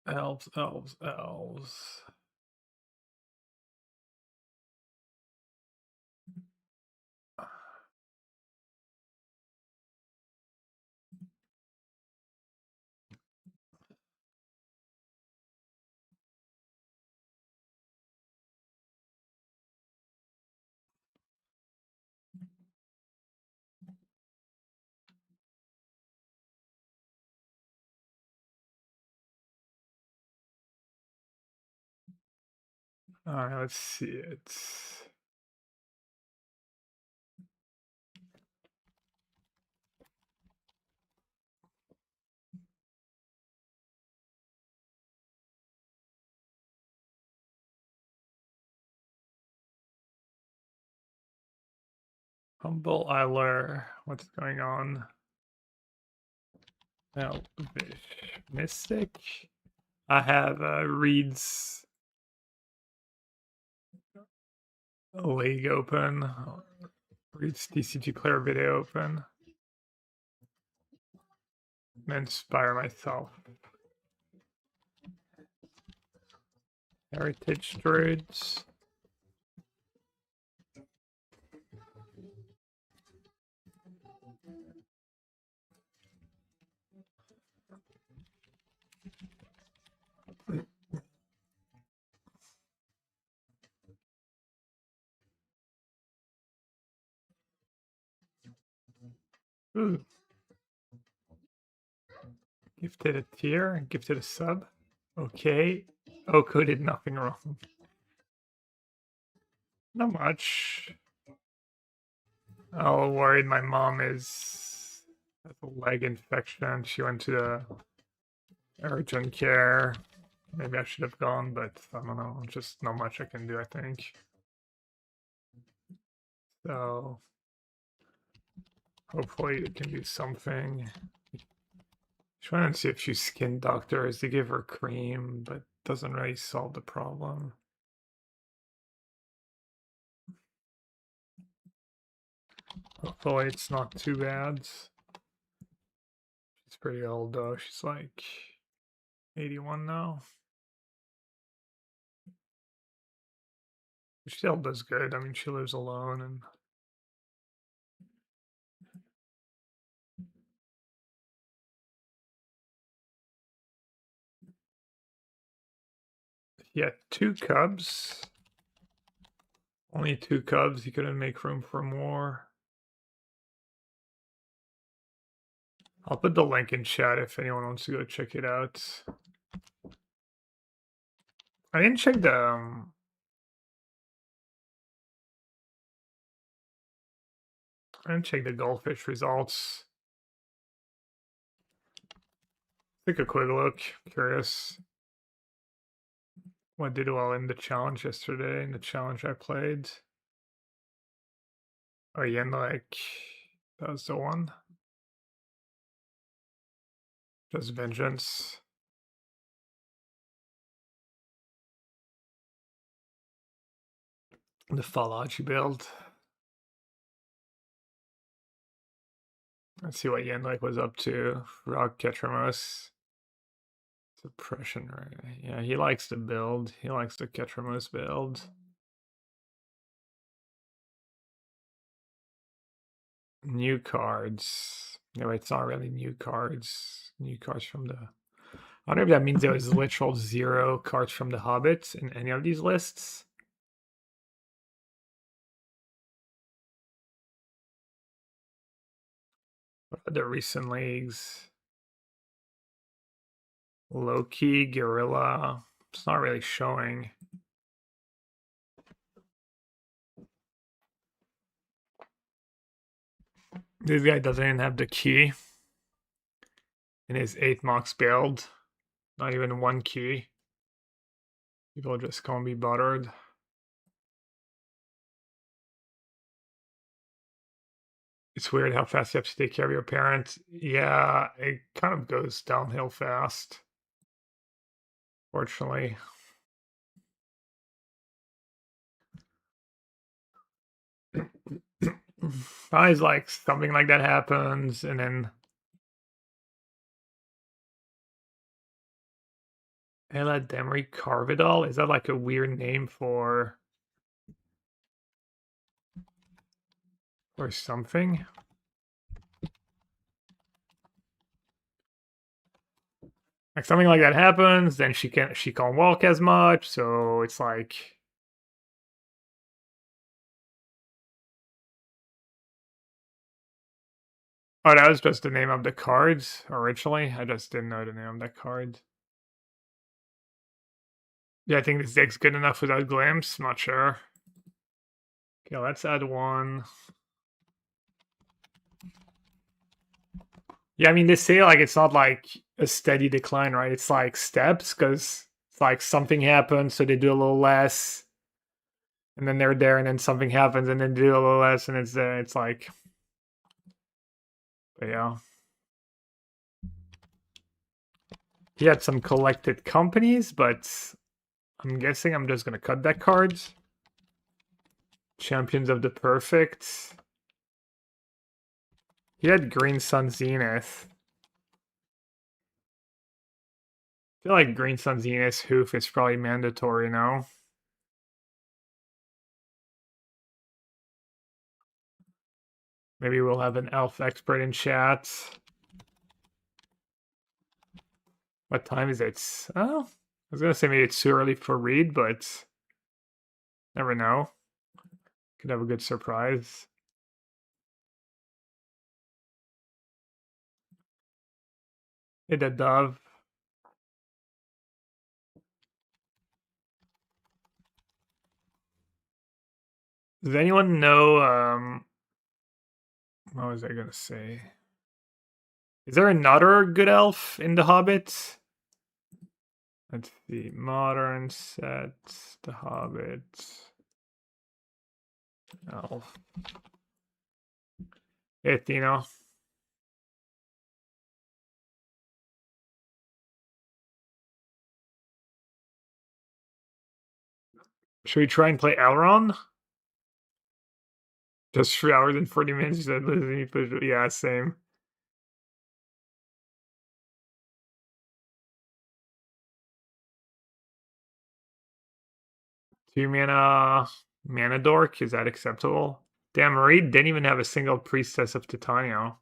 Elves, elves, elves. Alright, let's see it. Humble Isler, what's going on? Elvish Mystic. I have Reed's League open. Reed's TCG player video open. Inspire myself. Heritage Druids. Ooh. Gifted a tier, gifted a sub. Okay. Oko did nothing wrong. Not much. Oh, worried my mom has a leg infection. She went to the urgent care. Maybe I should have gone, but I don't know. Just not much I can do, I think. So hopefully it can do something. Trying to see if she's skin doctors to give her cream, but doesn't really solve the problem. Hopefully it's not too bad. She's pretty old though. She's like 81 now. She still does good. I mean, she lives alone and he had 2 cubs. Only 2 cubs. He couldn't make room for more. I'll put the link in chat if anyone wants to go check it out. I didn't check the goldfish results. Take a quick look. Curious. What did well in the challenge yesterday? In the challenge I played. Oh yeah, like that was the one. Just vengeance. The Falachi build. Let's see what Yenlik was up to. Rock Ketramos. Suppression, right? Yeah, he likes to build. He likes the Ketramos build. New cards. No, it's not really new cards. New cards from the... I wonder if that means there was literal 0 cards from the Hobbit in any of these lists. What are the recent leagues? Loki, Gorilla. It's not really showing. This guy doesn't even have the key in his 8 Mox build. Not even 1 key. People just can't be bothered. It's weird how fast you have to take care of your parents. Yeah, it kind of goes downhill fast. Fortunately. Always like something like that happens, and then Ella Demery Carvidal? Is that like a weird name for or something? Like something like that happens, then she can't walk as much, so it's like oh, that was just the name of the cards originally. I just didn't know the name of that card. Yeah, I think this deck's good enough without glimpse. Not sure. Okay, let's add one. Yeah, I mean they say like it's not like a steady decline, right? It's like steps because it's like something happens, so they do a little less, and then they're there, and then something happens, and then they do a little less, and it's there. It's like, but yeah. He had some collected companies, but I'm guessing I'm just gonna cut that card. Champions of the Perfect. He had Green Sun Zenith. I feel like Green Sun Zenith Hoof is probably mandatory now. Maybe we'll have an elf expert in chat. What time is it? Oh, I was gonna say maybe it's too early for read, but never know. Could have a good surprise. Hit a dove. Does anyone know what was I gonna say? Is there another good elf in the Hobbit? Let's see. Modern set, the Hobbit. Elf. Athena. Should we try and play Elrond? Just 3 hours and 40 minutes. You said losing. Yeah, same. 2 mana dork. Is that acceptable? Damn, Marie didn't even have a single priestess of Titania.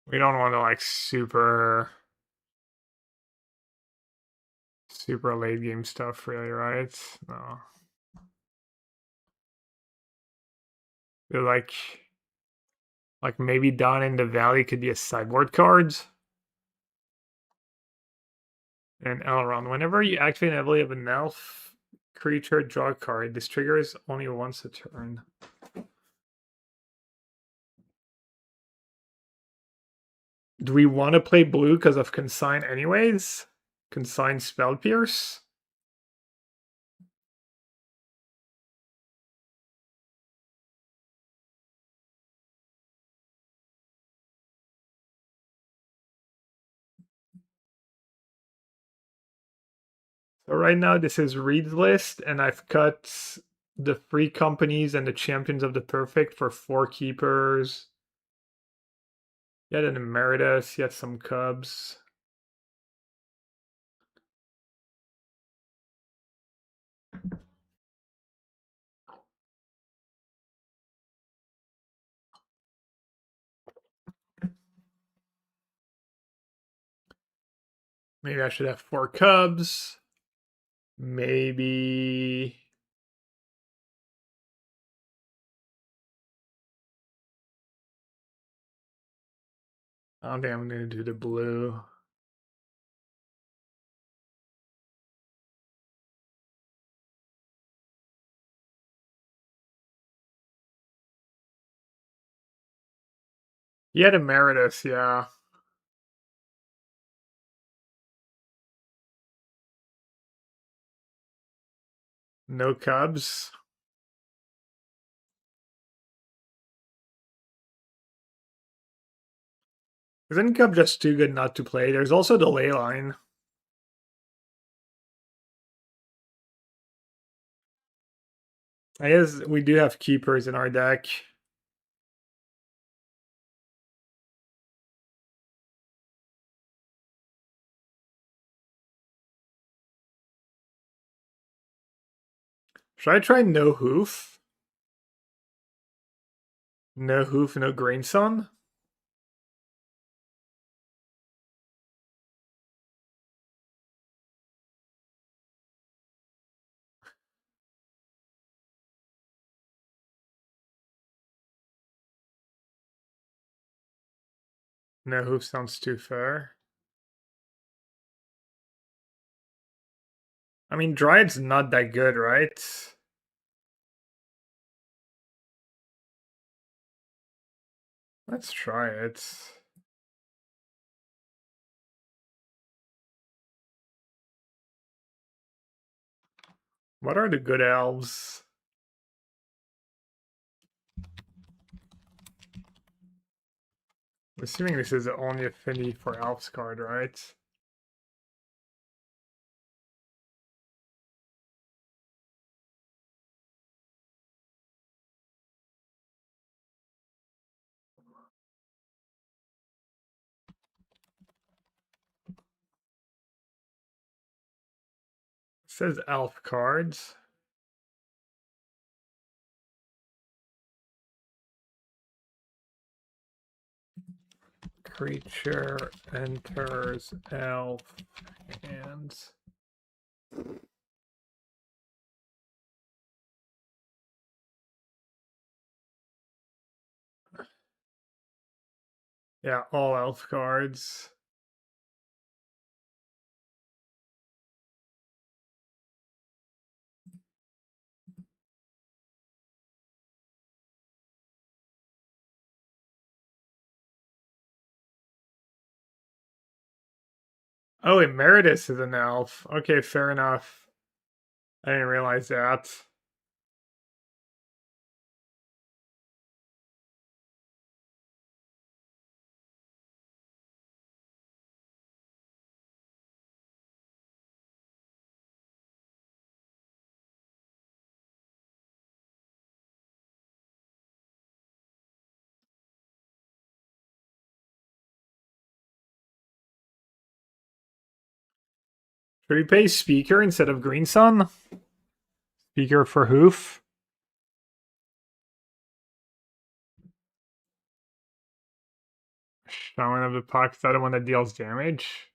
We don't want to like super late game stuff, really, right? No. They're like maybe down in the valley could be a sideboard cards. And Elrond. Whenever you activate an ability of an elf creature, draw a card. This triggers only once a turn. Do we want to play blue because of Consign anyways? Consign Spell Pierce? So right now this is Reed's list, and I've cut the free companies and the champions of the perfect for 4 keepers. Yet an Emeritus, yet some Cubs. Maybe I should have 4 Cubs. Maybe I don't think I'm gonna do the blue. Yet Emeritus, yeah. No Cubs. Isn't Cup just too good not to play? There's also the ley line. I guess we do have keepers in our deck. Should I try no hoof? No hoof, no grandson? No hoof sounds too fair. I mean, Dryad's not that good, right? Let's try it. What are the good elves? I'm assuming this is the only affinity for elves card, right? It says elf cards. Creature enters elf hands. Yeah, all elf cards. Oh, Emeritus is an elf. Okay, fair enough. I didn't realize that. Should we pay Speaker instead of Greensun? Speaker for Hoof? Shaman of the Pox, the other one that deals damage.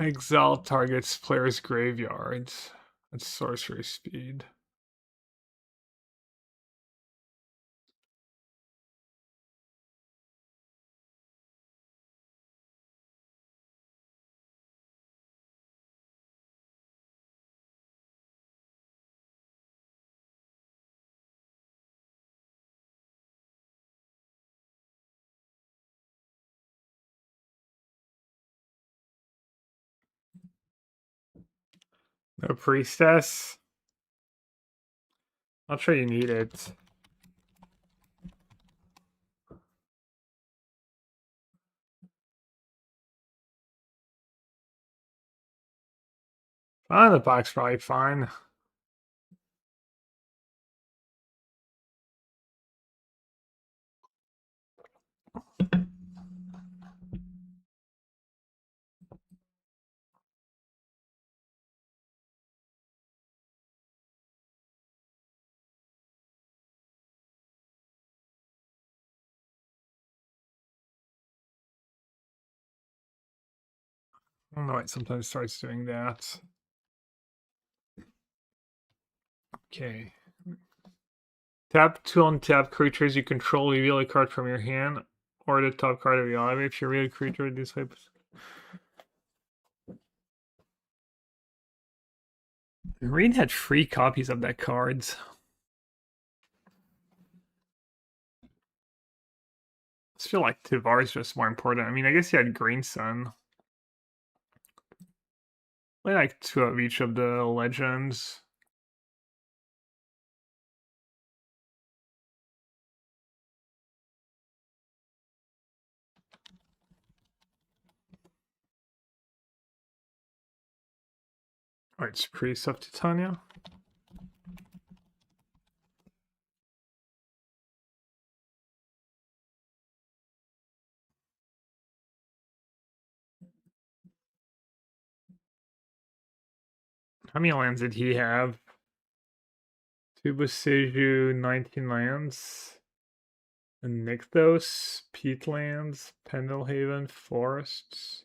Exile targets player's graveyards. That's sorcery speed. No priestess. Not sure you need it. Ah, the box probably fine. I don't know, it sometimes starts doing that. Okay. Tap to untap creatures you control, reveal a card from your hand or the top card of your library. If you reveal a creature, this way. Reed had free copies of that cards. just feel like Tivar is just more important. I mean, I guess he had Green Sun. Play like 2 of each of the legends. Alright, it's Priest of Titania. How many lands did he have? Tubasiju, 19 lands. And Nykthos, Peatlands, Pendelhaven, Forests.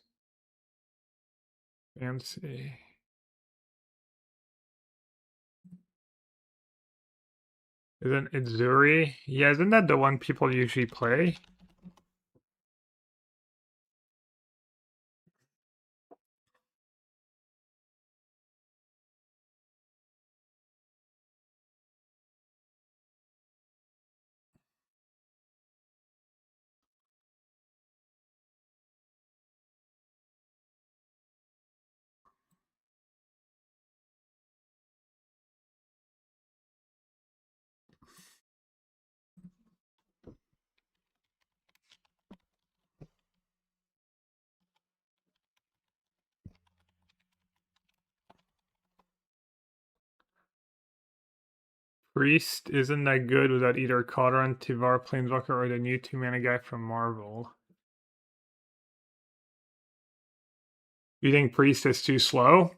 Fancy. Isn't it Zuri? Yeah, isn't that the one people usually play? Priest isn't that good without either Cauldron, Tivar, Planeswalker, or the new 2-mana guy from Marvel. You think Priest is too slow?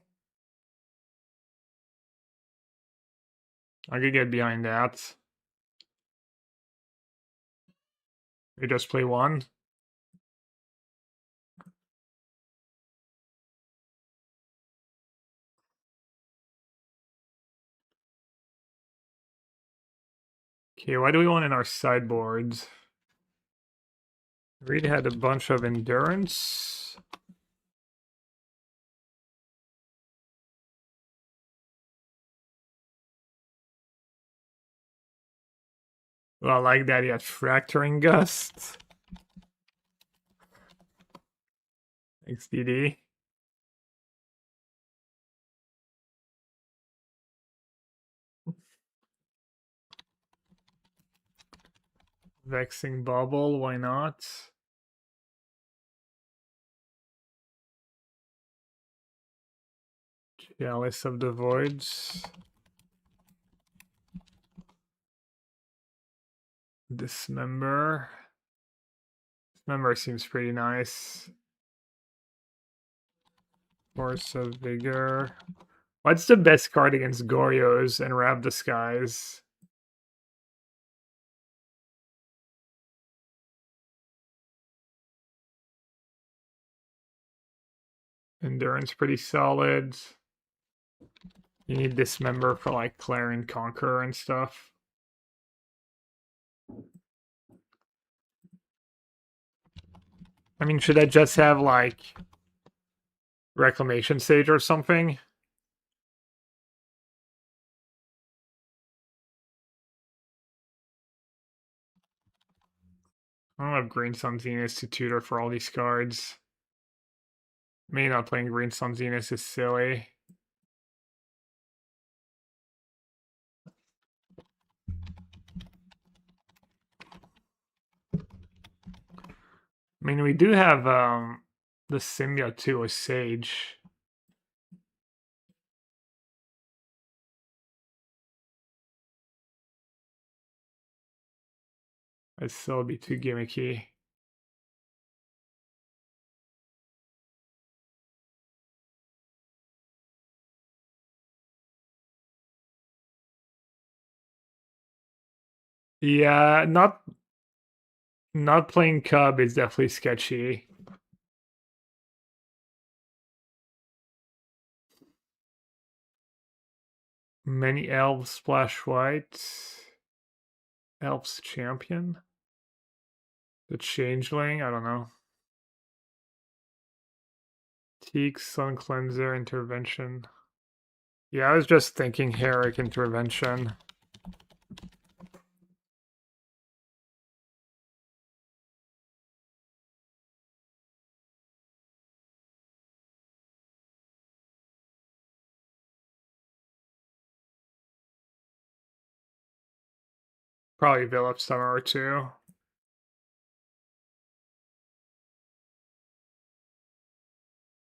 I could get behind that. You just play one. Okay, what do we want in our sideboards? Reed had a bunch of endurance. Well, I like that he had Fracturing Gust. Thanks, DD. Vexing Bubble, why not? Chalice of the Voids. Dismember. Dismember seems pretty nice. Force of Vigor. What's the best card against Gorios and Rab the Skies? Endurance pretty solid. You need Dismember for like Clarion Conqueror and stuff. I mean, should I just have like Reclamation Sage or something? I don't have Green Sun Zenith to tutor for all these cards. Me not playing Green Sun Zenith is silly. I mean, we do have the Symbiote too with Sage. It'd still be too gimmicky. Yeah, not playing Cub is definitely sketchy. Many Elves splash white. Elves champion. The Changeling, I don't know. Teak, Sun Cleanser, Intervention. Yeah, I was just thinking Herrick Intervention. Probably Philip Summer or two.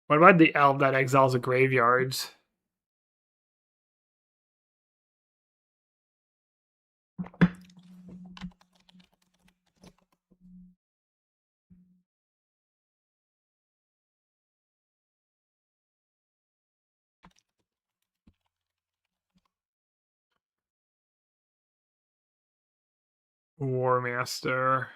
What about the elf that exiles the graveyards? War Master.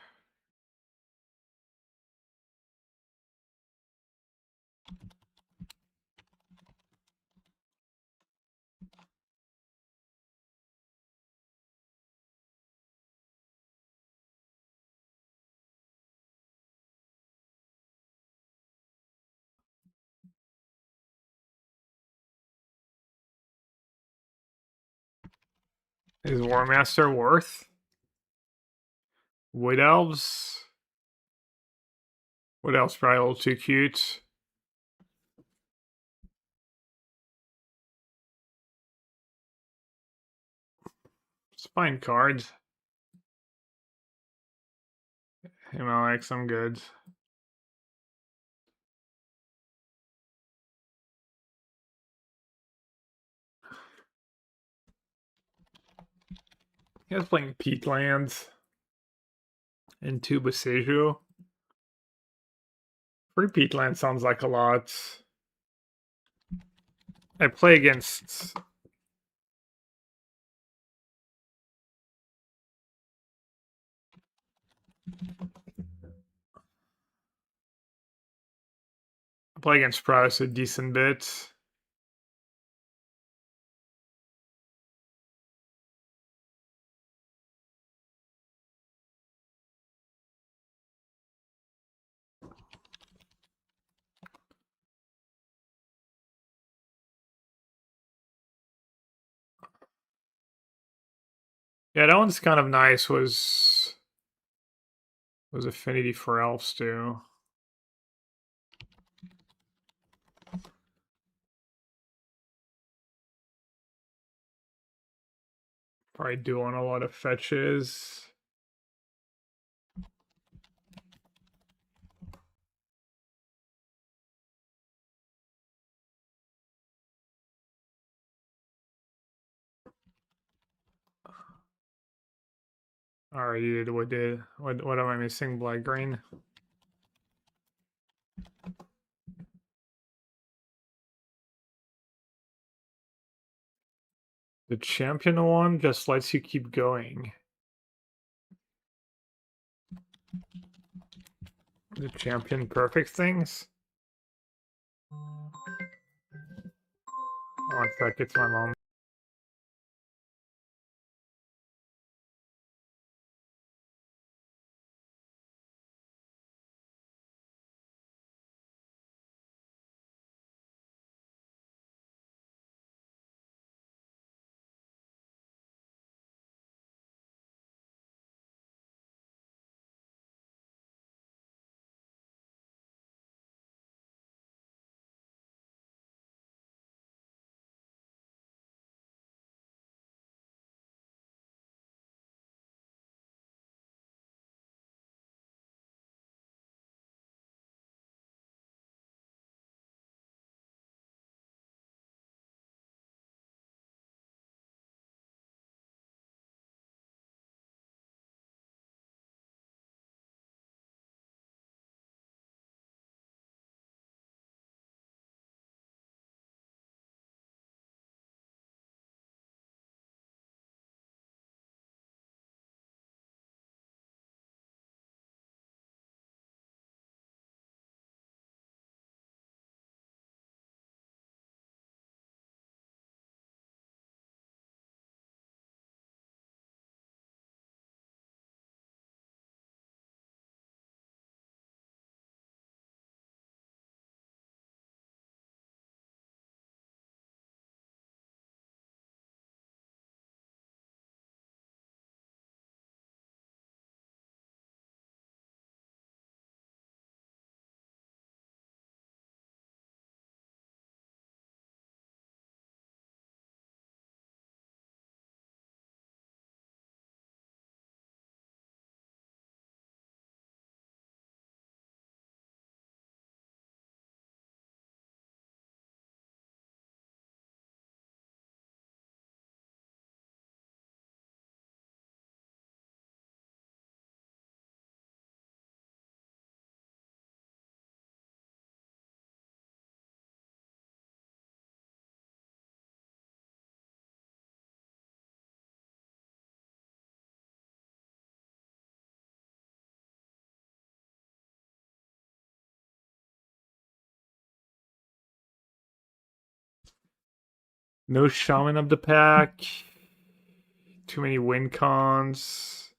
Is War Master worth? Wood Elves? Wood Elves probably a little too cute. It's fine cards. Alex, I'm good. He was playing Peatlands and two Boseiju. Free Peatland sounds like a lot. I play against. I play against Price a decent bit. Yeah, that one's kind of nice. Was Affinity for Elves too. Probably doing a lot of fetches. Already did what am I missing? Black green. The champion one just lets you keep going. The champion perfect things. One sec, it's my mom. No shaman of the pack. Too many win cons.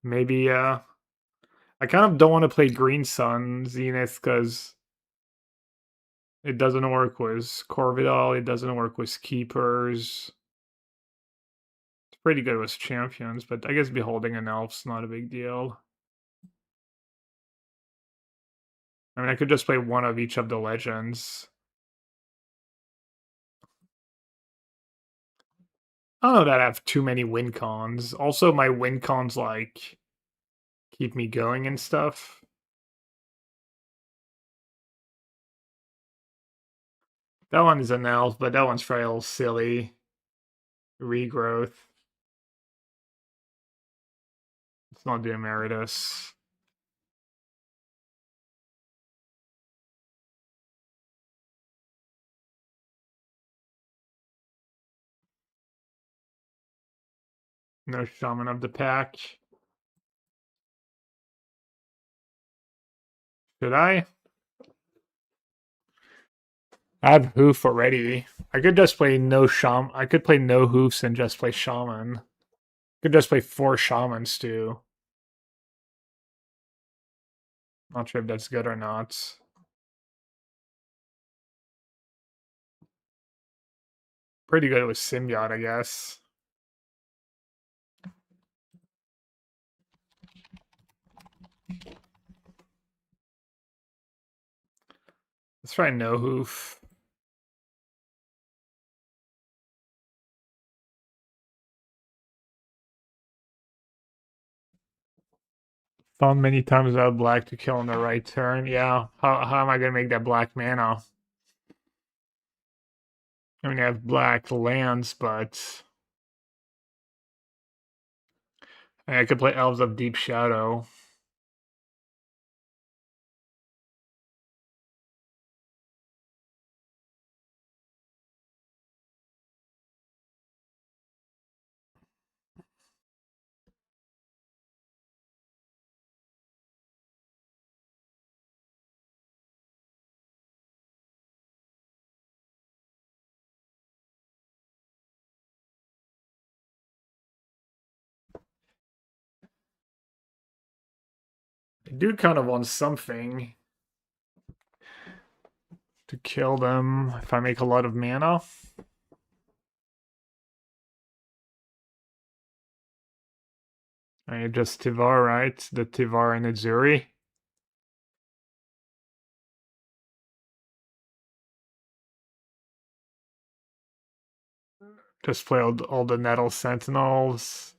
Maybe, I kind of don't want to play Green Sun Zenith because it doesn't work with Corvidal. It doesn't work with Keepers. It's pretty good with champions, but I guess beholding an elf's not a big deal. I mean, I could just play one of each of the legends. I don't know that I have too many win cons. Also, my win cons, like, keep me going and stuff. That one is an elf, but that one's real silly. Regrowth. It's not the Emeritus. No Shaman of the Pack. Should I? I have Hoof already. I could just play no Shaman. I could play no Hoofs and just play Shaman. I could just play 4 Shamans too. Not sure if that's good or not. Pretty good with Symbiote, I guess. Let's try no Hoof. Found many times without black to kill on the right turn. Yeah. How am I gonna make that black mana? I mean, I have black lands, but I could play Elves of Deep Shadow. I do kind of want something to kill them if I make a lot of mana. I just Tivar, right? The Tivar and Azuri. Just play all the Nettle Sentinels.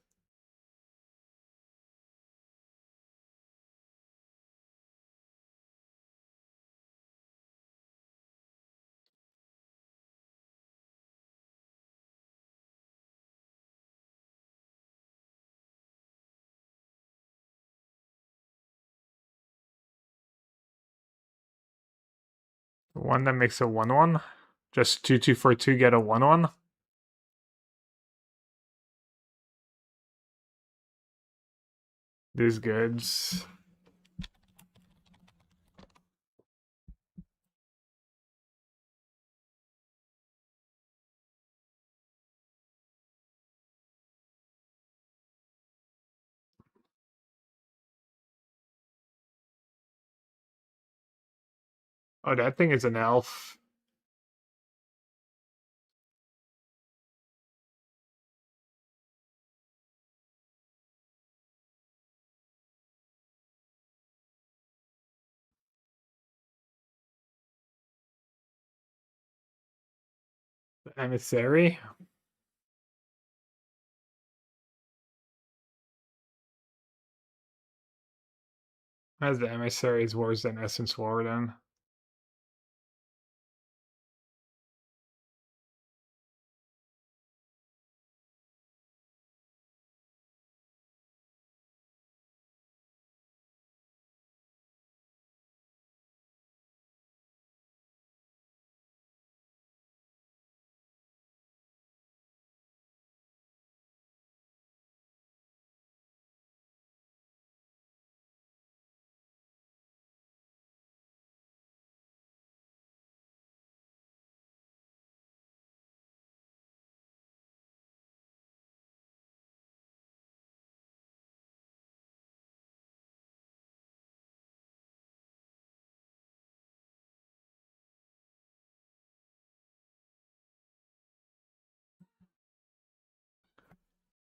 One that makes a 1/1. Just 2/2 for 2, get a 1/1. These goods. Oh, that thing is an elf. The Emissary. As the Emissary is worse than Essence Warden.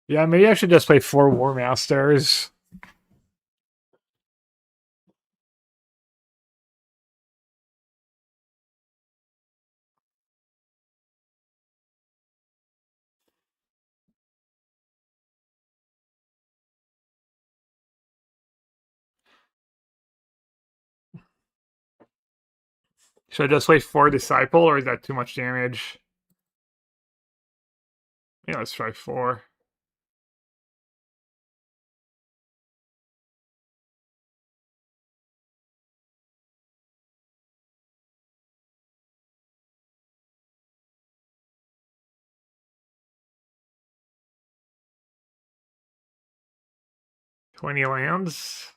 Yeah, maybe I should just play 4 War Masters. Should I just play 4 Disciple, or is that too much damage? Yeah, let's try 4. 20 lands.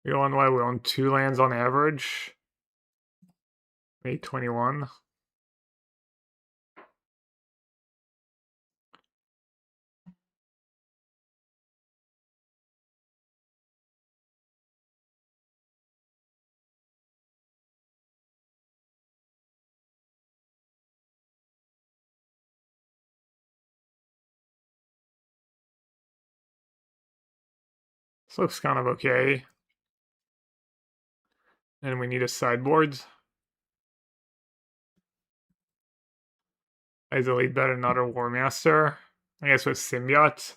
We own what? We own 2 lands on average. 821. This looks kind of okay. And we need a sideboard. Is Elite better than another War Master? I guess with Symbiote.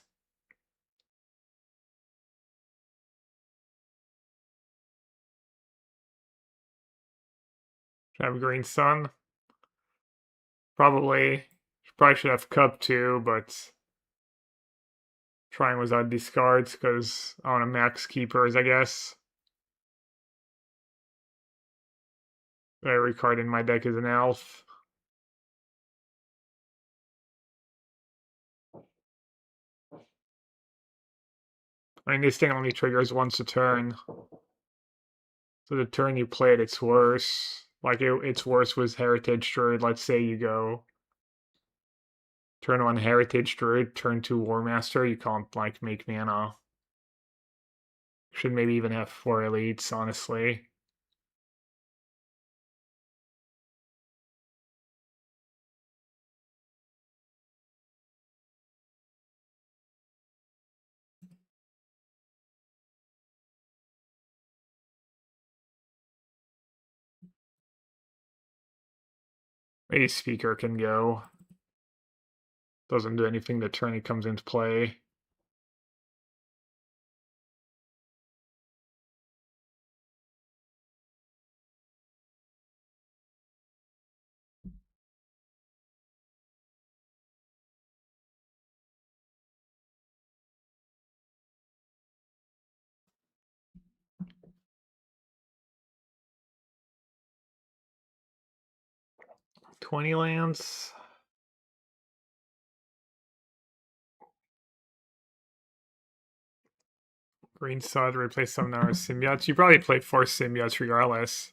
Should I have Green Sun? Probably. Probably should have Cup too, but trying without discards because I want to max keepers, I guess. Every card in my deck is an elf. I mean, this thing only triggers once a turn. So the turn you play it, it's worse. Like, it's worse with Heritage Druid. Let's say you go turn 1 Heritage Druid, turn 2 War Master. You can't, like, make mana. Should maybe even have 4 elites, honestly. A speaker can go. Doesn't do anything the turn it comes into play. $20 lands. Green Sod, replace some of our symbiotes. You probably play 4 symbiotes regardless.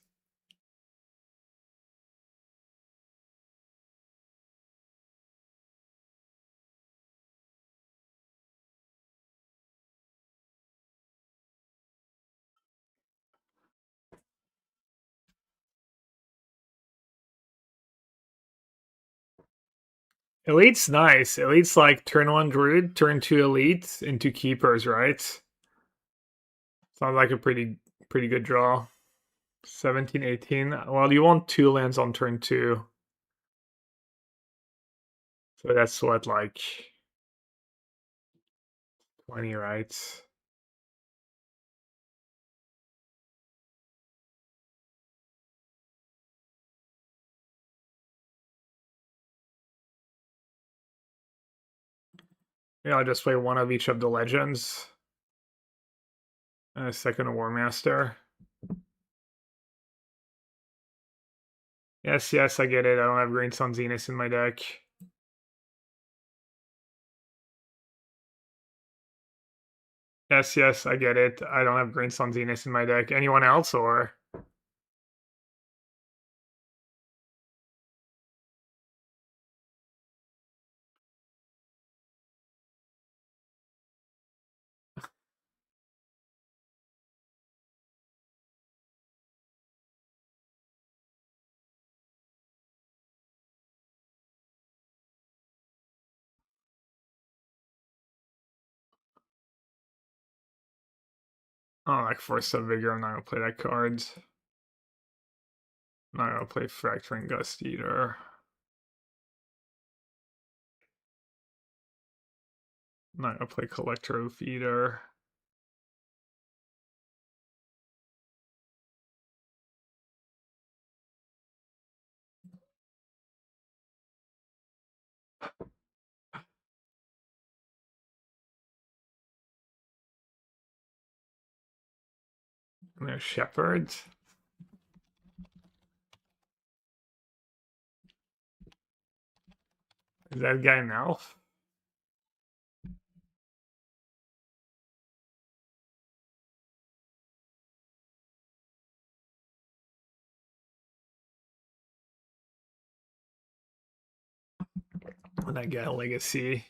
Elite's nice. Elite's like turn 1 Druid, turn 2 Elite into Keepers, right? Sounds like a pretty good draw. 17, 18. Well, you want 2 lands on turn 2. So that's what, like 20, right? Yeah, I'll just play 1 of each of the legends. And a second War Master. Yes, yes, I get it. I don't have Green Sun Zenith in my deck. Yes, yes, I get it. I don't have Green Sun Zenith in my deck. Anyone else, or? Oh, like Force of Vigor, I'm not gonna play that card. I'm not gonna play Fracturing Gust either. I'm not gonna play Collector Oath either. And there's Shepherds. Is that guy an elf? And that guy Legacy.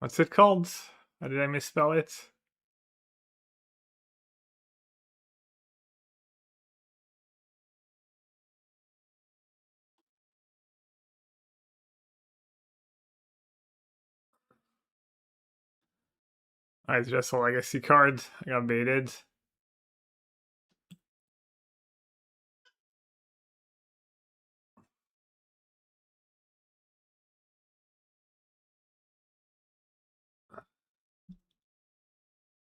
What's it called? How did I misspell it? It's just a Legacy card. I got baited.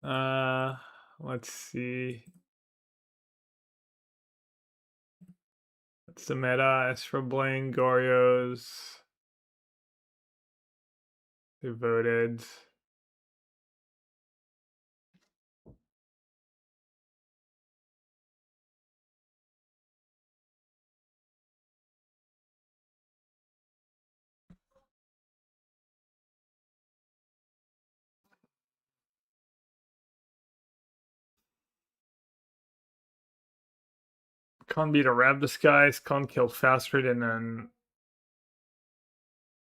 Uh, let's see. What's the meta? Astro Bling, Gorios. Devoted. Can't beat a Rab Disguise. Can't kill faster than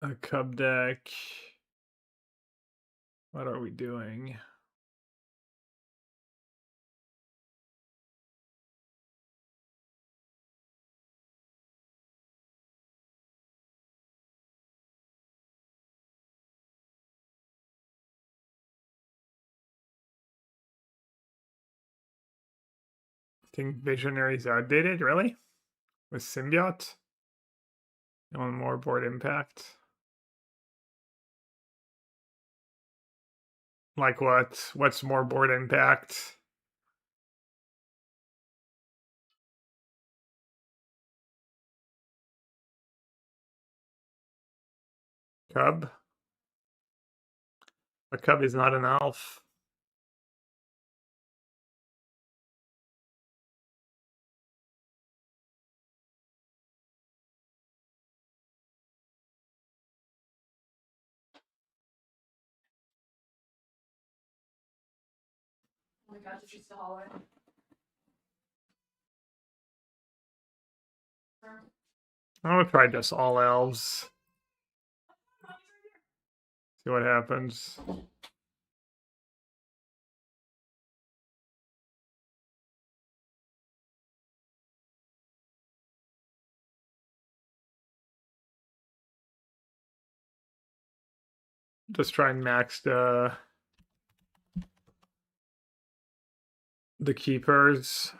a Cub deck. What are we doing? I think Visionary's outdated, really? With Symbiote? On more board impact? Like what? What's more board impact? Cub? A cub is not an elf. Oh my gosh, is she still hallway? I'm gonna try just all elves. See what happens. Just try and max the keepers.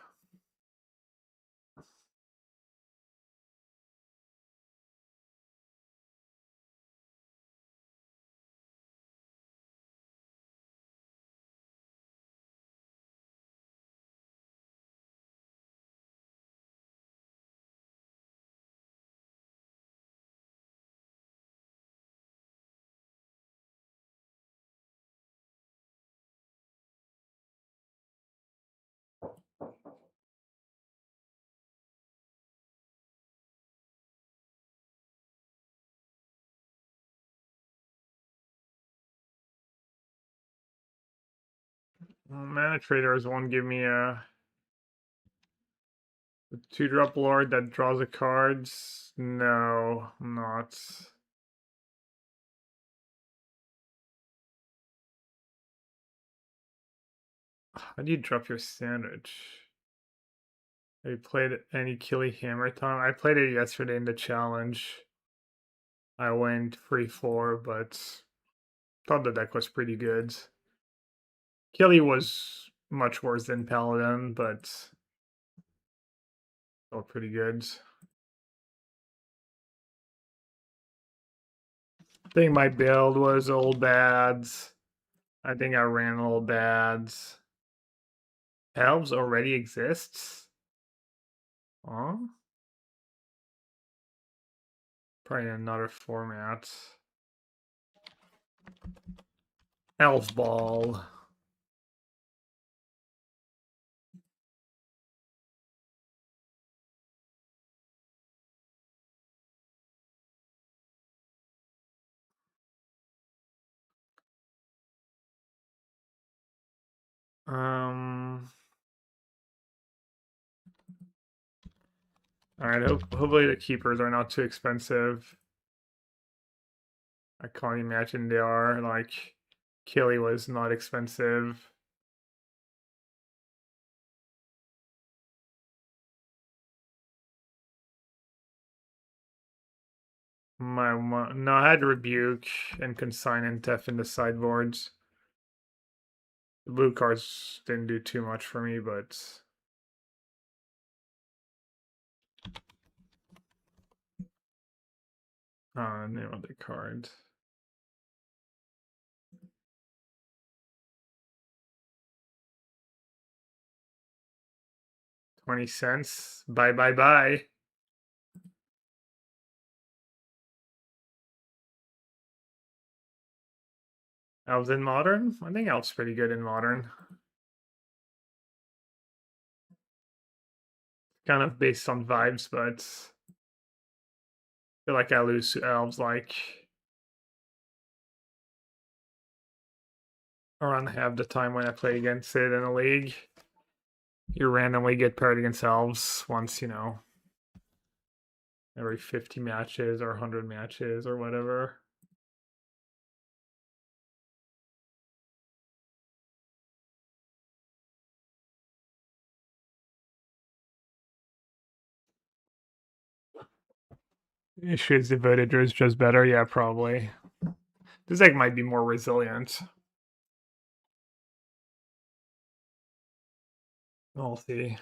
Well, Mana Traders won't give me a 2-drop lord that draws a cards. No, I'm not. How do you drop your sandwich? Have you played any Killy Hammer Time? I played it yesterday in the challenge. I went free 4, but thought the deck was pretty good. Killy was much worse than Paladin, but still pretty good. I think my build was old bads. I think I ran old bads. Elves already exists? Huh? Probably another format. Elf Ball. Um. All right. Hopefully the keepers are not too expensive. I can't imagine they are. Like, Killy was not expensive. No, I had Rebuke and Consign and Tef in the sideboards. The blue cards didn't do too much for me, but name of the card. $0.20. Bye bye bye. Elves in Modern? I think Elves pretty good in Modern. Kind of based on vibes, but I feel like I lose to Elves like around half the time when I play against it in a league. You randomly get paired against Elves once, every 50 matches or 100 matches or whatever. Issues the Voyager is just better, yeah, probably. This deck might be more resilient. We'll see.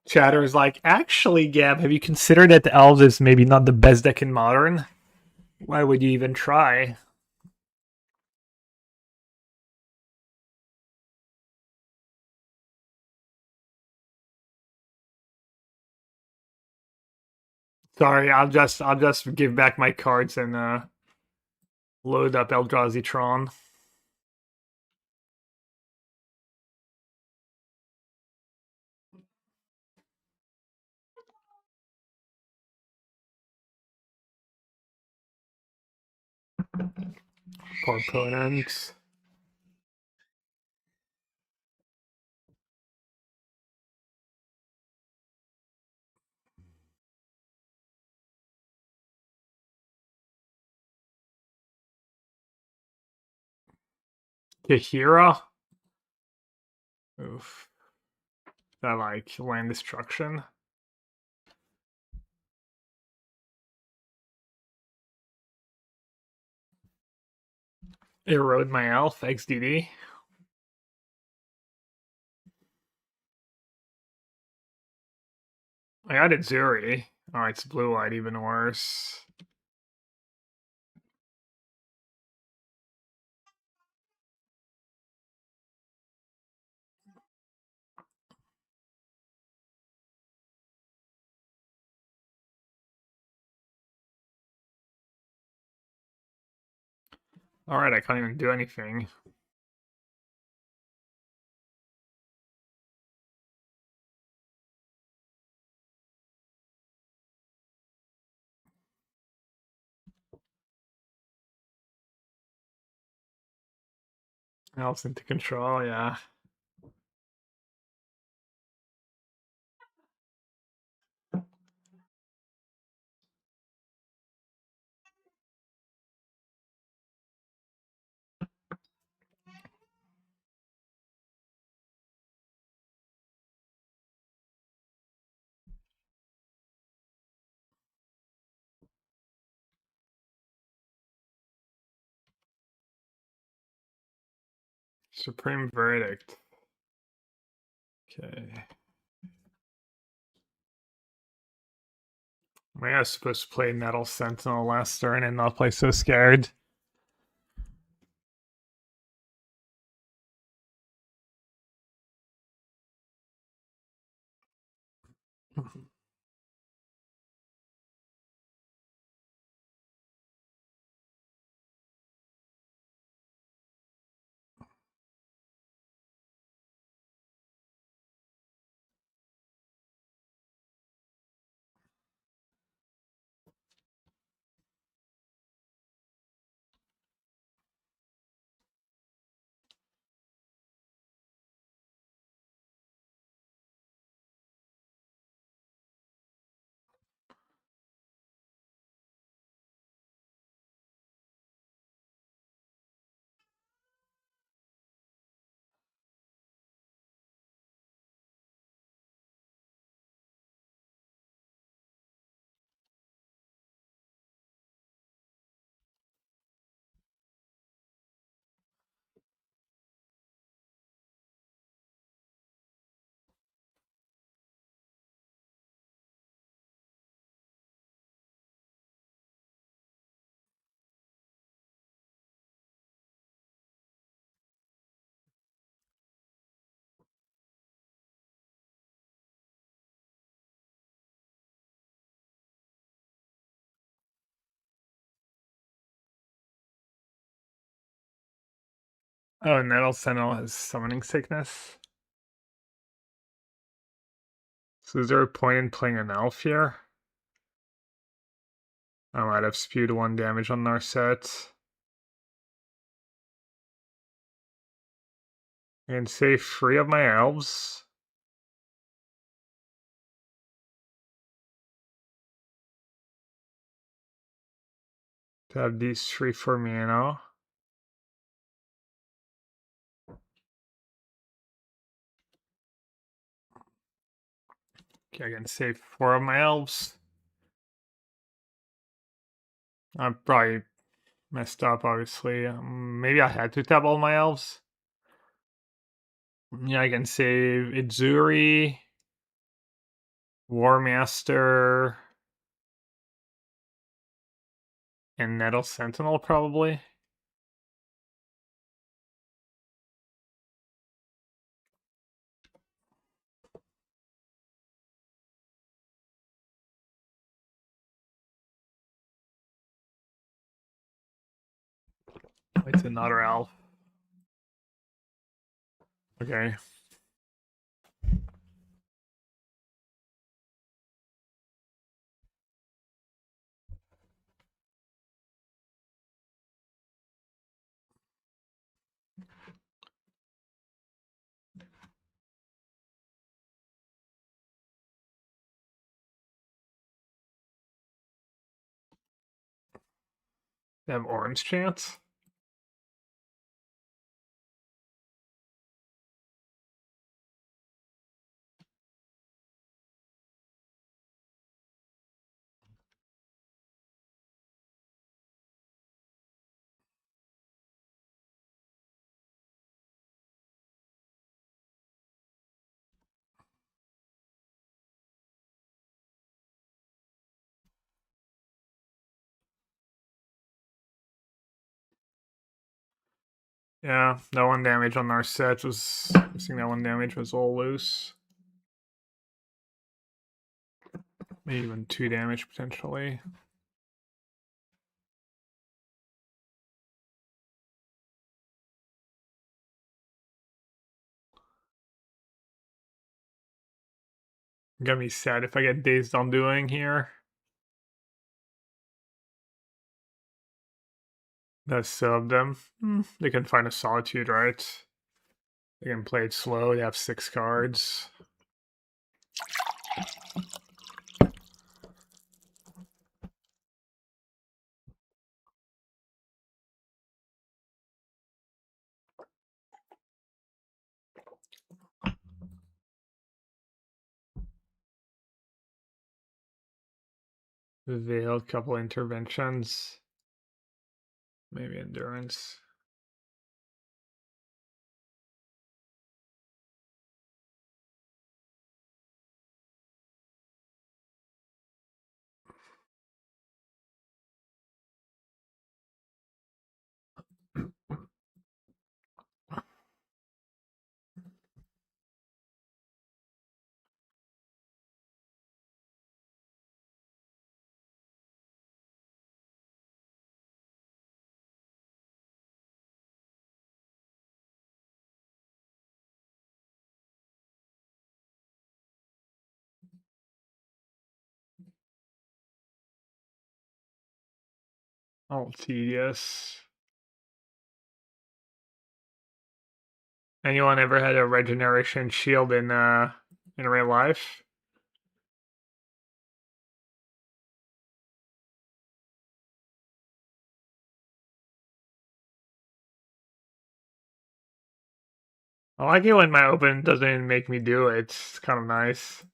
Chatter is like, actually, Gab, have you considered that the Elves is maybe not the best deck in Modern? Why would you even try? Sorry, I'll just give back my cards and load up Eldrazi Tron. Poor opponent. Kahira? Oof. That like land destruction. Erode my elf, XDD. I added Zuri. Oh, it's blue white, even worse. Alright, I can't even do anything. Elves into control, yeah. Supreme Verdict. Okay. I was supposed to play Nettle Sentinel last turn and not play so scared. Oh, Nettle Sentinel has summoning sickness. So is there a point in playing an elf here? I might have spewed 1 damage on Narset. And save 3 of my elves. To have these 3 for mana. Okay, I can save 4 of my elves. I probably messed up, obviously. Maybe I had to tap all my elves. Yeah, I can save Itzuri, War Master, and Nettle Sentinel, probably. It's another elf. Okay. They have orange chance. Yeah, that 1 damage on our set was. I think that 1 damage was all loose. Maybe even 2 damage potentially. I'm gonna be sad if I get Dazed Undoing here. That's sub them. They can find a Solitude, right? They can play it slow. They have 6 cards. Veiled, couple interventions. Maybe Endurance. All tedious. Anyone ever had a regeneration shield in real life? I like it when my open doesn't make me do it. It's kind of nice.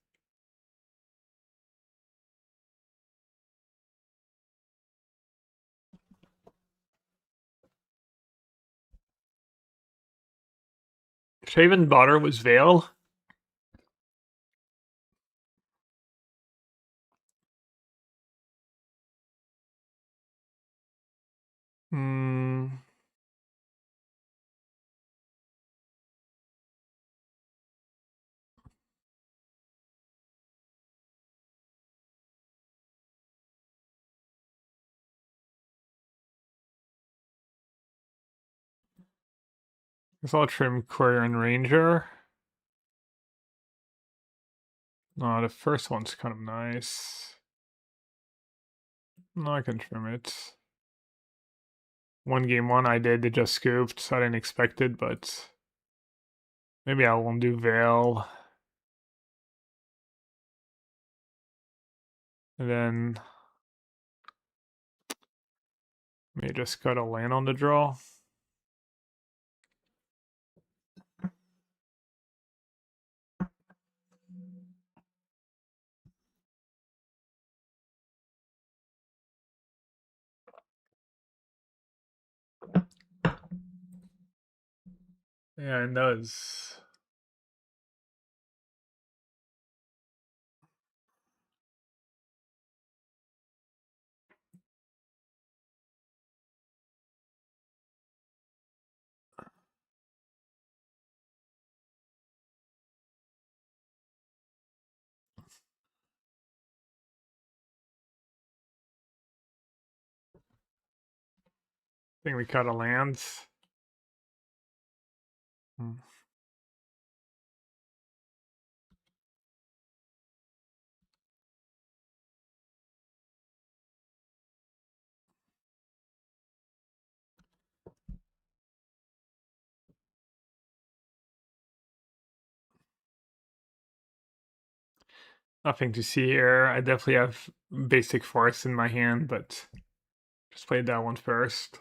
Shaven Butter was Veil. Hmm. It's all Trim Courier and Ranger. Oh, the first one's kind of nice. No, I can trim it. Game one I did, it just scooped, so I didn't expect it, but maybe I won't do Veil. And then maybe just got a land on the draw. Yeah, it does. I think we cut a land. Hmm. Nothing to see here. I definitely have basic force in my hand, but just played that one first.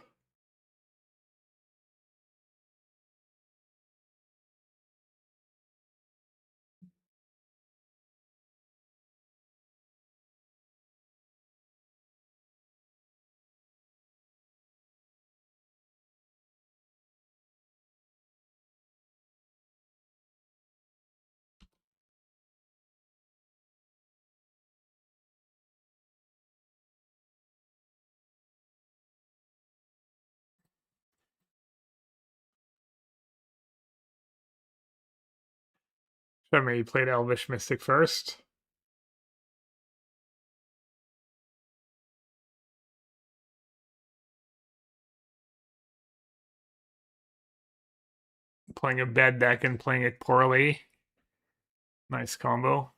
Should have maybe played Elvish Mystic first. Playing a bad deck and playing it poorly. Nice combo.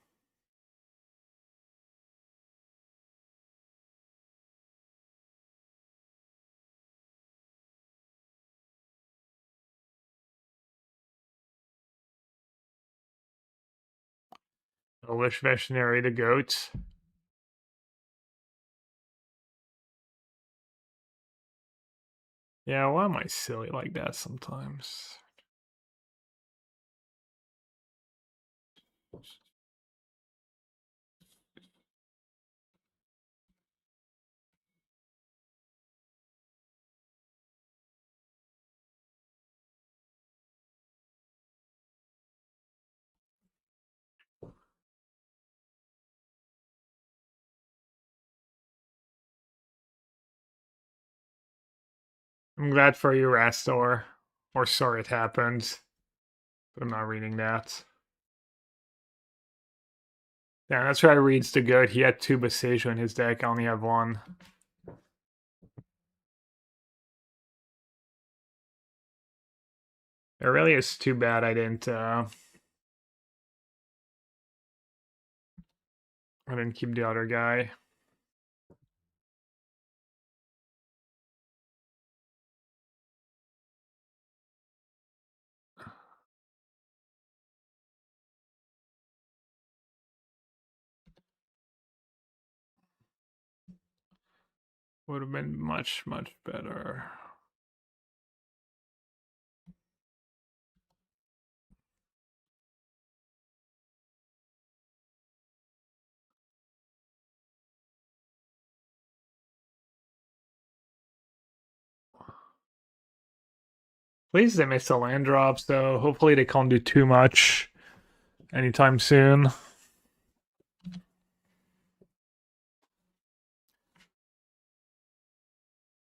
Elvish Visionary the goat. Yeah, why am I silly like that sometimes? I'm glad for you, Rastor. Or sorry it happened. But I'm not reading that. Yeah, that's why reads the goat. He had two Boseiju in his deck. I only have one. It really is too bad I didn't keep the other guy. Would have been much, much better. Please they miss the land drops though. Hopefully they can't do too much anytime soon.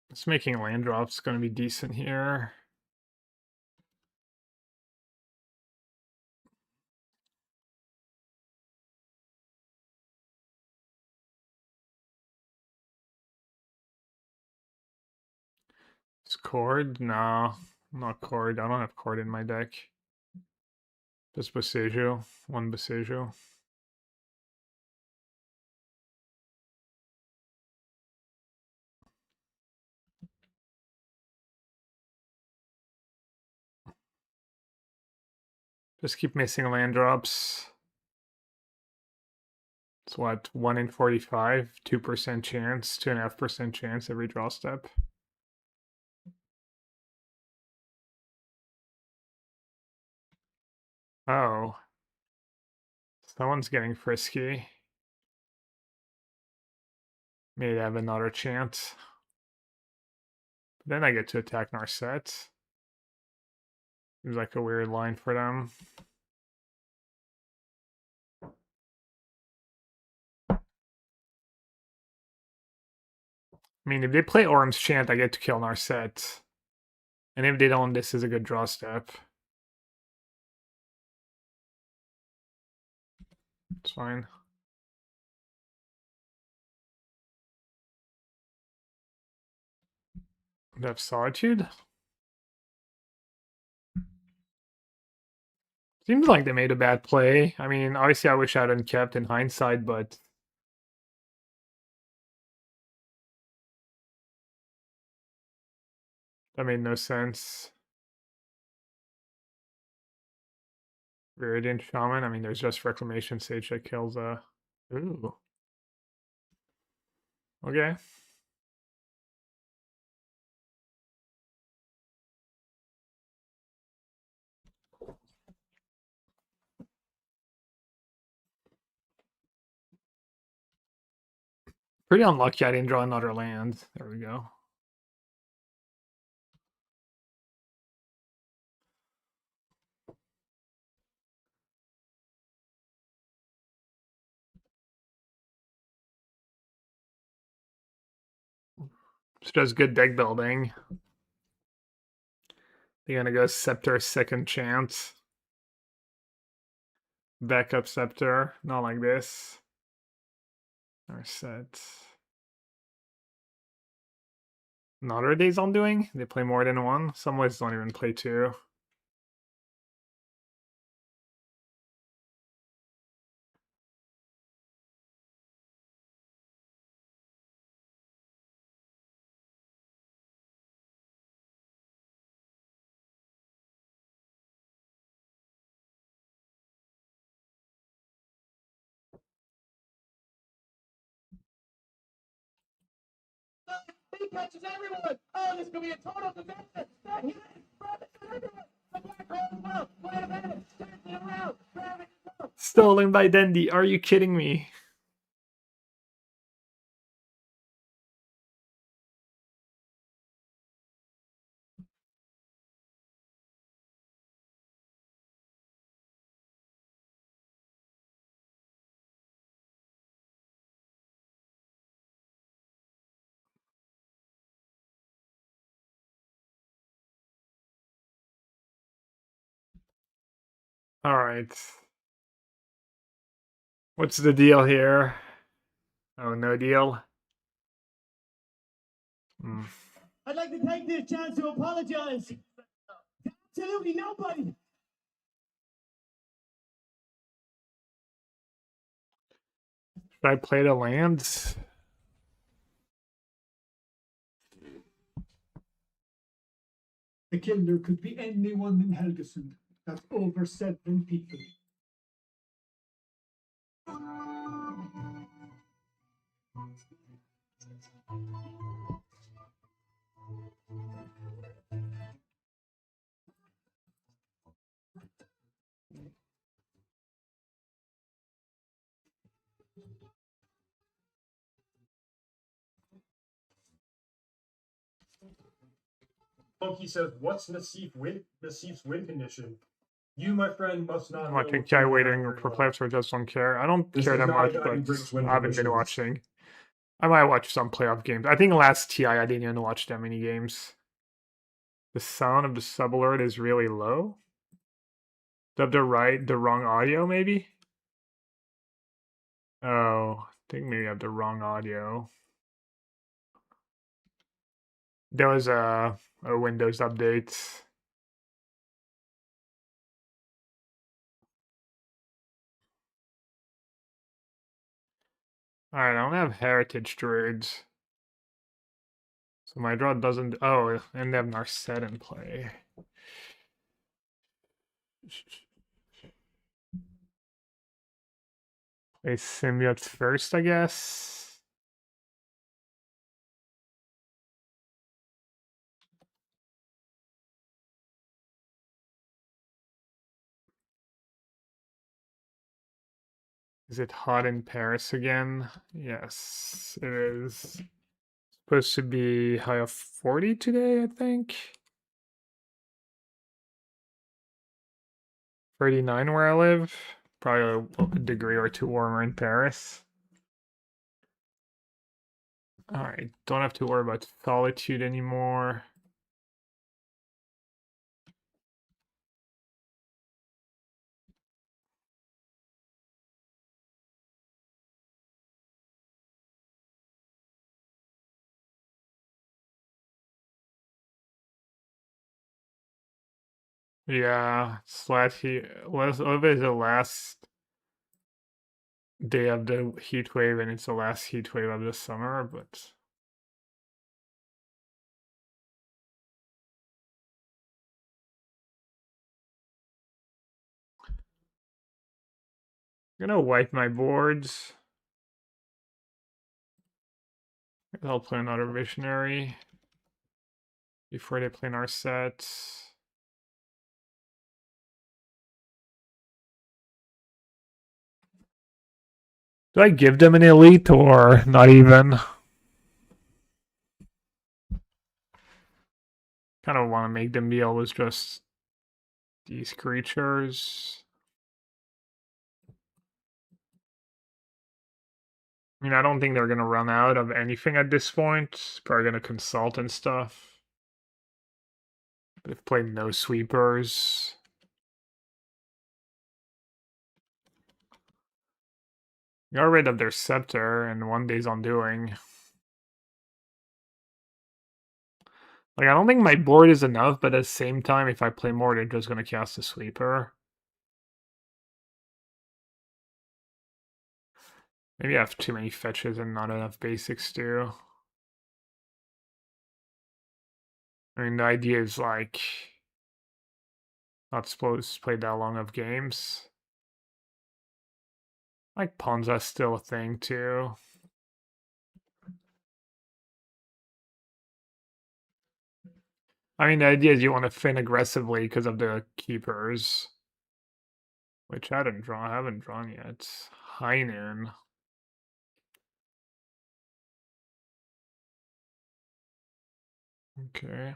Just making land drops going to be decent here. Is Cord? No, not Cord. I don't have Cord in my deck. Just Boseiju. One Boseiju. Just keep missing land drops. It's what, 1 in 45, 2% chance, 2.5% chance every draw step. Oh. Someone's getting frisky. Maybe have another chance. Then I get to attack Narset. Seems like a weird line for them. I mean, if they play Orm's Chant, I get to kill Narset. And if they don't, this is a good draw step. It's fine. They have Solitude? Seems like they made a bad play. I mean, obviously I wish I hadn't kept in hindsight, but that made no sense. Viridian Shaman. I mean, there's just Reclamation Sage that kills Ooh. Okay. Pretty unlucky I didn't draw another land. There we go. It's just good deck building. They're gonna go Scepter second chance. Backup Scepter, not like this. Our set. Another Days Undoing? They play more than one? Some ways don't even play two. He catches everyone. Oh, this could be a total disaster. The black hole as well. Wait a minute. Turns it around. Stolen by Dendi. Are you kidding me? All right. What's the deal here? Oh, no deal. I'd like to take this chance to apologize to absolutely nobody. Should I play the lands? The killer could be anyone in Helgeson. That's over 7 people. Funky says, "What's Nassif's win condition?" You, my friend, must not I'm know like a what's guy going on waiting very for well. playoffs or just don't care. I don't This care is that not a much, guy who but brings win I haven't been conditions. watching. I might watch some playoff games. I think last TI I didn't even watch that many games. The sound of the sub alert is really low. The wrong audio maybe? Oh, I think maybe I have the wrong audio. There was a Windows update. Alright, I don't have heritage druids. So my draw doesn't. Oh, and they have Narset in play. Play symbiotes first, I guess. Is it hot in Paris again? Yes, it is. Supposed to be high of 40 today, I think. 39 where I live. Probably a degree or two warmer in Paris. Alright, don't have to worry about solitude anymore. Yeah, slash heat. What is the last day of the heat wave, and it's the last heat wave of the summer, but I'm gonna wipe my boards. I'll play another visionary before they play our set. Do I give them an elite or not even? Kind of want to make them be always just these creatures. I mean, I don't think they're gonna run out of anything at this point. Probably gonna consult and stuff. They've played no sweepers. Got rid of their scepter and one day's undoing. Like, I don't think my board is enough, but at the same time, if I play more, they're just gonna cast a sweeper. Maybe I have too many fetches and not enough basics too. I mean, the idea is like not supposed to play that long of games. Like Ponza's still a thing too. I mean, the idea is you want to fin aggressively because of the keepers, which I haven't drawn yet. High noon. Okay.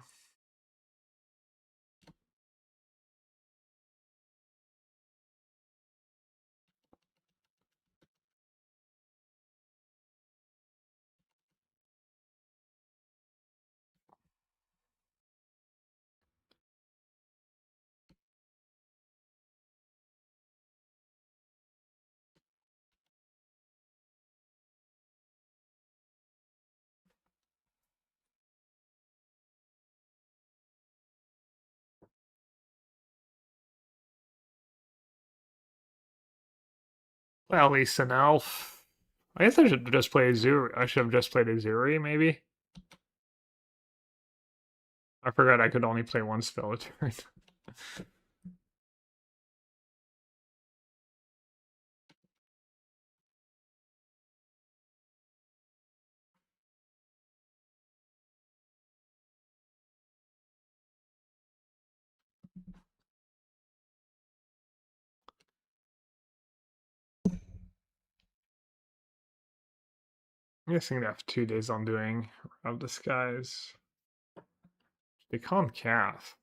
Well, at least an elf. I guess I should just play Azuri. I should have just played Azuri, maybe. I forgot I could only play one spell a turn. I'm guessing they have 2 days on doing of disguise. They can't cast.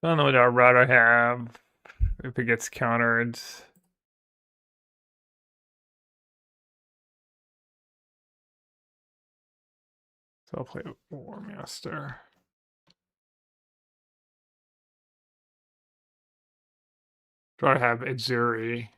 I don't know what I'd rather have if it gets countered. So I'll play War Master. Try to have Itzuri.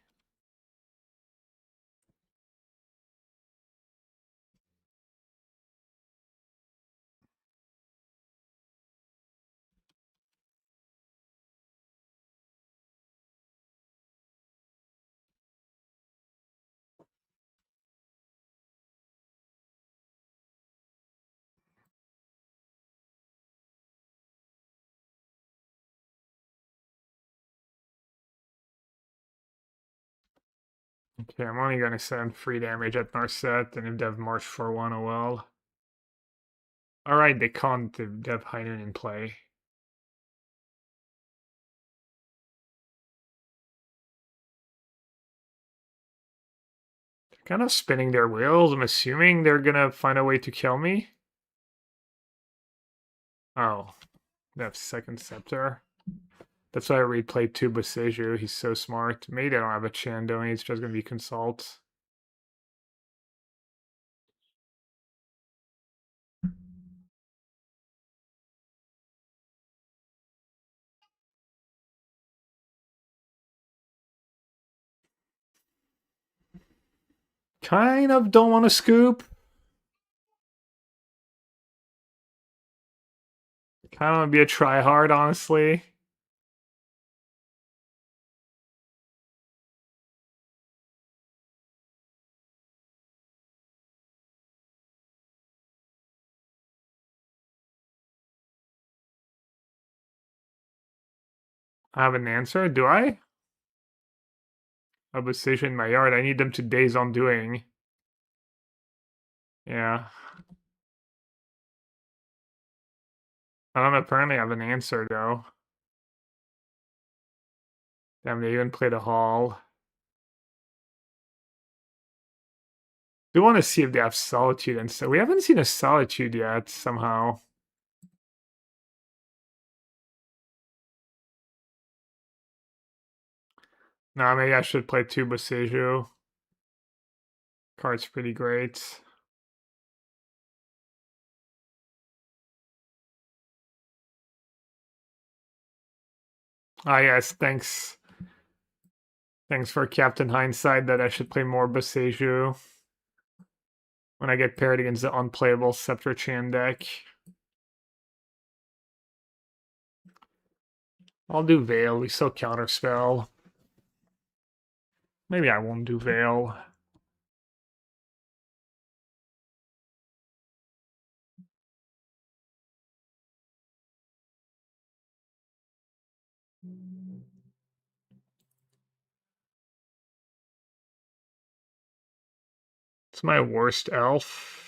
Okay, I'm only gonna send 3 damage at Narset, and if they have March for 1, oh well. Alright, they can't if they have Heinen in play. They're kind of spinning their wheels. I'm assuming they're gonna find a way to kill me. Oh, they have second scepter. That's why I replayed 2 Boseiju. He's so smart. Maybe they don't have a Chandoni, it's just gonna be Consult. Kind of don't want to scoop. Kind of want to be a tryhard, honestly. I have an answer, do I? A Boseiju in my yard. I need them to days on doing. Yeah. I don't apparently have an answer though. Damn, they even played a hall. We want to see if they have Solitude, and so we haven't seen a Solitude yet somehow. No, maybe I should play 2 Boseiju. Card's pretty great. Ah yes, thanks. Thanks for Captain Hindsight that I should play more Boseiju when I get paired against the unplayable Scepter Chan deck. I'll do Veil, we still counterspell. Maybe I won't do Veil. It's my worst elf.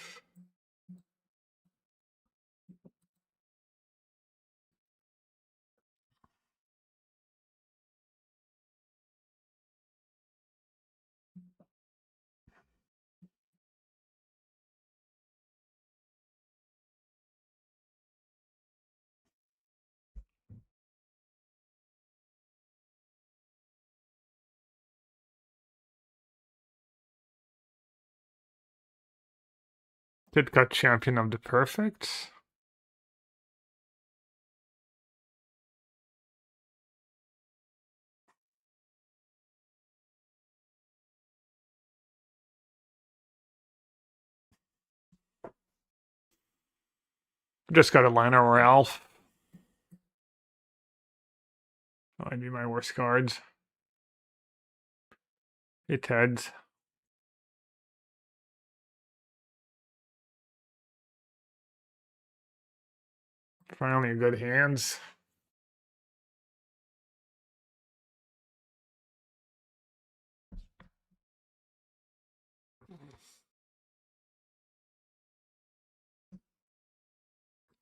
Did got Champion of the Perfect. Just got a Liner or Elf. Might be my worst cards. It heads. Finally, good hands.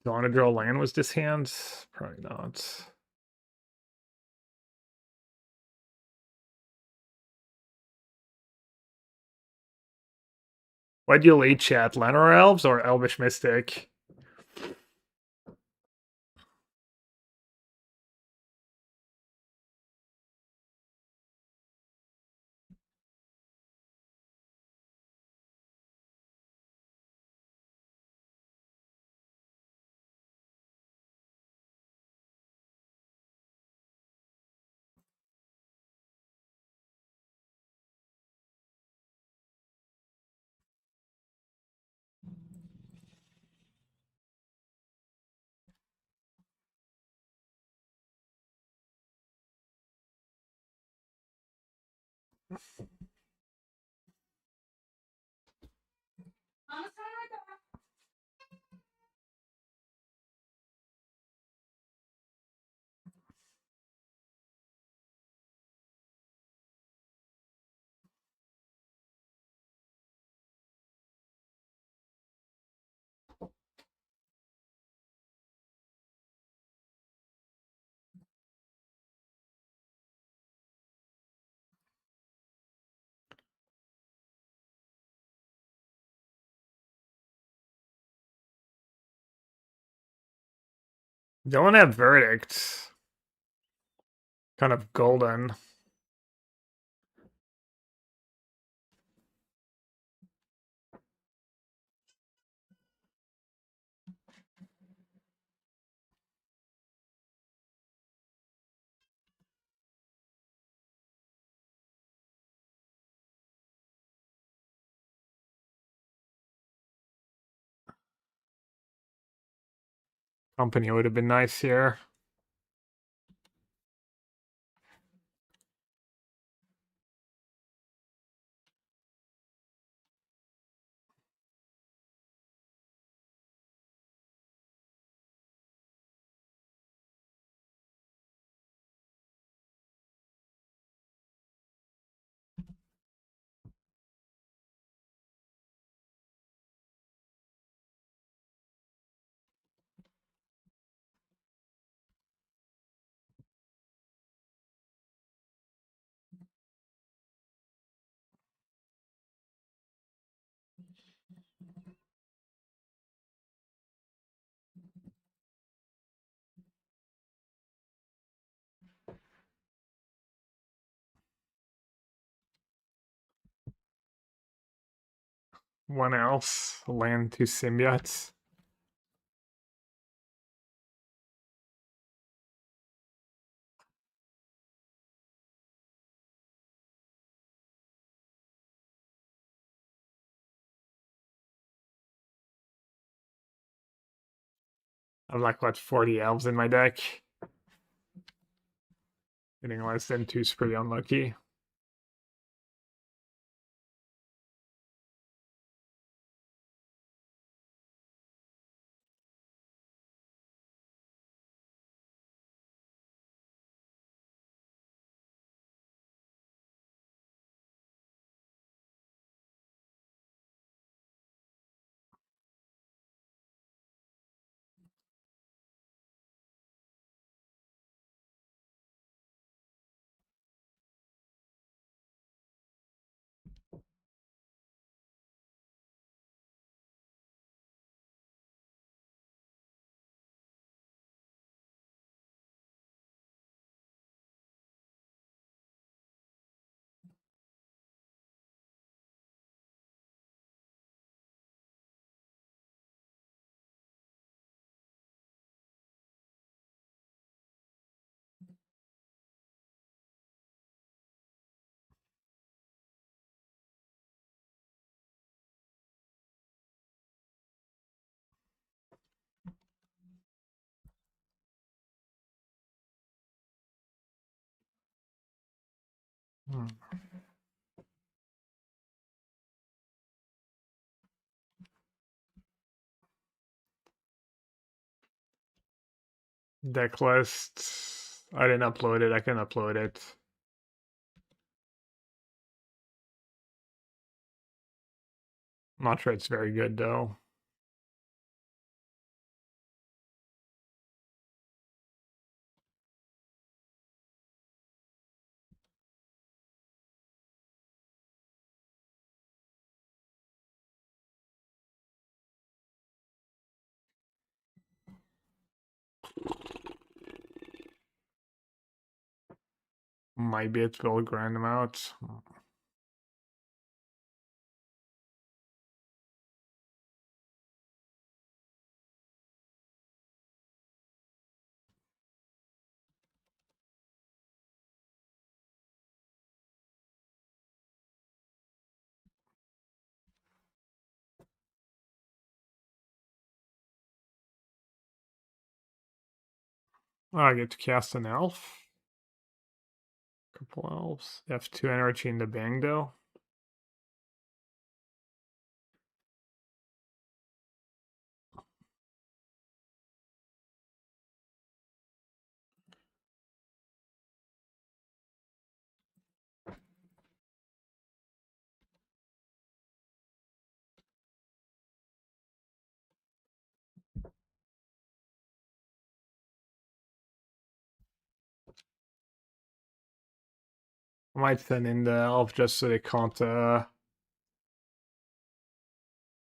Do I want to draw land with this hand? Probably not. Why'd you lead chat? Llanowar Elves or Elvish Mystic? Mama's coming right back. Don't have Verdict. Kind of golden. Company would have been nice here. One else. Land two symbiotes. I have like what 40 elves in my deck. Getting less than two is pretty unlucky. Hmm. Deck list. I didn't upload it. I can upload it. I'm not sure it's very good though. Might be it will grind them out. Oh, I get to cast an elf. Couple elves. They have 2 energy in the bang though. I might send in the elf just so they can't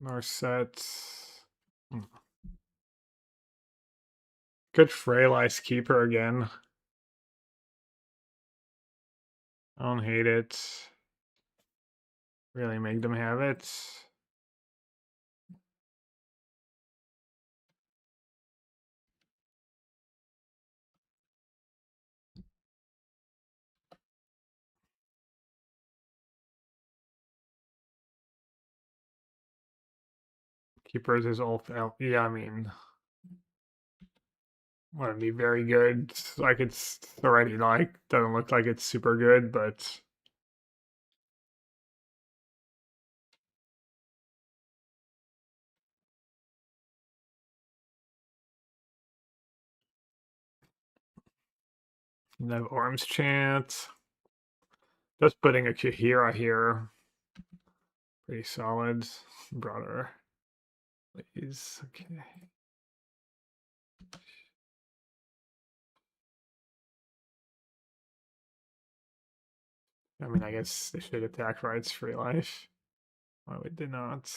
Narset. Good Frail Ice Keeper again. I don't hate it. Really make them have it. Keepers is all yeah, I mean wouldn't be very good. Like it's already like doesn't look like it's super good, but no Orm's Chant. Just putting a Kahira here. Pretty solid. Brother. Please. Okay. I mean, I guess they should attack rights free life. Why would they not?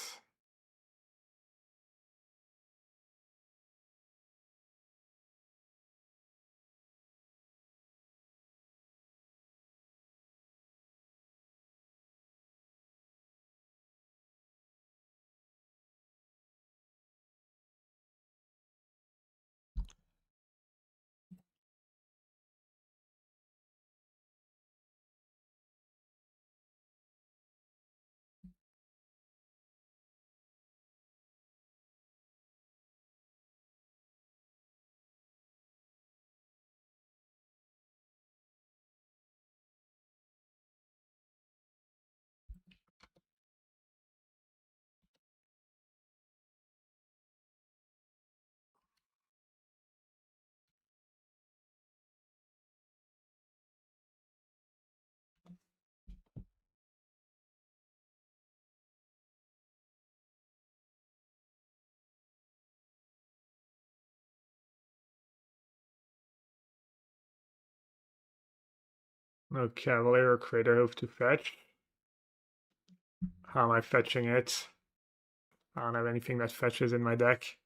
No Cavalier or Crater Hoof to fetch. How am I fetching it? I don't have anything that fetches in my deck.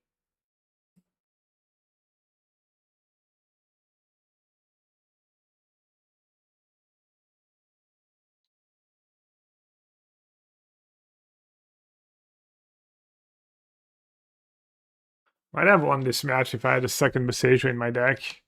Might have won this match if I had a second Besage in my deck.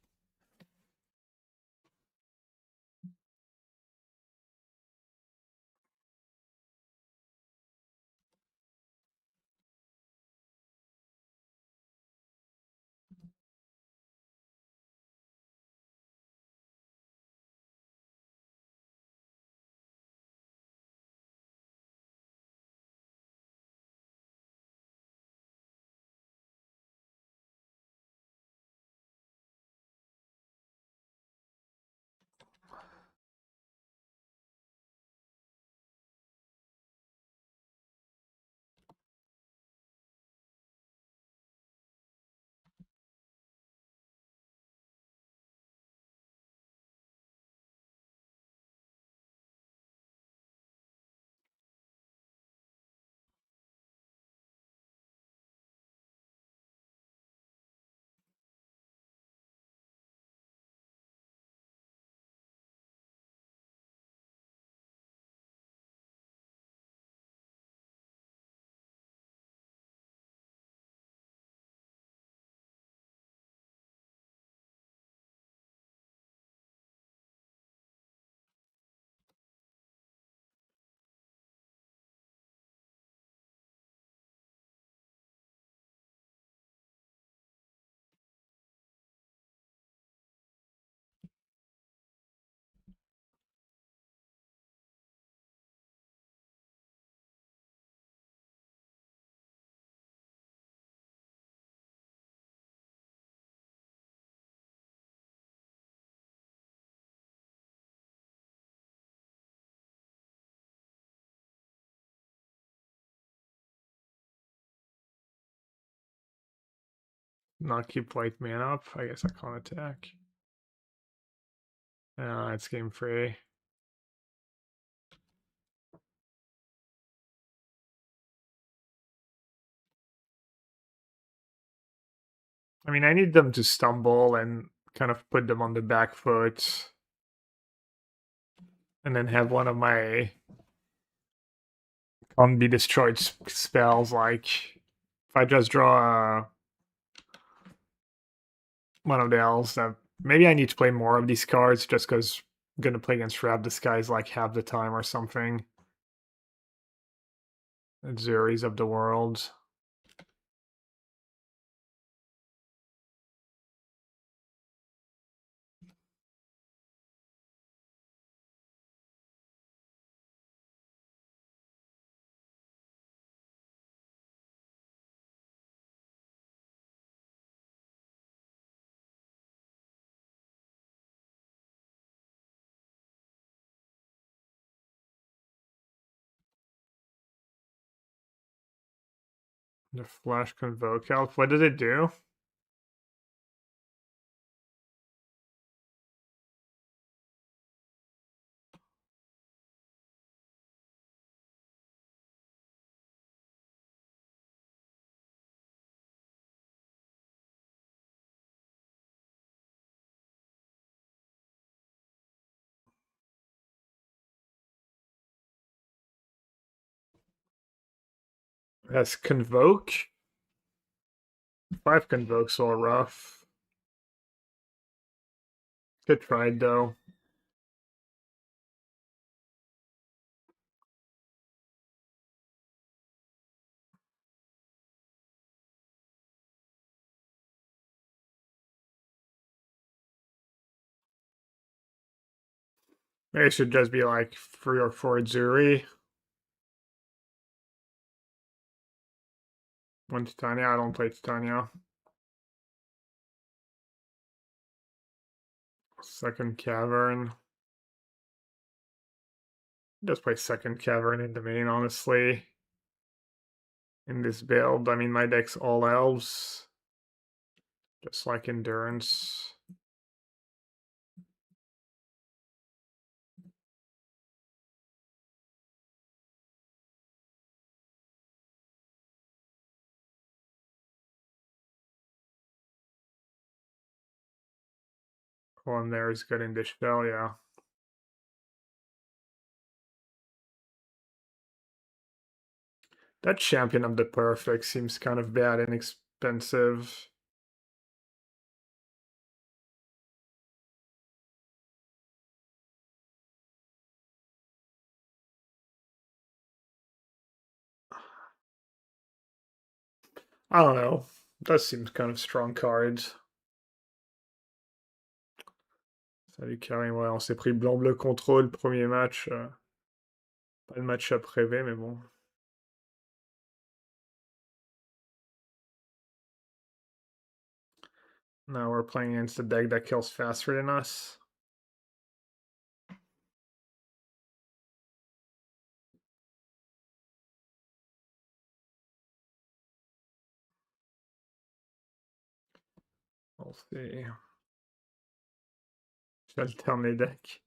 not keep white man up. I guess I can't attack. It's game free. I mean, I need them to stumble and kind of put them on the back foot. And then have one of my can't be destroyed spells, like if I just draw one of the elves, that maybe I need to play more of these cards just because I'm gonna play against Rab Disguise like half the time or something. Zuris of the world. The Flash Convoke Elf. What does it do? It has Convoke. 5 Convokes all rough. Good tried though. Maybe it should just be like 3 or 4 Zuri. 1 Titania. I don't play Titania. Second Cavern. Just play second Cavern in the main, honestly. In this build, I mean, my deck's all elves. Just like Endurance. One there is good in this shell, yeah. That Champion of the Perfect seems kind of bad and expensive. I don't know. That seems kind of strong cards. Salut Karim, ouais, on s'est pris blanc-bleu contrôle, premier match. Pas le match-up rêvé, mais bon. Now we're playing against a deck that kills faster than us. We'll see. J'alterne les decks.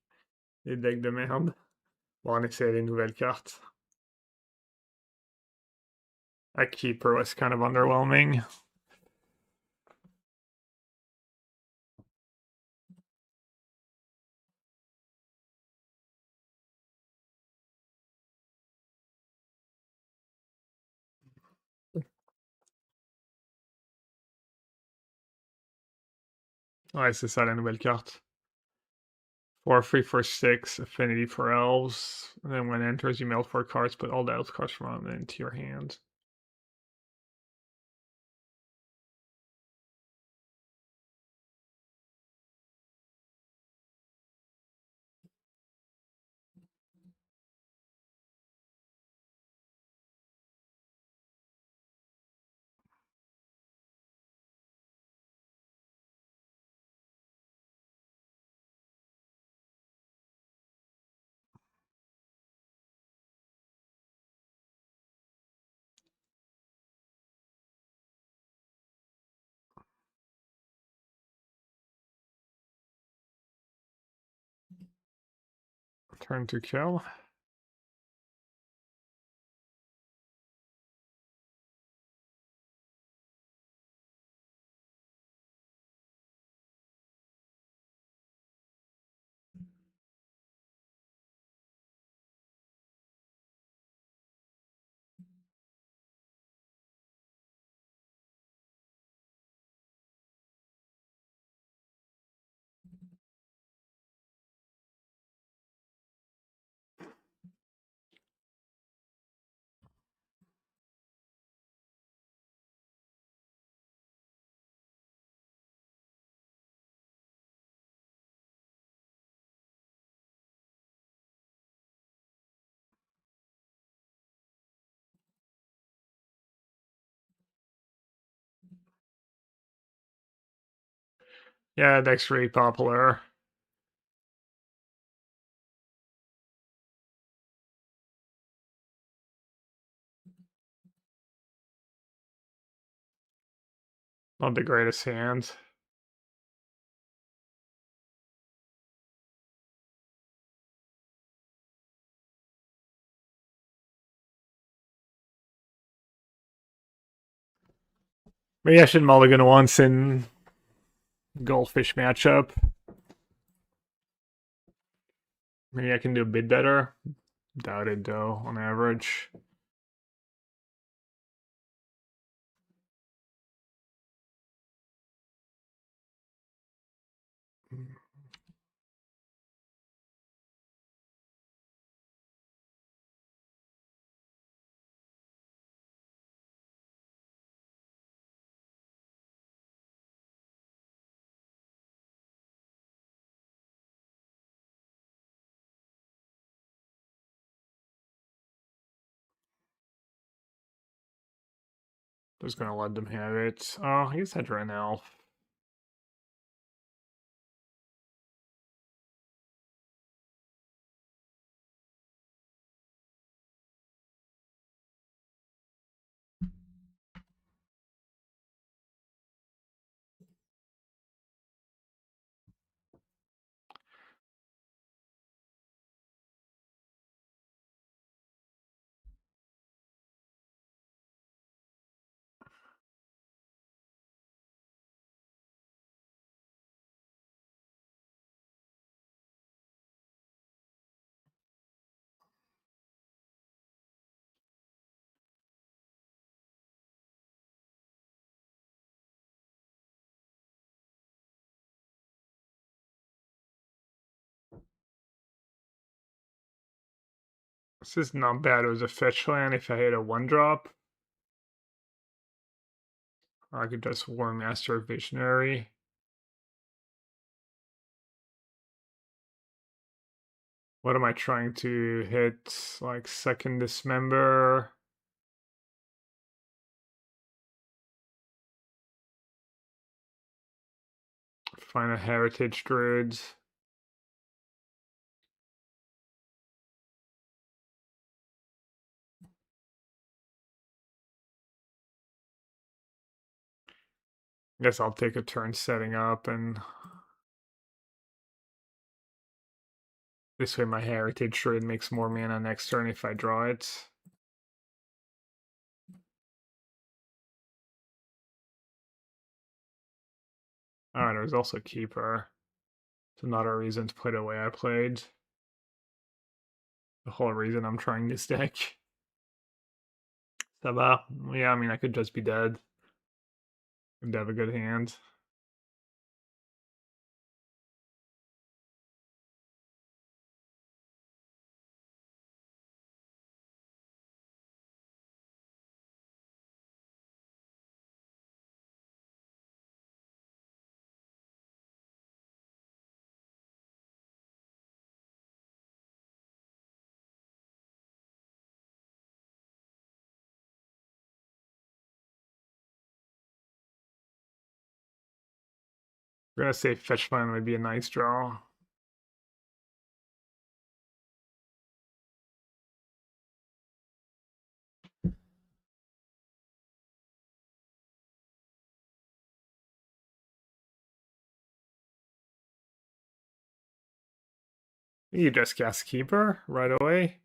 Les decks de merde. Bon, on essaie les nouvelles cartes. That Keeper was kind of underwhelming. Ouais, c'est ça la nouvelle carte. 4 free for 6, affinity for elves. And then when it enters, you mail 4 cards, put all the elf cards from them into your hand. Turn to kill. Yeah, deck's really popular. Not the greatest hand. Maybe I should mulligan once in Goldfish matchup. Maybe I can do a bit better. Doubt it though, on average. Just gonna let them have it. Oh, I guess I draw an elf. This is not bad. It was a fetch land if I hit a 1-drop. Or I could just War Master Visionary. What am I trying to hit? Like second dismember? Find a Heritage Druid. Guess I'll take a turn setting up, and this way my Heritage Druid makes more mana next turn if I draw it. Oh, there's also Keeper. It's another reason to play the way I played. The whole reason I'm trying this deck. Saba. Yeah, I mean, I could just be dead. Could have a good hand. I'm gonna say fetch land would be a nice draw. You just cast Keeper right away.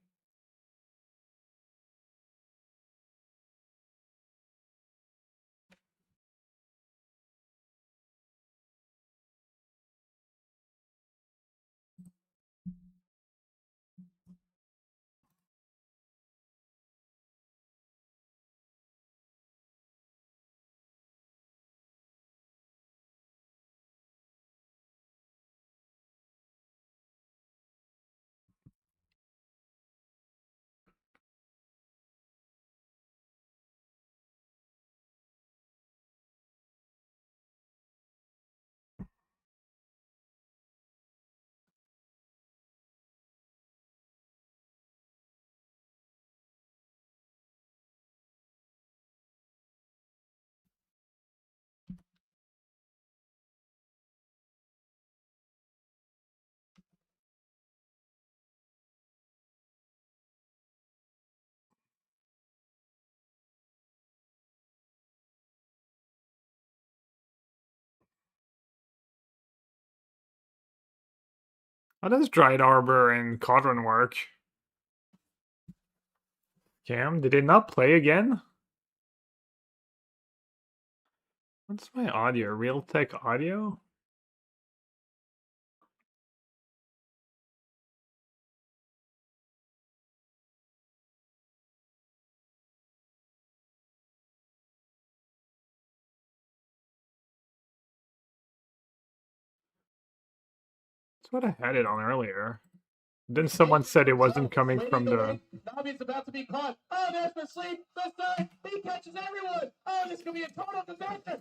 How does Dried Arbor and Cauldron work? Cam, did it not play again? What's my audio? Realtek audio? That's what I had it on earlier. Then someone said it wasn't coming from the. Nobby's about to be caught. Oh, there's the sleep. This time he catches everyone. Oh, this could be a total disaster.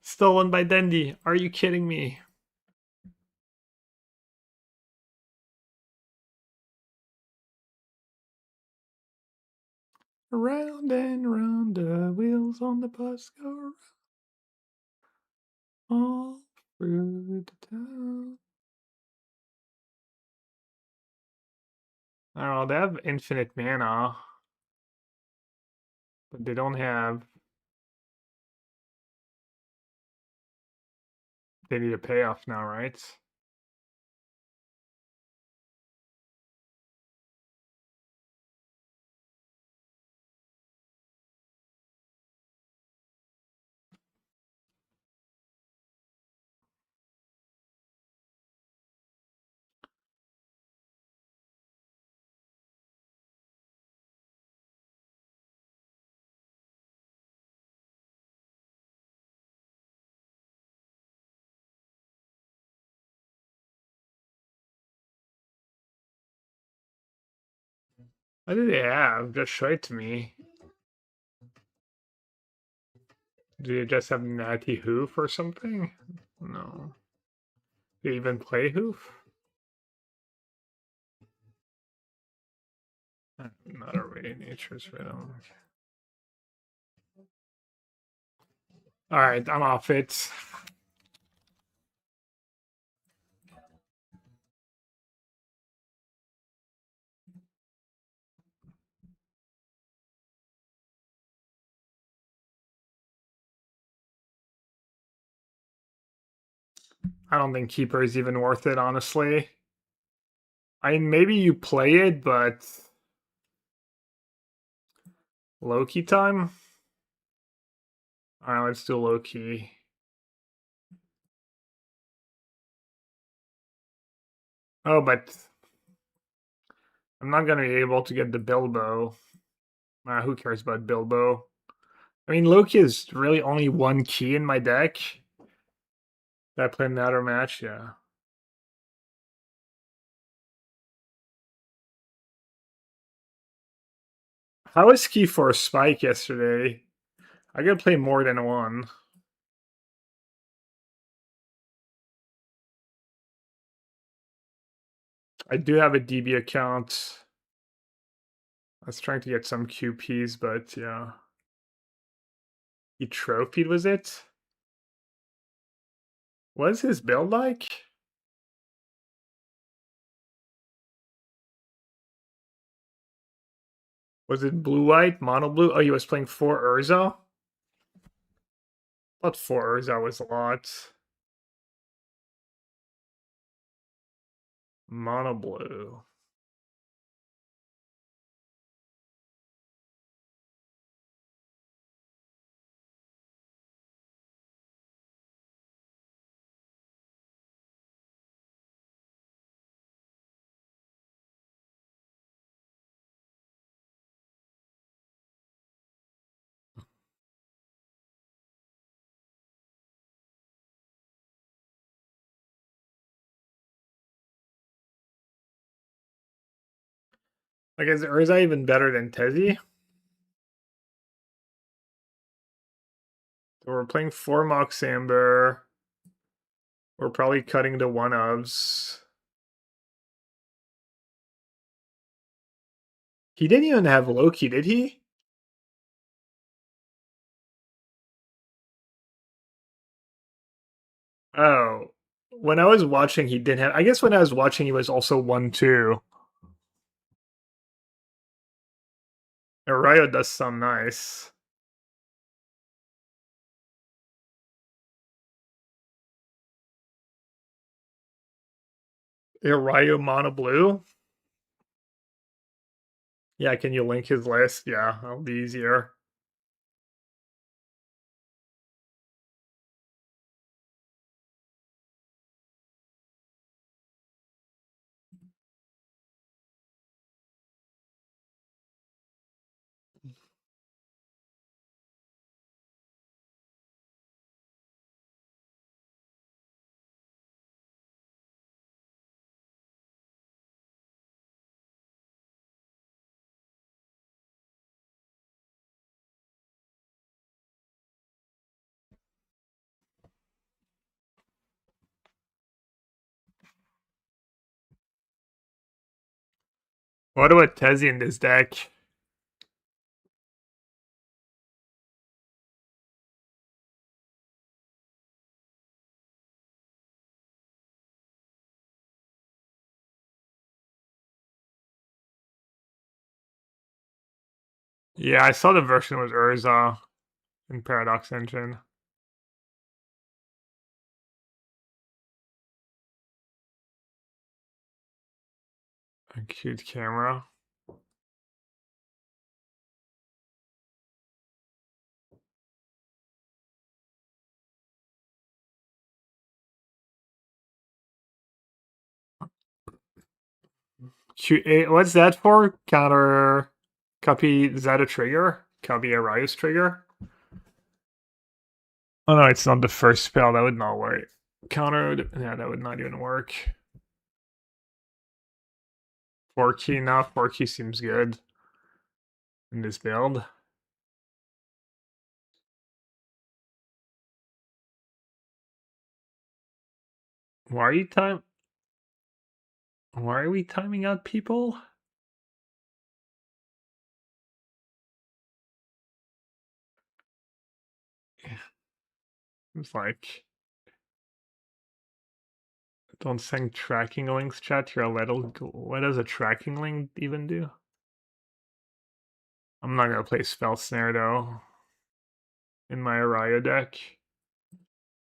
Stolen by Dendy. Are you kidding me? Round and round the wheels on the bus go round, all through the town. I don't know, they have infinite mana, but they don't have. They need a payoff now, right? What do they have? Just show it to me. Do they just have Natty Hoof or something? No. Do they even play Hoof? Not a Radiant Nature's Rhythm. Alright, I'm off it. I don't think Keeper is even worth it, honestly. I mean, maybe you play it, but low key time. All right, let's do low key. Oh, but I'm not gonna be able to get the Bilbo. Who cares about Bilbo? I mean, Loki is really only one key in my deck. Did I play Matter Match? Yeah. How was Key for a Spike yesterday? I gotta play more than one. I do have a DB account. I was trying to get some QPs, but yeah. He trophied, was it? What is his build like? Was it blue-white, mono blue? Oh, he was playing 4 Urza? thought 4 Urza was a lot. Mono blue. Like, is Urza even better than Tezzy? So we're playing 4 Mox Amber. We're probably cutting to 1 ofs. He didn't even have Loki, did he? Oh. When I was watching, he didn't have. I guess when I was watching, he was also 1-2. Arayo does sound nice. Arayo Mono Blue? Yeah, can you link his list? Yeah, that'll be easier. What about Tezzy in this deck? Yeah, I saw the version with Urza in Paradox Engine. A cute camera. What's that for? Counter copy, is that a trigger? Copy Arius trigger? Oh no, it's not the first spell. That would not work. Counter, yeah, that would not even work. 4 key now. 4 key seems good in this build. Why are you time? Why are we timing out people? It's like, don't send tracking links, chat. You're a little. What does a tracking link even do? I'm not gonna play Spell Snare though. In my Araya deck.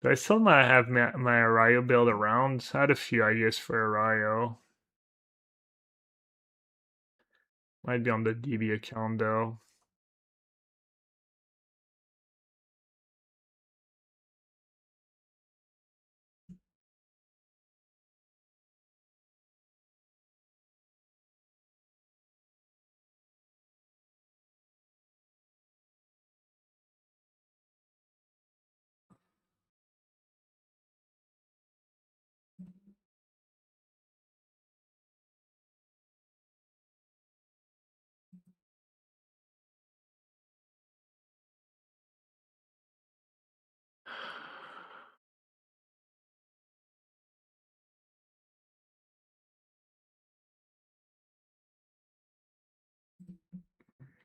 Do I still might have my Arayo build around? I had a few ideas for Arayo. Might be on the DB account though.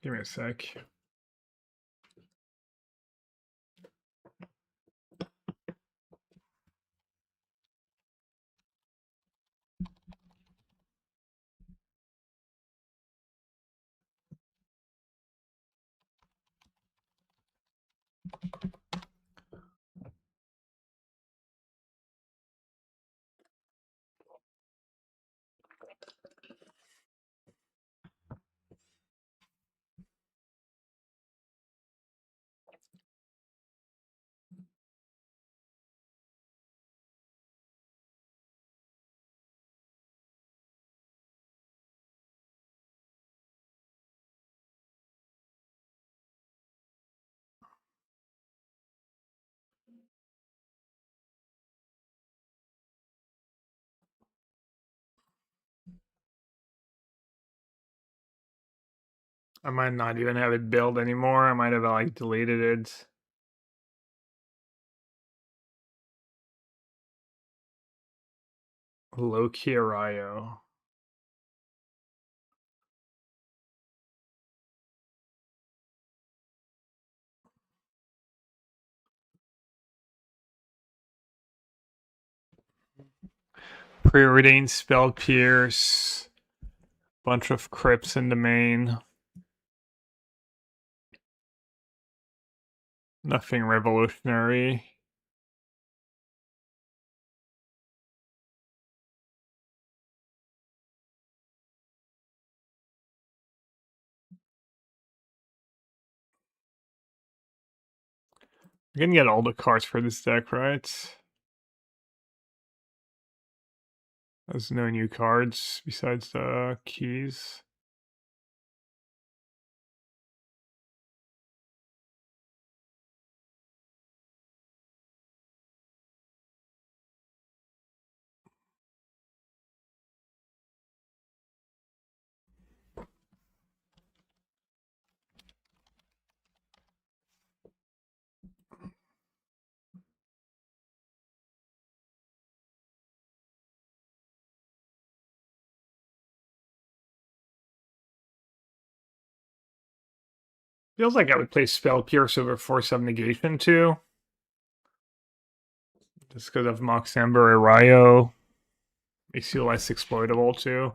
Give me a sec. I might not even have it built anymore. I might have like deleted it. Loki Arayo. Preordained Spell Pierce. Bunch of crypts in the main. Nothing revolutionary. You can get all the cards for this deck, right? There's no new cards besides the keys. Feels like I would play Spell Pierce over Force of Negation too. Just because of Mox Amber Arayo. Makes you less exploitable too.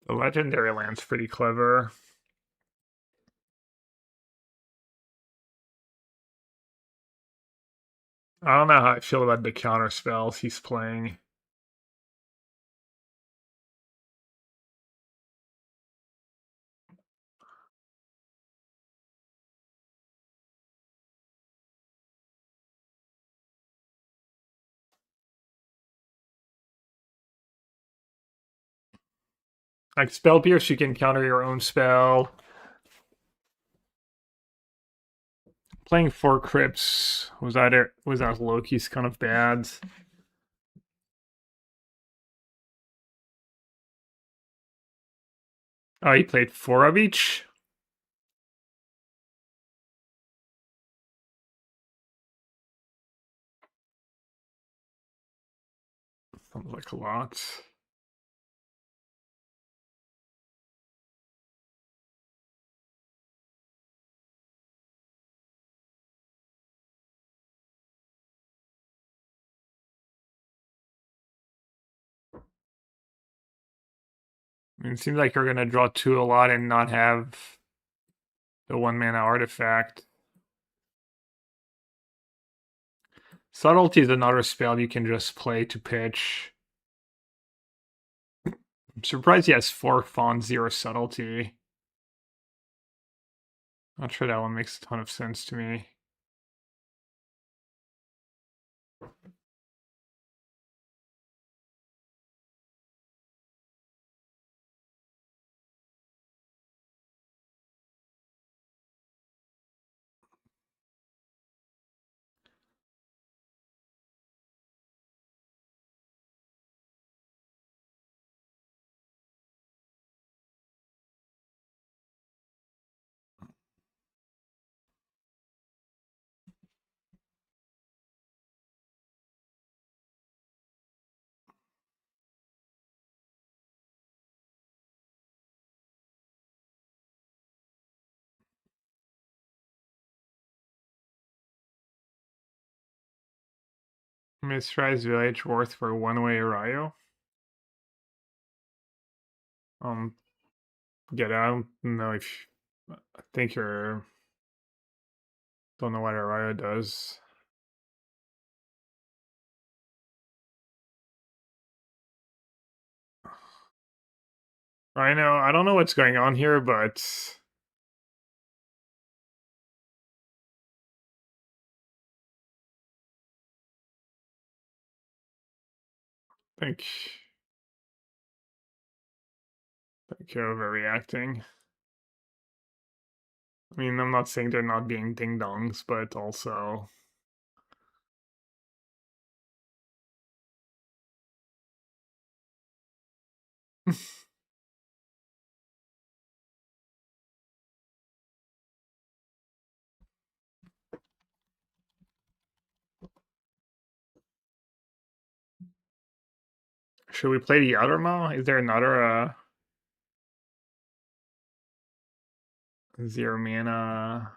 The legendary land's pretty clever. I don't know how I feel about the counter spells he's playing. Like Spell Pierce, you can counter your own spell. Playing 4 crypts was that Loki's kind of bad. Oh, he played 4 of each? Sounds like a lot. I mean, it seems like you're gonna draw 2 a lot and not have the 1-mana artifact. Subtlety is another spell you can just play to pitch. I'm surprised he has 4 Fawn, 0 Subtlety. Not sure that one makes a ton of sense to me. Mistries Village worth for 1-way Arayo. Get out. No, if I think you're don't know what Arayo does. I don't know what's going on here, but I think Okay, overreacting. I mean, I'm not saying they're not being ding-dongs, but also... Should we play the other Mo? Is there another, 0 mana?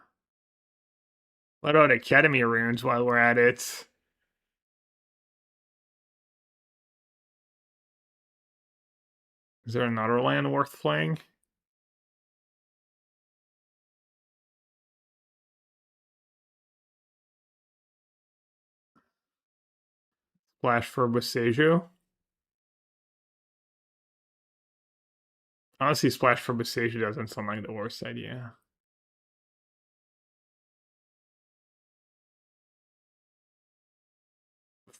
What about Academy runes while we're at it? Is there another land worth playing? Splash for Boseiju? Honestly, Splash for Boseiju doesn't sound like the worst idea.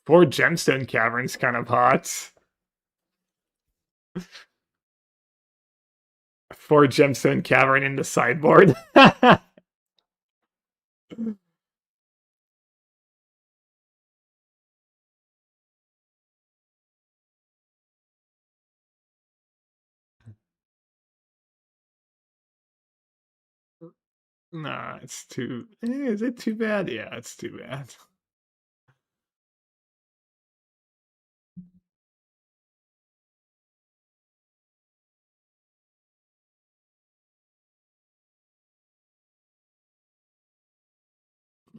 Four Gemstone Caverns kind of hot. Four Gemstone Cavern in the sideboard. Nah, it's too... Is it too bad? Yeah, it's too bad.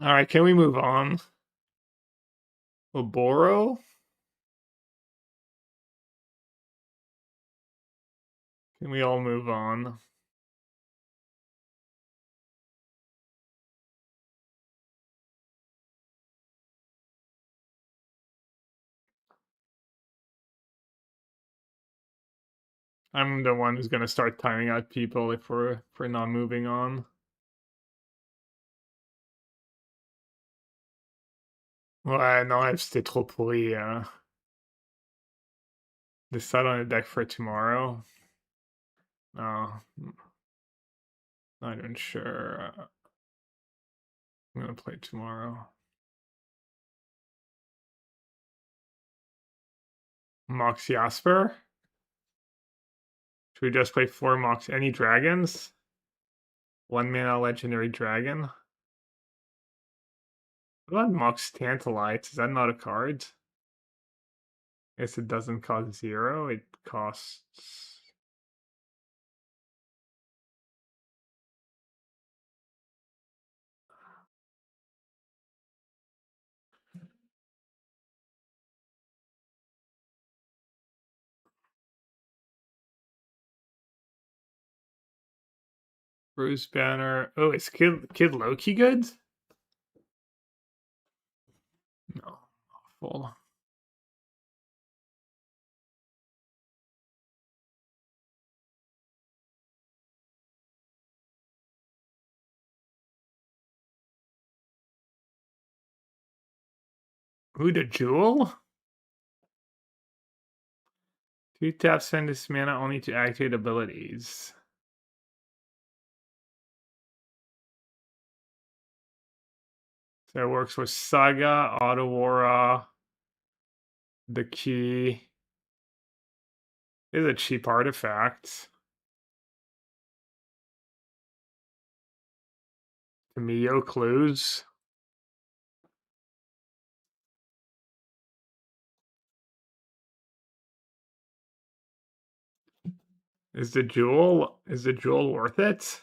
Alright, can we move on? Oboro? Can we all move on? I'm the one who's gonna start timing out people if we're not moving on. Ouais, non, c'était trop pourri. Decide on a deck for tomorrow. Oh, not even sure. I'm gonna play tomorrow. Mox Jasper? Should we just play 4 Mox? Any dragons? 1 mana legendary dragon? What about Mox Tantalite? Is that not a card? Guess it doesn't cost 0. It costs... Bruce Banner. Oh, is Kid Loki good? No. Awful. Who, the Jewel? 2 taps spend this mana only to activate abilities. So it works with Saga, Otawara, the Key. Is a cheap artifact. Cameo Clues. Is the jewel worth it?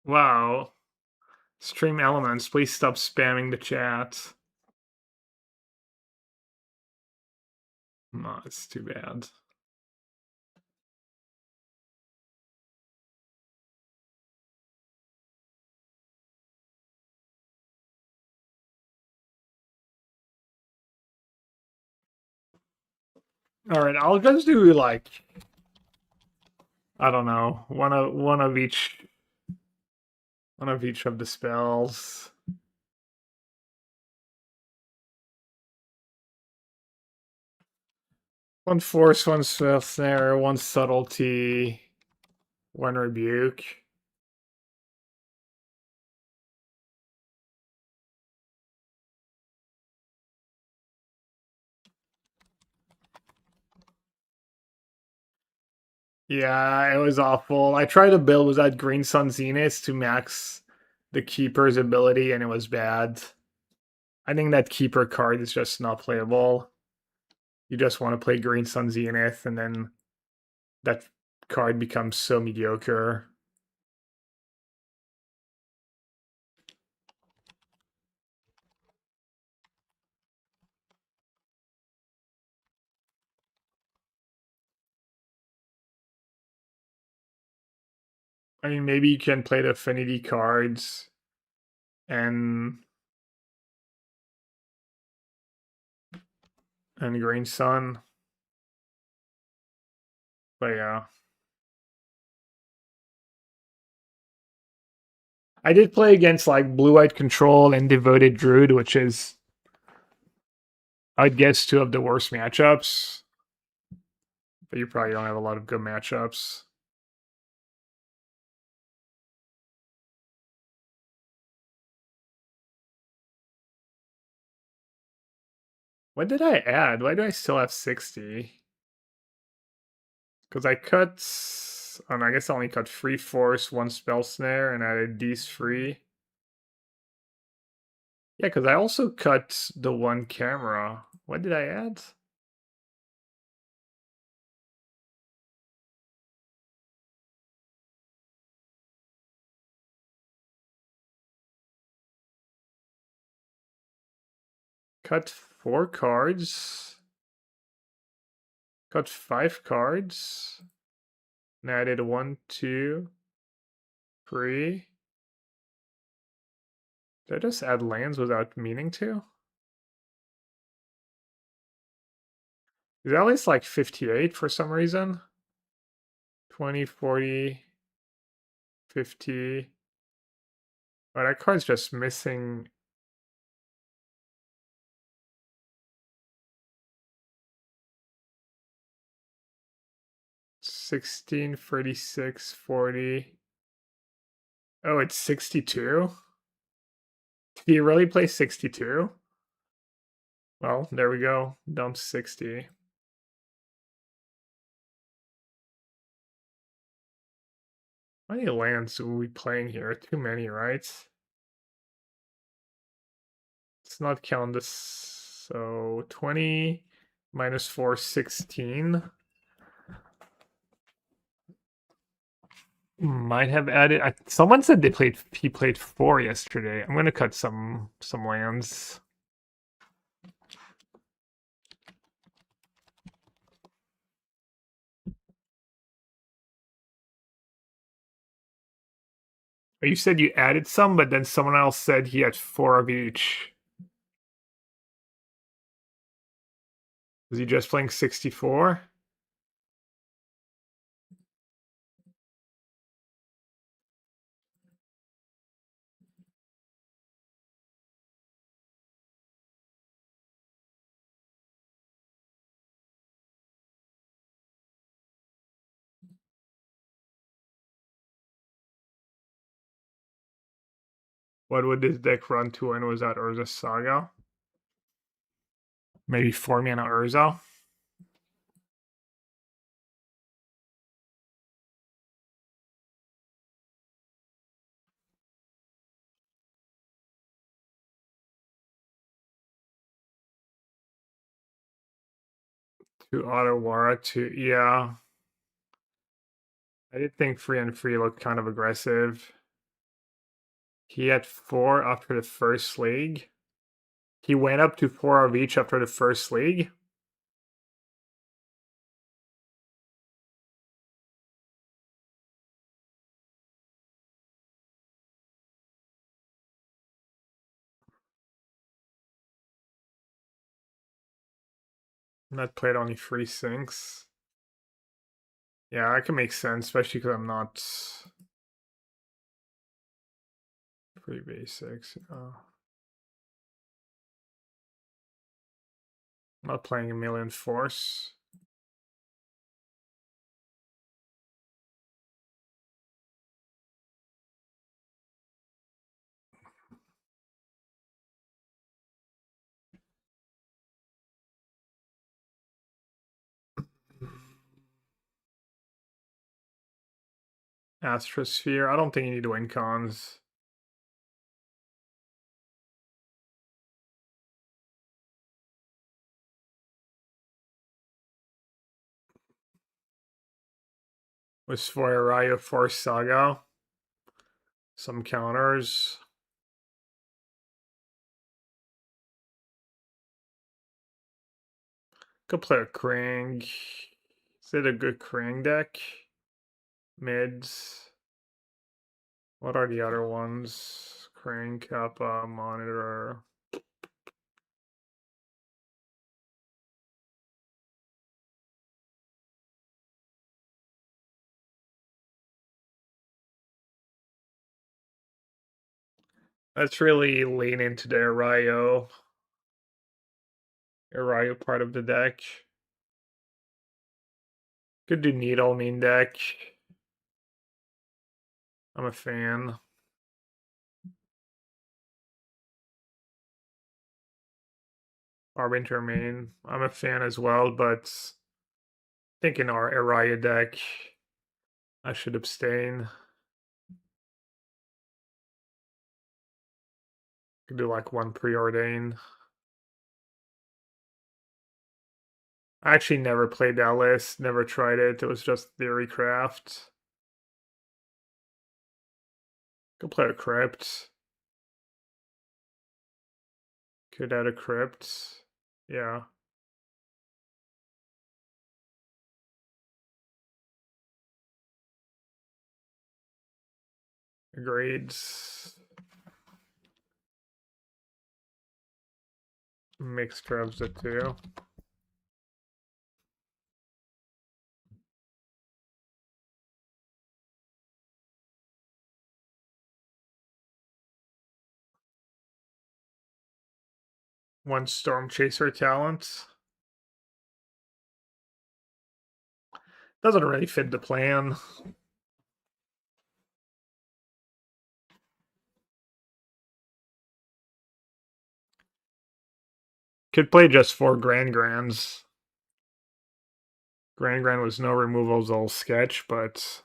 Wow. Stream Elements, please stop spamming the chat. No, it's too bad. Alright, I'll just do like, I don't know, one of each of the spells. One force, one spell snare, one subtlety, one rebuke. Yeah, it was awful. I tried to build with that Green Sun Zenith to max the Keeper's ability, and it was bad. I think that Keeper card is just not playable. You just want to play Green Sun Zenith, and then that card becomes so mediocre. I mean, maybe you can play the affinity cards and Green Sun. But yeah. I did play against like Blue-White Control and Devoted Druid, which is, I'd guess, two of the worst matchups. But you probably don't have a lot of good matchups. What did I add? Why do I still have 60? Because I cut, I guess I only cut 3 force, 1 spell snare, and added these 3. Yeah, because I also cut the 1 camera. What did I add? Cut 4 cards. Cut 5 cards. And added 1, 2, 3. Did I just add lands without meaning to? Is that least like 58 for some reason? 20, 40, 50. But that card's just missing. $16, 36, 40. Oh, it's 62? Did you really play 62? Well, there we go. Dump 60. How many lands are we playing here? Too many, right? Let's not count this. So 20 minus 4, 16. Might have added. Someone said he played 4 yesterday. I'm gonna cut some lands. You said you added some, but then someone else said he had 4 of each. Was he just playing 64? What would this deck run to, and was that Urza Saga? Maybe 4 mana Urza? To Ottawara to, yeah. I did think 3 and 3 looked kind of aggressive. He had 4 after the first league. He went up to 4 of each after the first league. And that played only 3 sinks. Yeah, that can make sense, especially because I'm not pretty basics. I'm not playing a million force. Astrosphere. I don't think you need to win cons. Was for Araya Force Saga. Some counters. Could play a Krang. Is it a good Krang deck? Mids. What are the other ones? Krang, Kappa, Monitor. Let's really lean into the Arayo part of the deck. Could do Needle main deck. I'm a fan. Arbiter main. I'm a fan as well, but I think in our Araya deck, I should abstain. Could do like one preordain. I actually never played that list, never tried it. It was just Theorycraft. Could play a Crypt. Could add a Crypt. Yeah. Agreed. Mixed of the two. One Storm Chaser talent. Doesn't really fit the plan. Could play just 4 Grands. Grand was no removals, all sketch, but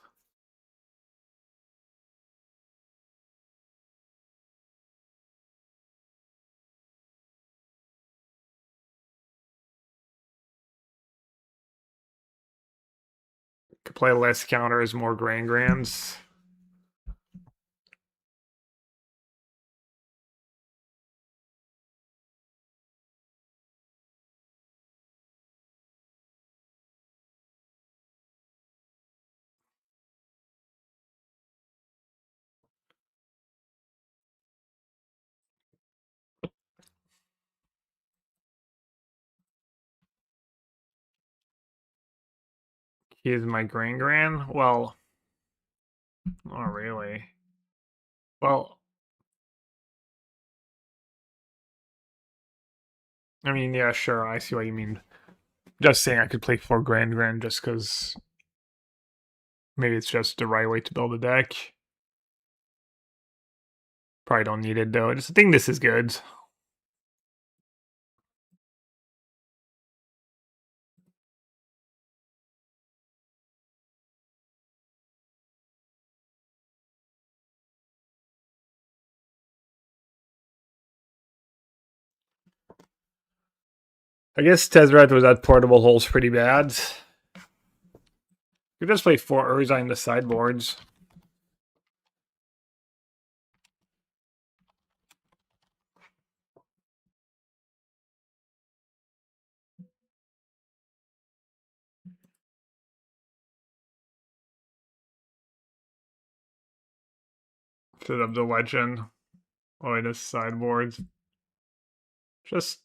could play less counters, more Grands. He is my Grand. Well, not really. Well, I mean, yeah, sure. I see what you mean. Just saying I could play 4 Grand just because maybe it's just the right way to build a deck. Probably don't need it though. I just think this is good. I guess Tezzeret was at portable holes pretty bad. You just play 4 Urza in the sideboards. Instead of the legend. Oh, it is sideboards. Just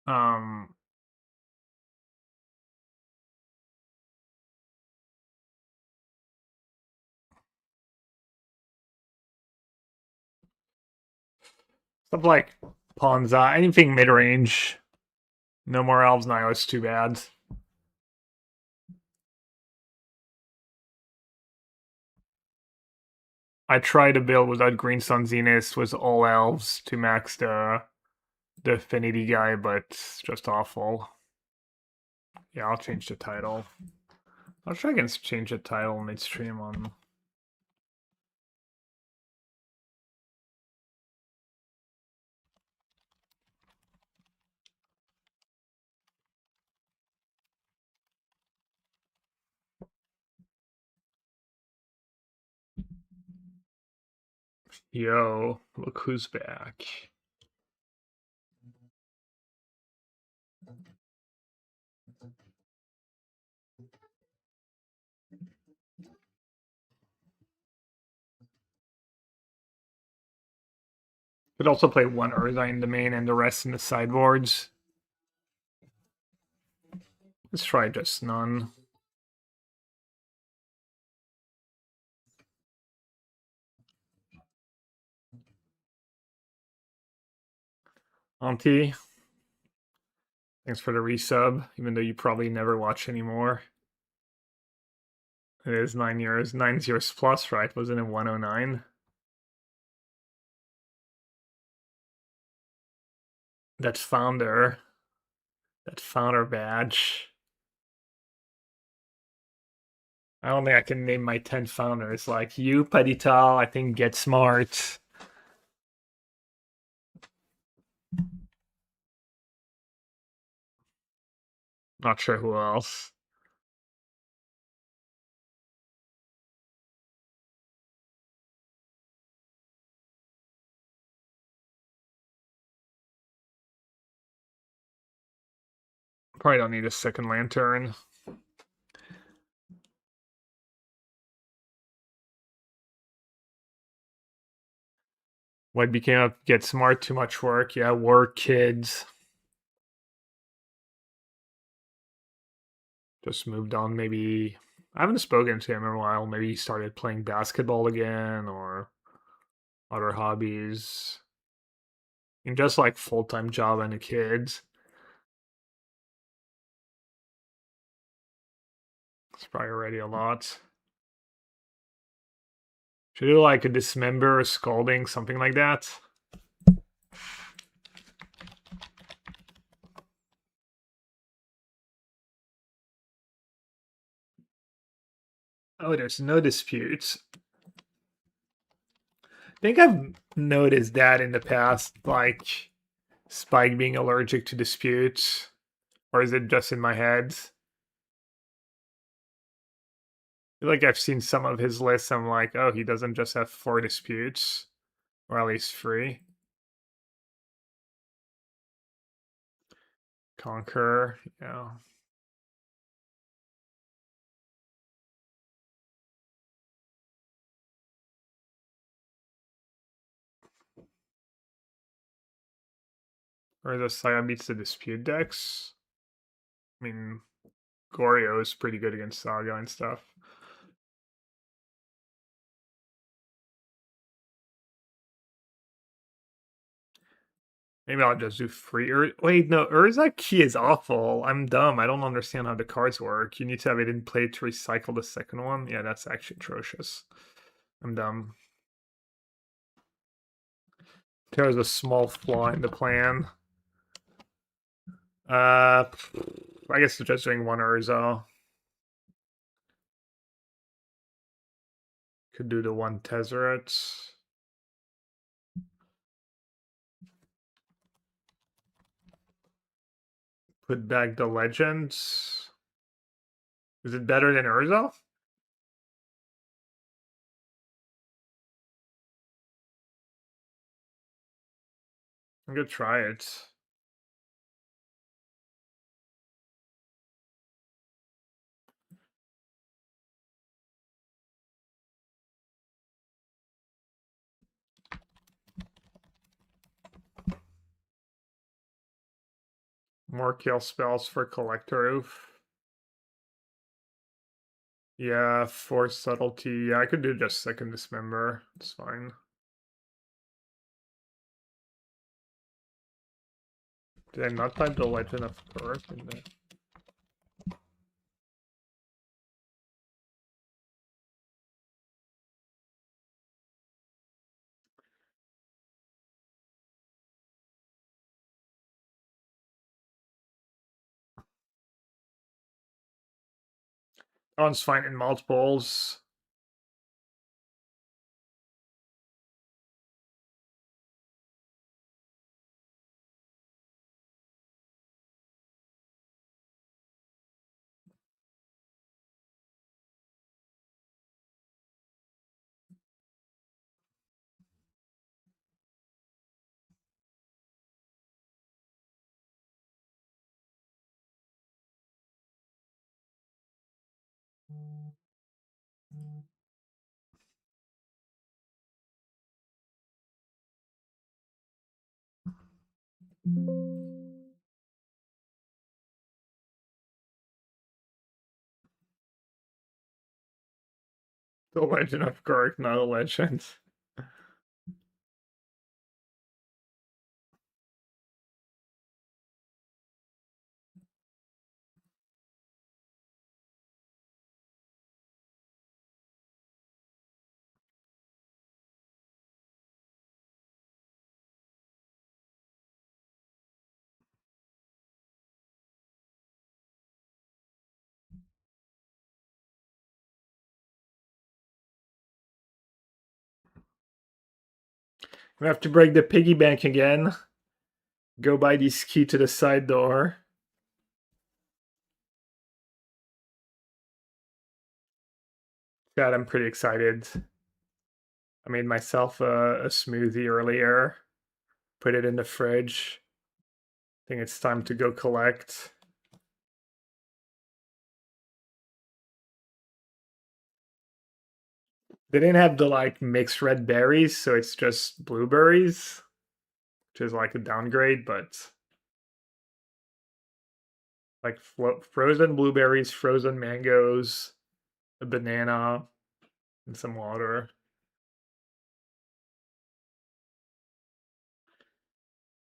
stuff like Ponza, anything mid range. No more elves now, it's too bad. I tried to build without Green Sun Zenith with all elves to max the affinity guy, but it's just awful. Yeah, I'll change the title. I'll try against change the title midstream on. Yo, look who's back. Could also play one Urza in the main and the rest in the sideboards. Let's try just none. Auntie, thanks for the resub, even though you probably never watch anymore. It is 9 years, 9 years plus, right? Wasn't it 109? That founder badge. I don't think I can name my 10 founders. Like you, Padital, I think Get Smart. Not sure who else. Probably don't need a second lantern. What became of Get Smart? Too much work. Yeah, work, kids. Just moved on. Maybe I haven't spoken to him in a while. Maybe he started playing basketball again or other hobbies. And just like full-time job and the kids. It's probably already a lot. Should do like a dismember, scalding, something like that. Oh, there's no disputes. I think I've noticed that in the past, like Spike being allergic to disputes. Or is it just in my head? I feel like I've seen some of his lists. I'm like, oh, he doesn't just have 4 disputes, or at least 3. Conquer, yeah. Or the Saga beats the dispute decks. I mean, Goryo is pretty good against Saga and stuff. Maybe I'll just do free. Wait, no, Urza Key is awful. I'm dumb. I don't understand how the cards work. You need to have it in play to recycle the second one. Yeah, that's actually atrocious. I'm dumb. There's a small flaw in the plan. I guess just doing one Urza. Could do the one Tezzeret. Put back the Legends. Is it better than Urza? I'm gonna try it. More kill spells for Collector Roof. Yeah, Force Subtlety. Yeah, I could do just Second Dismember. It's fine. Did I not type the Legend of Korra in there? That one's fine in multiples. The Legend of Garg, not a legend. We have to break the piggy bank again. Go buy this key to the side door. Chad, I'm pretty excited. I made myself a smoothie earlier. Put it in the fridge. I think it's time to go collect. They didn't have the like mixed red berries, so it's just blueberries, which is like a downgrade, but like frozen blueberries, frozen mangoes, a banana, and some water.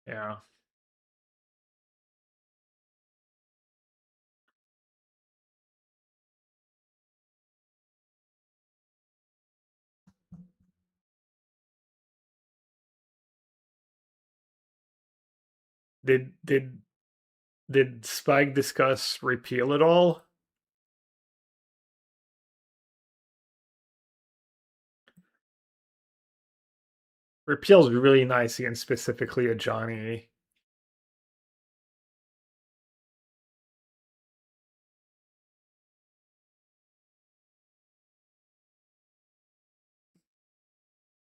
Yeah. Did Spike discuss repeal at all? Repeal's really nice against specifically a Johnny.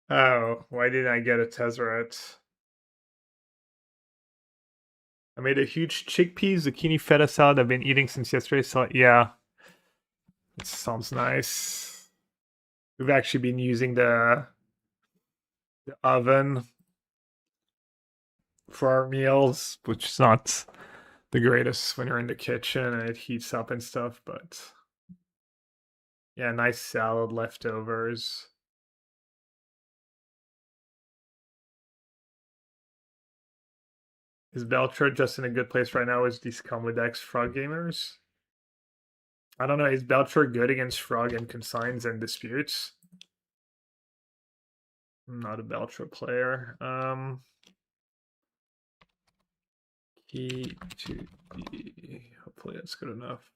Oh, why didn't I get a Tezzeret? I made a huge chickpea zucchini feta salad I've been eating since yesterday. So yeah, it sounds nice. We've actually been using the oven for our meals, which is not the greatest when you're in the kitchen and it heats up and stuff, but yeah, nice salad leftovers. Is Belcher just in a good place right now as these combo decks frog gamers? I don't know, is Belcher good against frog and consigns and disputes? I'm not a Belcher player. Key to B. Hopefully that's good enough.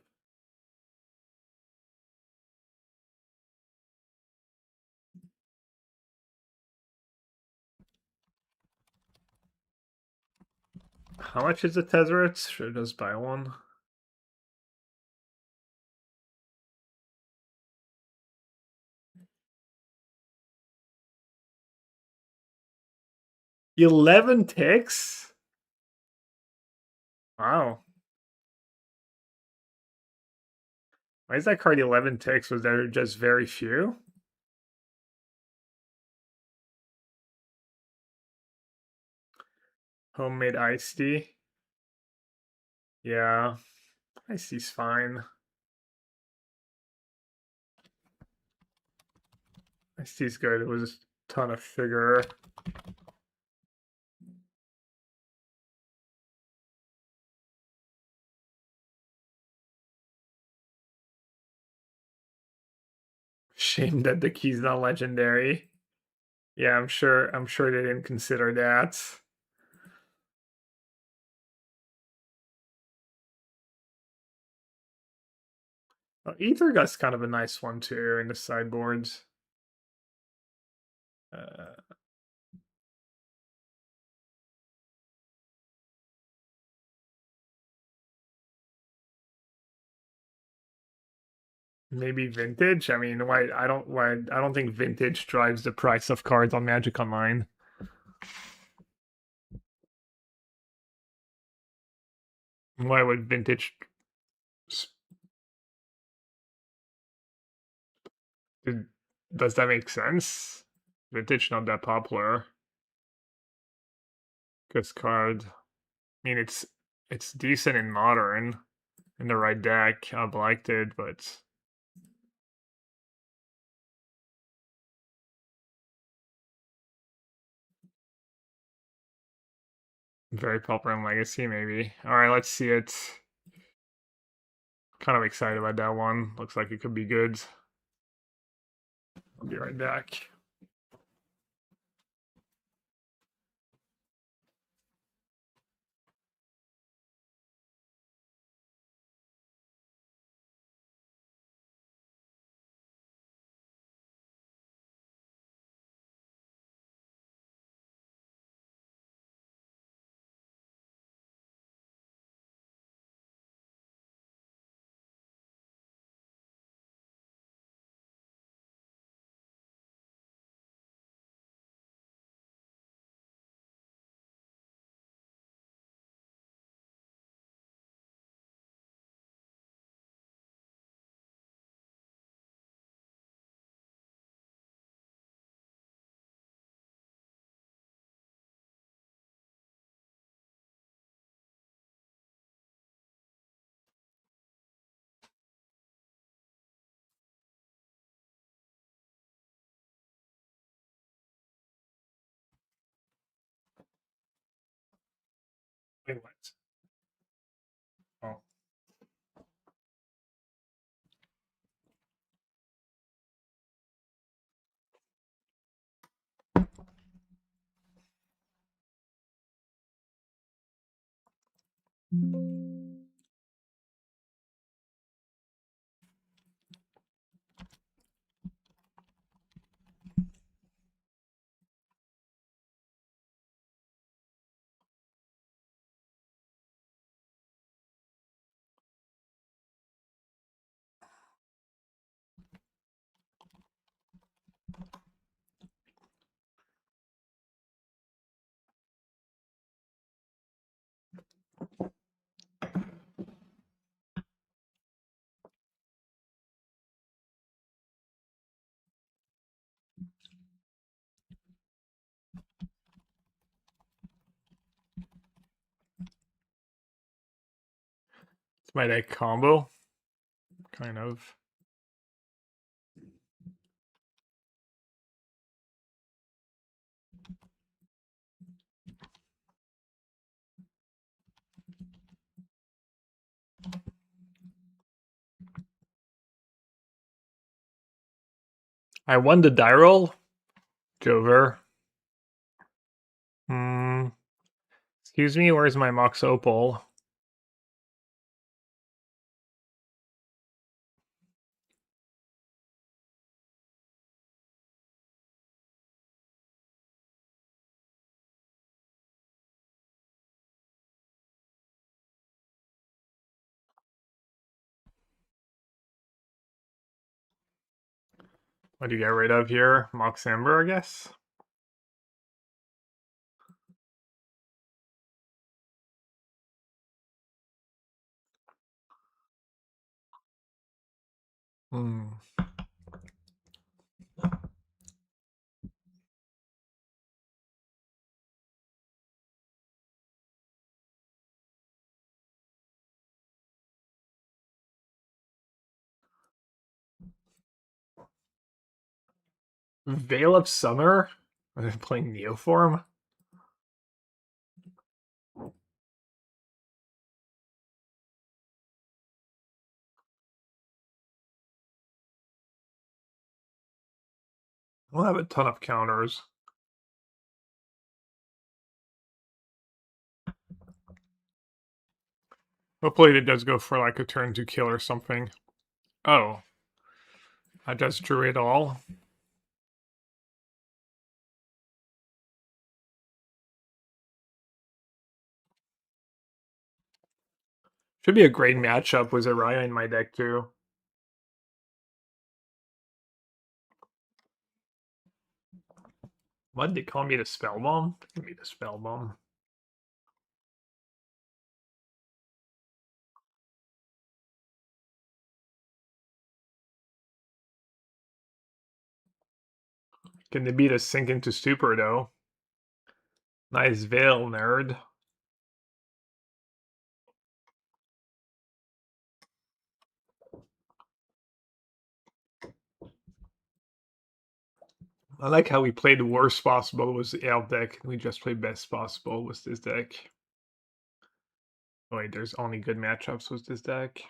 How much is the Tezzeret? Should I just buy one? $11 ticks? Wow. Why is that card 11 ticks? Was there just very few? Homemade iced tea? Yeah, iced tea's fine. Iced tea's good. It was a ton of sugar. Shame that the key's not legendary. Yeah, I'm sure they didn't consider that. Ether Gut's kind of a nice one too in the sideboards. Maybe vintage. I mean, I don't think vintage drives the price of cards on Magic Online. Why would vintage? Does that make sense? Vintage not that popular. Good card. I mean, it's decent in modern, in the right deck. I've liked it, but very popular in Legacy, maybe. All right, let's see it. Kind of excited about that one. Looks like it could be good. I'll be right back. Wait, what? Oh. It's my deck combo. Kind of. I won the die roll. Jover. Excuse me, where's my Mox Opal? What do you get rid of here? Mox Amber, I guess? Hmm. Veil of Summer? Are they playing Neoform? We'll have a ton of counters. Hopefully it does go for like a turn to kill or something. Oh. I just drew it all. Should be a great matchup with Araya in my deck too. What, they call me the spell bomb? Give me the spell bomb. Can they beat a sink into stupor though? Nice veil, nerd. I like how we played the worst possible with the elf deck. We just played best possible with this deck. Oh wait, there's only good matchups with this deck.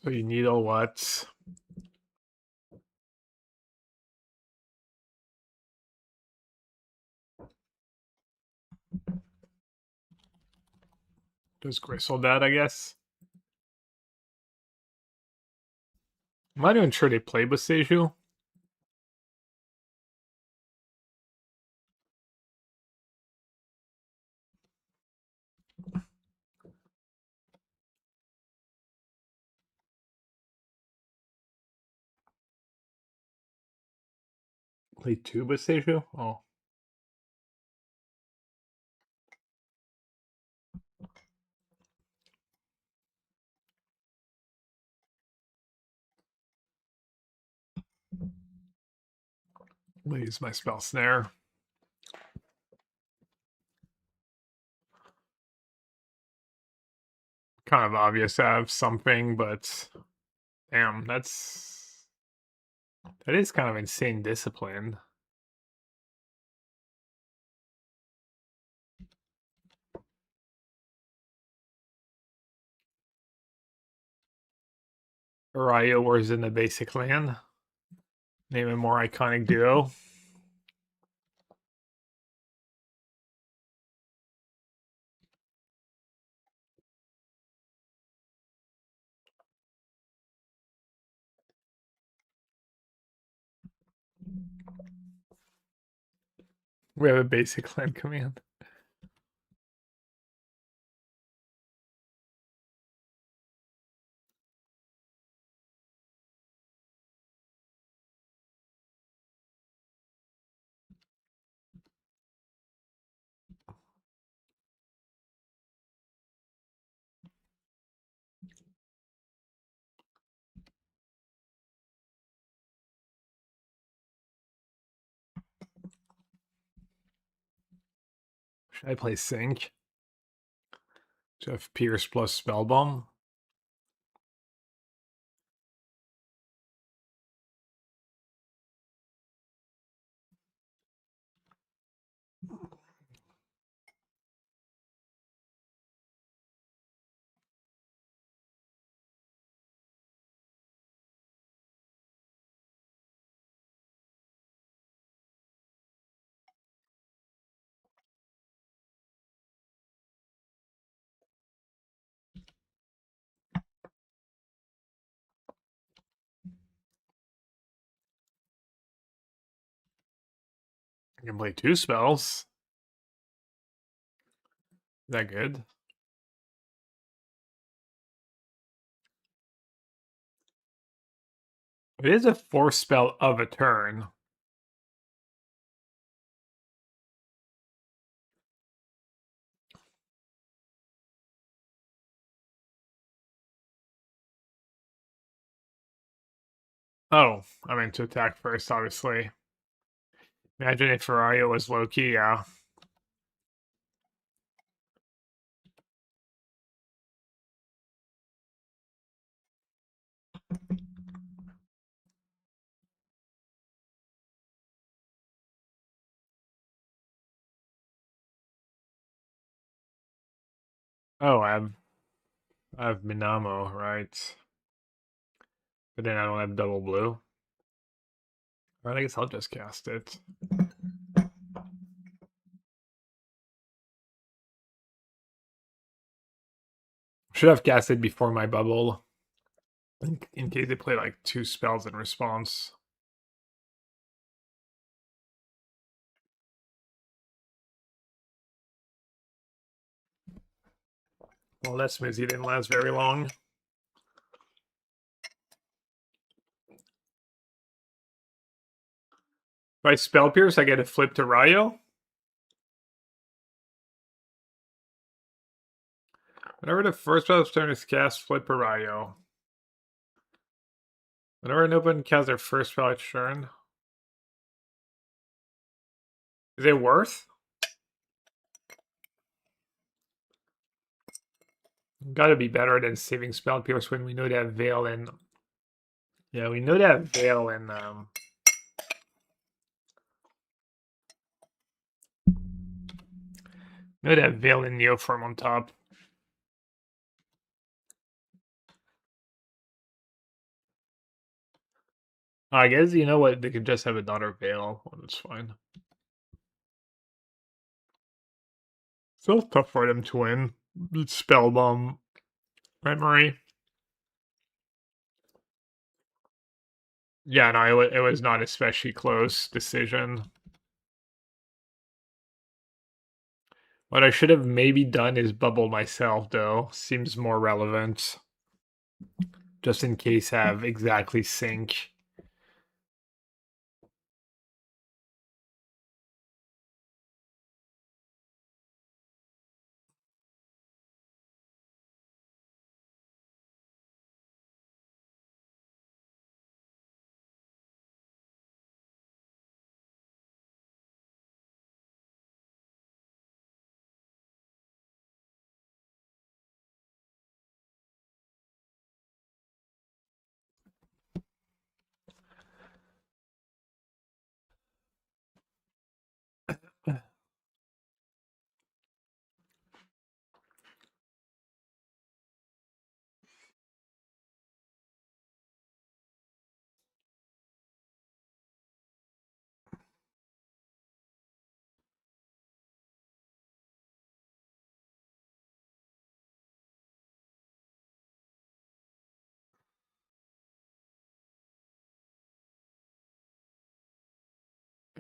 So you need a what? Just gristle that, I guess. I'm not even sure they play Boseiju. Play two Boseiju? Oh. I'm gonna use my spell snare. Kind of obvious to have something, but damn, that is kind of insane discipline. Araya Wars in the basic land. Name a more iconic duo. We have a basic land command. Should I play Sync? Jeff Pierce plus Spellbomb. I can play two spells. Is that good? It is a force spell of a turn. Oh, I meant to attack first, obviously. Imagine if Araya was Loki, yeah. Oh, I have Minamo, right? But then I don't have double blue. Alright, I guess I'll just cast it. Should have cast it before my bubble. In case they play like 2 spells in response. Well, that smoothie didn't last very long. If I spell pierce, I get a flip to Ryo. Whenever the first spell turn is cast, flip to Ryo. Whenever an opponent casts their first spell each turn. Is it worth? Gotta be better than saving spell pierce when we know they have Veil and. Yeah, we know they have Veil and know they have Veil and Neoform on top. I guess you know what, they could just have another Veil. Well, that's fine. Still tough for them to win. Spellbomb. Right, Murray? Yeah, no, it was not especially close decision. What I should have maybe done is bubble myself, though. Seems more relevant. Just in case I have exactly sync.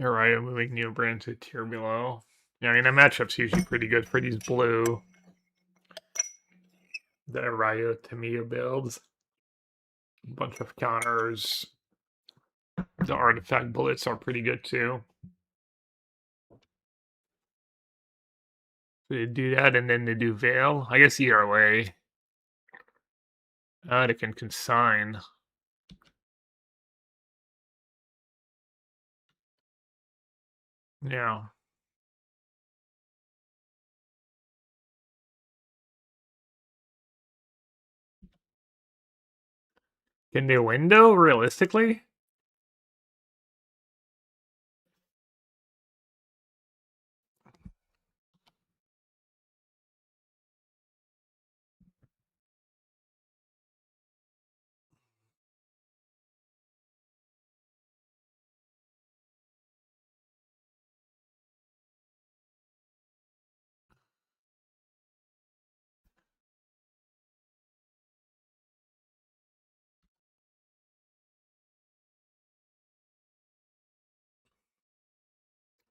Alright, I'm moving New Brand to tier below. Yeah, I mean, the matchup's usually pretty good for these blue. The Ryo Tamiya builds. A bunch of counters. The artifact bullets are pretty good too. So they do that and then they do Veil. I guess either way. They can consign. Yeah. Can they win though, realistically?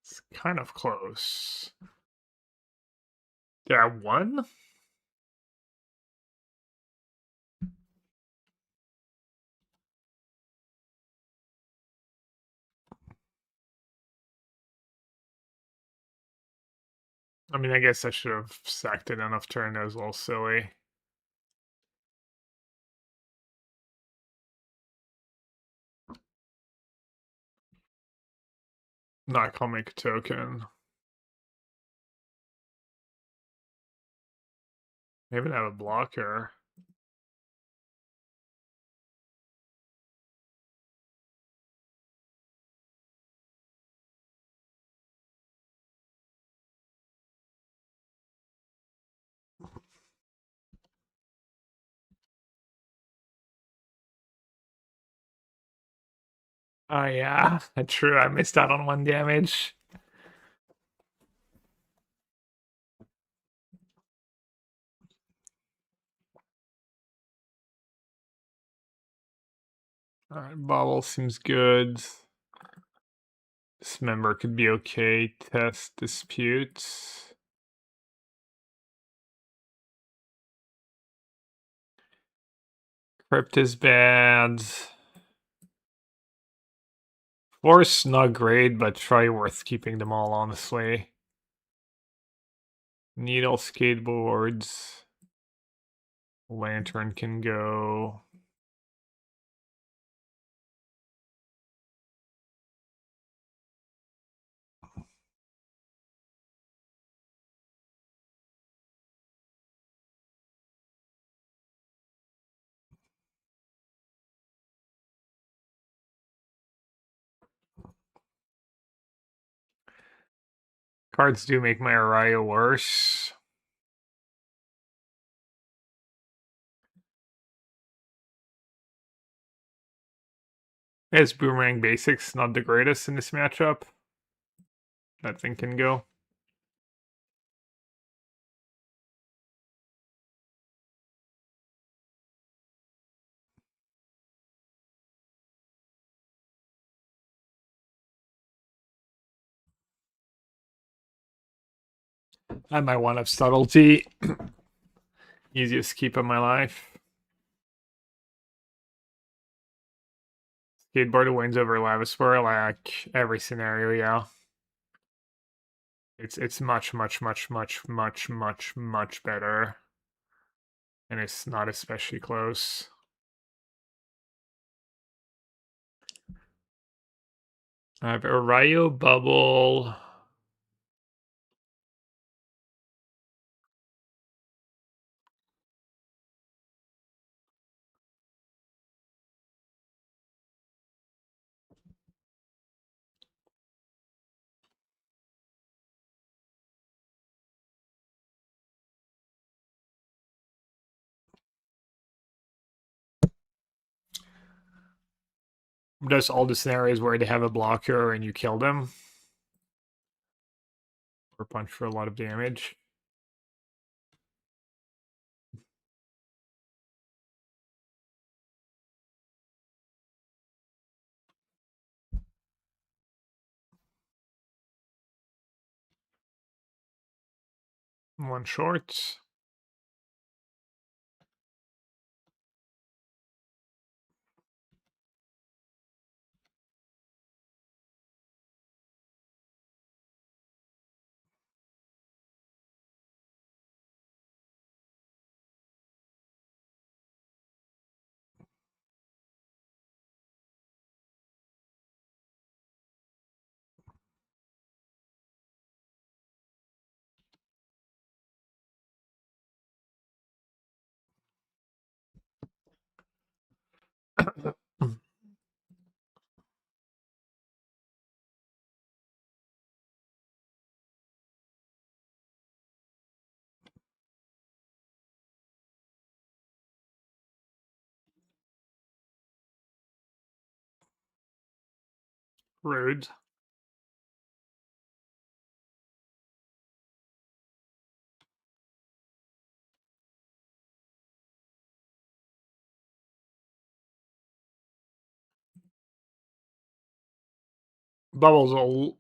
It's kind of close. Yeah, one? I mean, I guess I should have sacked it enough turn. That was a little silly. Not comic token. I even have a blocker. Oh yeah, true. I missed out on 1 damage. Alright, Bobble seems good. Dismember could be okay. Test disputes. Crypt is bad. Force not great, but try worth keeping them all, honestly. Needle skateboards. Lantern can go. Cards do make my Araya worse. As Boomerang Basics, not the greatest in this matchup. That thing can go. I might want of subtlety. Easiest keep in my life. Skateboard wins over Lavaspore, like every scenario, yeah. It's much better. And it's not especially close. I have Arayo Bubble. Just all the scenarios where they have a blocker and you kill them. Or punch for a lot of damage. One short. Rude. Bubbles will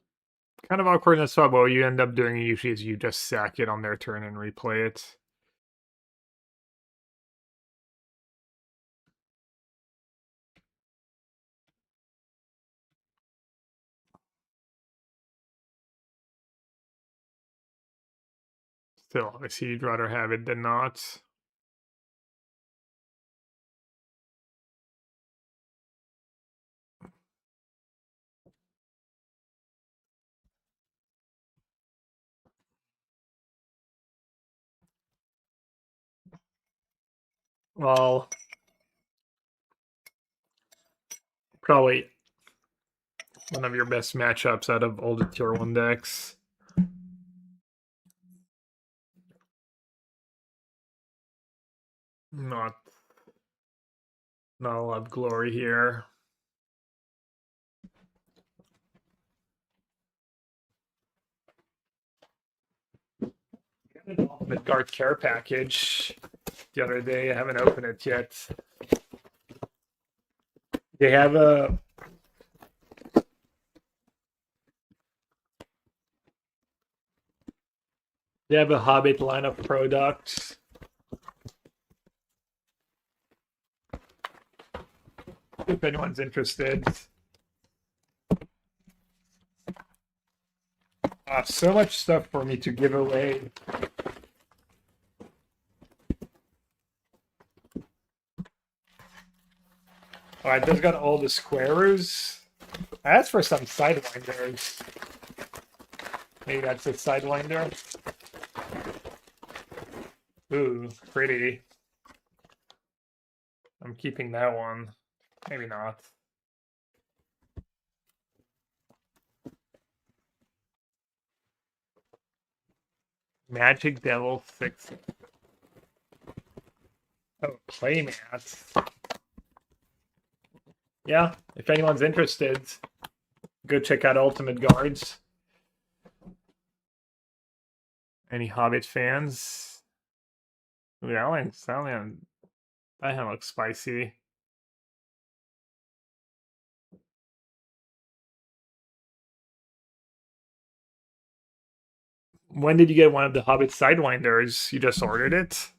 kind of awkward in this spot, but what you end up doing usually is you just sack it on their turn and replay it. Still, obviously you'd rather have it than not. Well, probably one of your best matchups out of all the tier 1 decks. Not a lot of glory here. Midgard care package the other day. I haven't opened it yet. They have a Hobbit line of products. If anyone's interested. So much stuff for me to give away. Alright, they've got all the squares. I asked for some sidewinders. Maybe that's a sidewinder. Ooh, pretty. I'm keeping that one. Maybe not. Magic Devil 6. Oh, playmats. Yeah, if anyone's interested, go check out Ultimate Guards. Any Hobbit fans? Ooh, that looks spicy. When did you get one of the Hobbit Sidewinders? You just ordered it?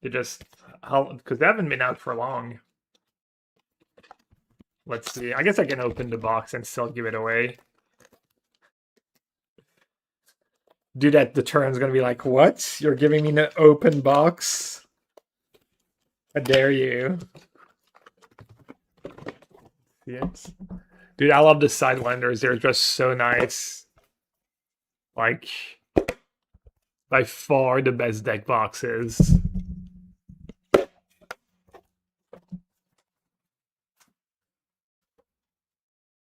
Because they haven't been out for long. Let's see. I guess I can open the box and still give it away. Dude, at the turn's gonna be like, what? You're giving me an open box? How dare you? See it? Dude, I love the Sidewinders. They're just so nice. Like, by far the best deck boxes.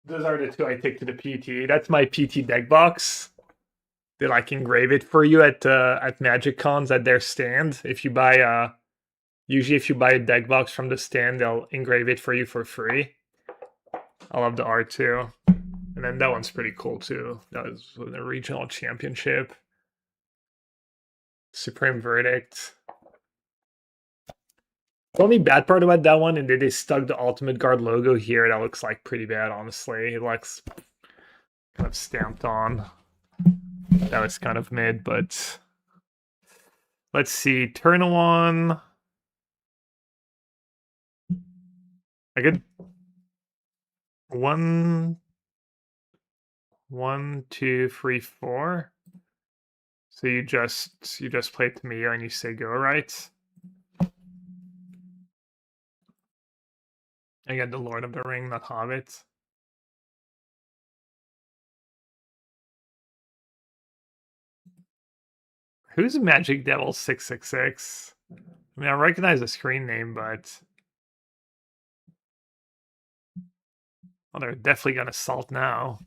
Those are the two I take to the PT. That's my PT deck box. They like engrave it for you at Magic Cons at their stand. If you buy usually if you buy a deck box from the stand, they'll engrave it for you for free. I love the art too. And then that one's pretty cool too. That was the regional championship. Supreme Verdict. The only bad part about that one is that they stuck the Ultimate Guard logo here. That looks like pretty bad, honestly. It looks kind of stamped on. That was kind of mid, but let's see. Turn one. I could one, 2, 3, 4. So you just play Tamio and you say go, right? I get the Lord of the Ring, not Hobbit. Who's Magic Devil 666? I mean, I recognize the screen name, but oh, they're definitely gonna salt now.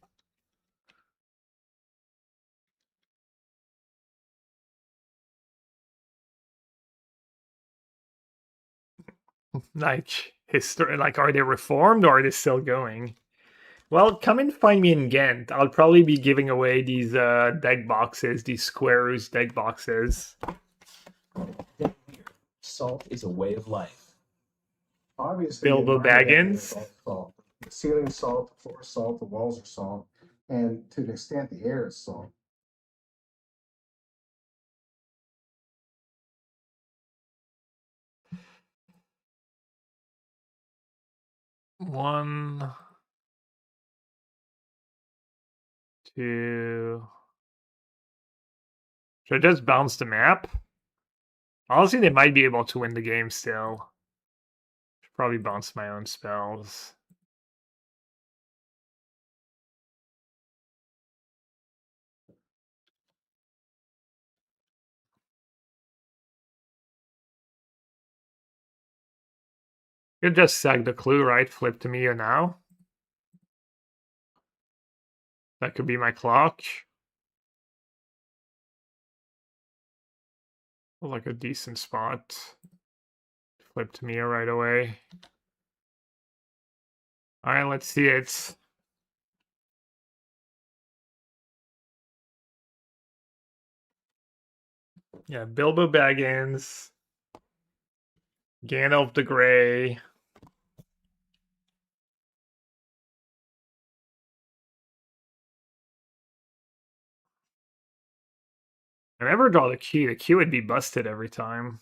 Like history, like are they reformed or are they still going? Well, come and find me in Ghent. I'll probably be giving away these deck boxes, these squares deck boxes. Salt is a way of life. Obviously, Bilbo the environment Baggins. is all salt. The ceiling's salt, the floor's salt, the walls are salt, and to an extent, the air is salt. One, two. Should I just bounce the map? Honestly, they might be able to win the game still. Should probably bounce my own spells. Could just sack the clue, right? Flip to me now. That could be my clock. Like a decent spot. Flip to Mia right away. Alright, let's see it. Yeah, Bilbo Baggins, Gandalf the Grey. I never draw the key. The key would be busted every time.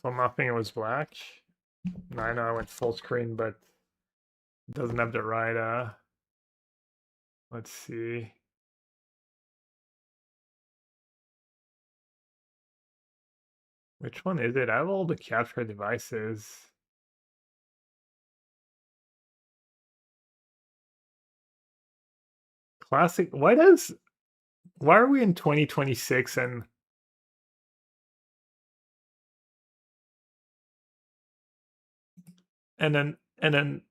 So I'm not thinking it was black. I know I went full screen, but it doesn't have the right, let's see. Which one is it? I have all the capture devices. Classic. Why are we in 2026 and then and then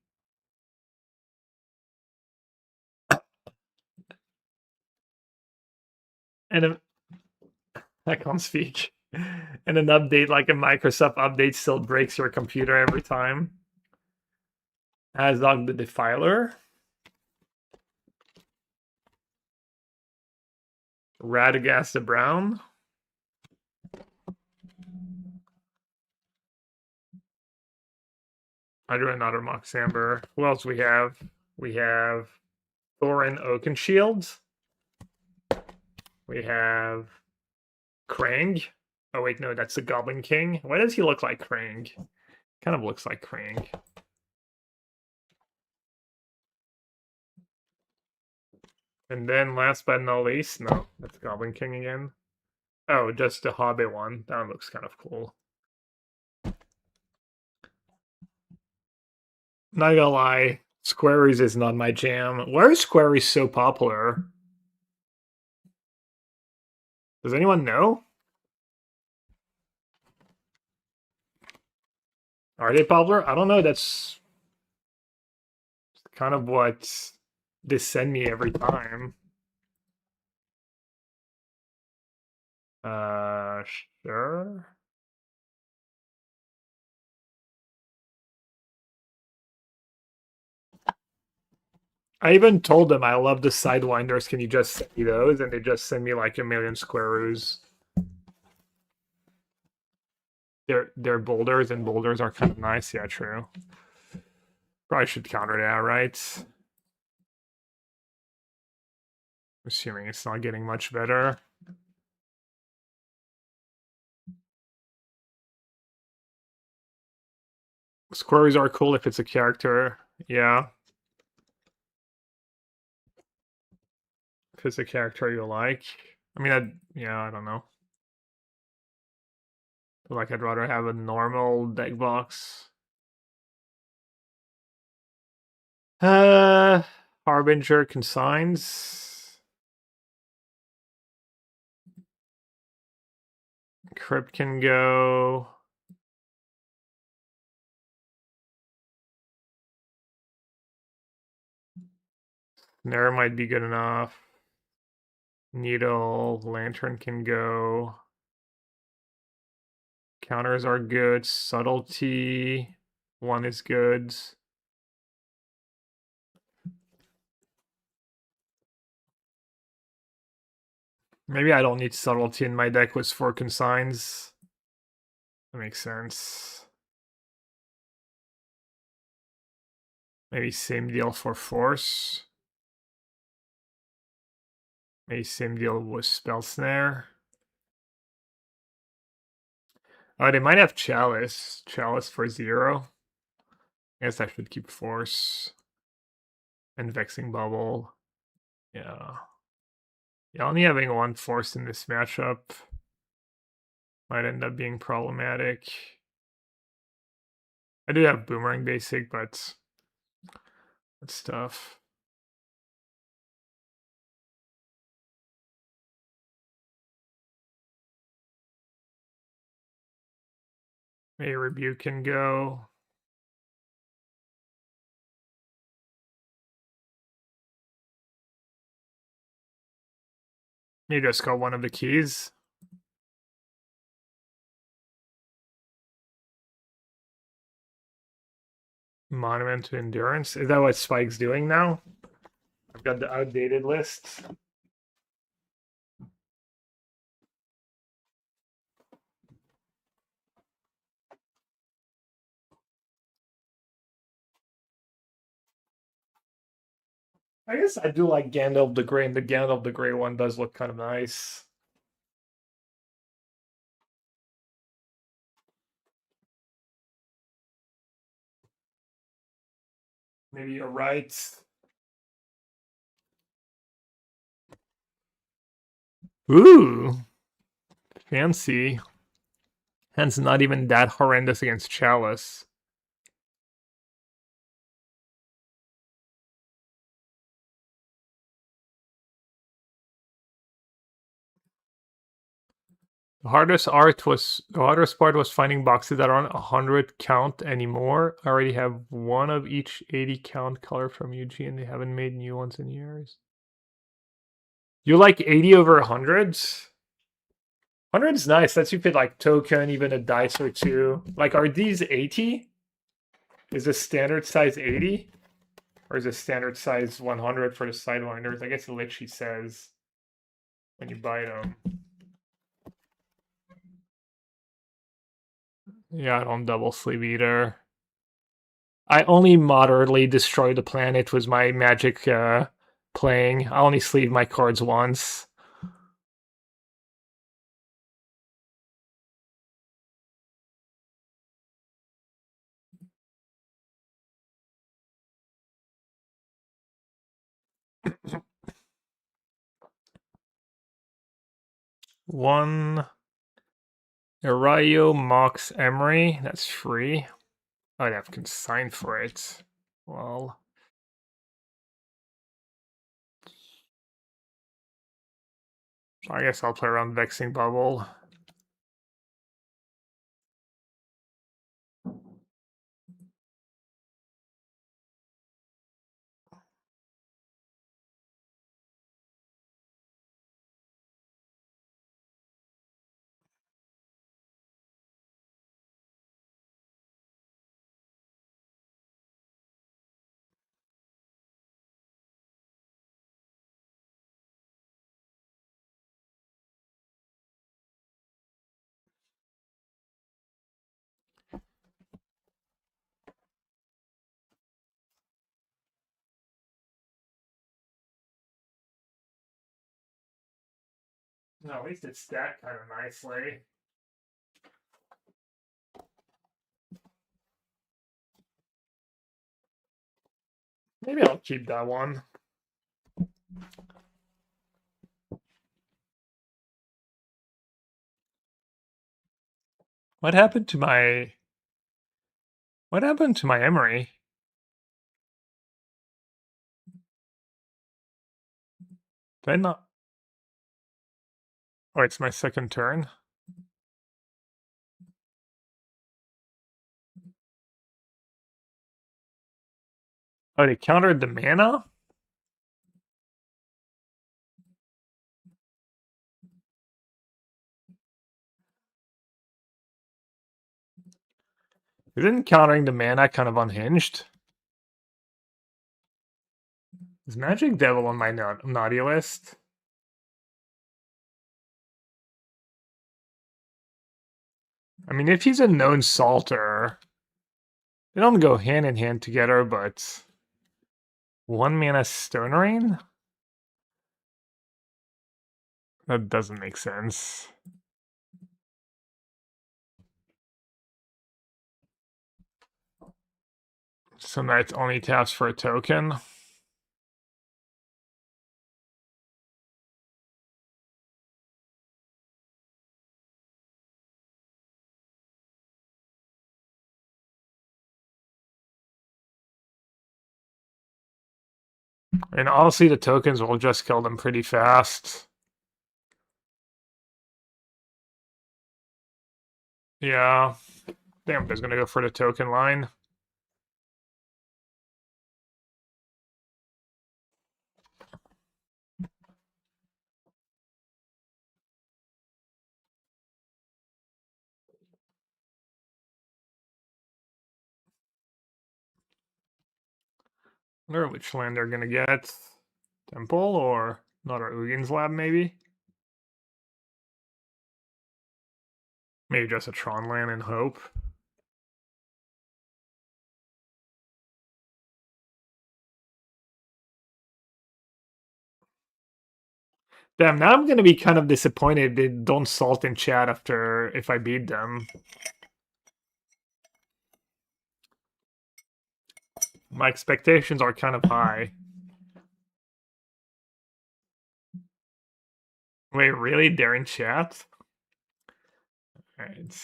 I can't speak. And an update like a Microsoft update still breaks your computer every time. Azog the Defiler. Radagast the Brown. I drew another Mox Amber. Who else we have? We have Thorin Oakenshield. We have Krang. Oh wait, no, that's the Goblin King. Why does he look like Krang? Kind of looks like Krang. And then last but not least, no, that's Goblin King again. Oh, just the Hobbit one. That one looks kind of cool. Not gonna lie, Squaries is not my jam. Why are Squaries so popular? Does anyone know? Are they popular? I don't know. That's kind of what they send me every time. Sure. I even told them I love the Sidewinders. Can you just send me those? And they just send me like a million Squareroos. They're boulders, and boulders are kind of nice. Yeah, true. Probably should counter that, right? Assuming it's not getting much better. Squaries are cool if it's a character. Yeah. If it's a character you like. I mean, yeah, I don't know. Feel like I'd rather have a normal deck box. Harbinger Consigns. Crypt can go. Snare might be good enough. Needle, Lantern can go. Counters are good. Subtlety, one is good. Maybe I don't need Subtlety in my deck with 4 consigns. That makes sense. Maybe same deal for Force. Maybe same deal with Spell Snare. Oh, they might have Chalice. Chalice for 0. I guess I should keep Force. And Vexing Bubble. Yeah. Yeah, only having 1 Force in this matchup might end up being problematic. I do have Boomerang Basic, but it's tough. Maybe Rebuke can go. Maybe just go one of the keys. Monument to Endurance. Is that what Spike's doing now? I've got the outdated list. I guess I do like Gandalf the Grey, and the Gandalf the Grey one does look kind of nice. Maybe you're right. Ooh, fancy. Hence, not even that horrendous against Chalice. The hardest part was finding boxes that aren't 100 count anymore. I already have one of each 80 count color from Eugene. They haven't made new ones in years. You like 80 over hundreds? 100's nice. That's you fit like token, even a dice or two. Like, are these 80? Is this standard size 80? Or is it standard size 100 for the sidewinders? I guess it literally says when you buy them. Yeah, I don't double sleeve either. I only moderately destroy the planet with my magic playing. I only sleeve my cards once. One Arayo Mox Emery. That's free. I'd have consigned for it. Well, I guess I'll play around Vexing Bubble. No, at least it's stacked kind of nicely. Maybe I'll keep that one. What happened to my... What happened to my Emery? Did I not... Oh, it's my second turn. Oh, they countered the mana? Isn't countering the mana kind of unhinged? Is Magic Devil on my naughty list? I mean, if he's a known salter, they don't go hand in hand together, but... One mana Stone Rain? That doesn't make sense. So Knight only taps for a token. And honestly, the tokens will just kill them pretty fast. Yeah. Damn, there's gonna go for the token line. wonder which land they're gonna get. Temple or another Ugin's Lab, maybe? Maybe just a Tron land and hope. Damn, now I'm gonna be kind of disappointed they don't salt in chat after if I beat them. My expectations are kind of high. Wait, really? They're in chat? Alright.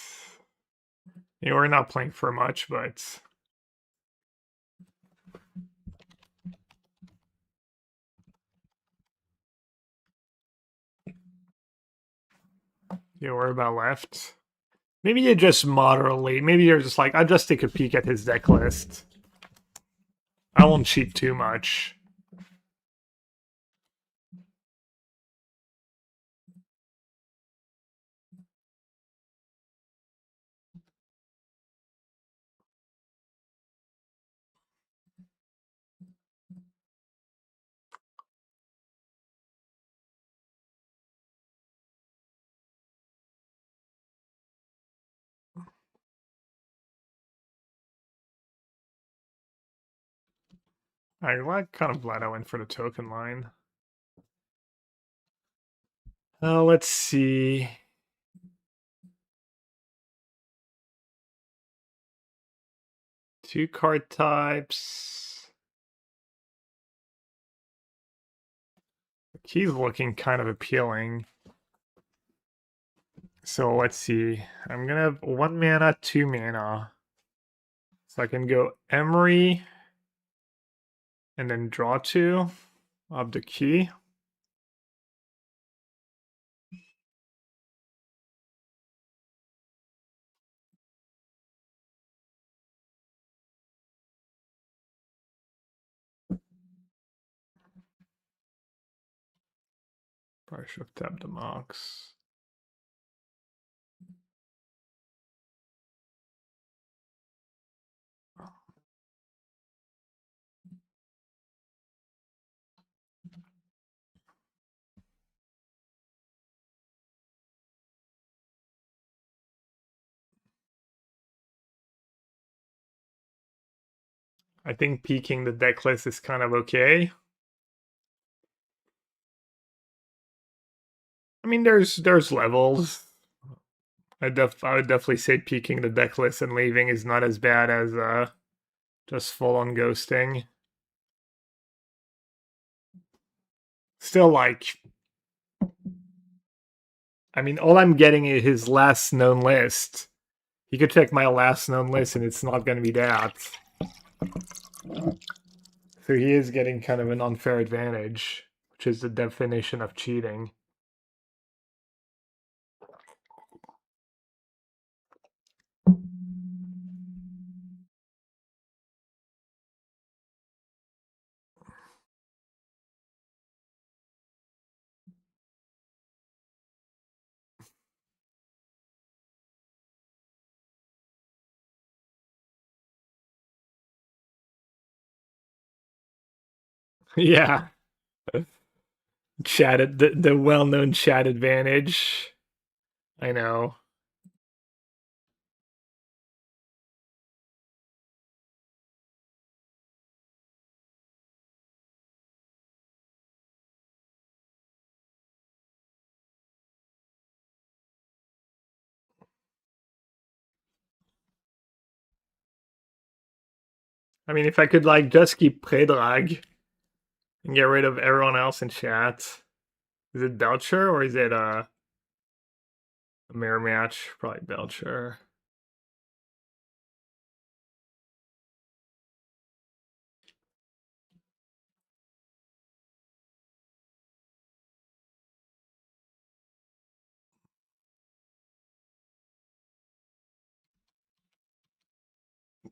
Yeah, we're not playing for much, but... Yeah, we're about left. Maybe you just moderately. Maybe you're just like, I'll just take a peek at his deck list. I won't cheat too much. I'm kind of glad I went for the token line. Let's see. Two card types. The key's looking kind of appealing. So let's see. I'm gonna have 1 mana, 2 mana. So I can go Emery and then draw 2 of the key. Probably should have tapped the Mox. I think peeking the deck list is kind of okay. I mean, there's levels. I would definitely say peeking the deck list and leaving is not as bad as just full on ghosting. Still, like, I mean, all I'm getting is his last known list. He could check my last known list, and it's not going to be that. So he is getting kind of an unfair advantage, which is the definition of cheating. Yeah. Chat, the well-known chat advantage. I know. I mean, if I could like just keep Predrag and get rid of everyone else in chat. Is it Belcher or is it a mirror match? Probably Belcher.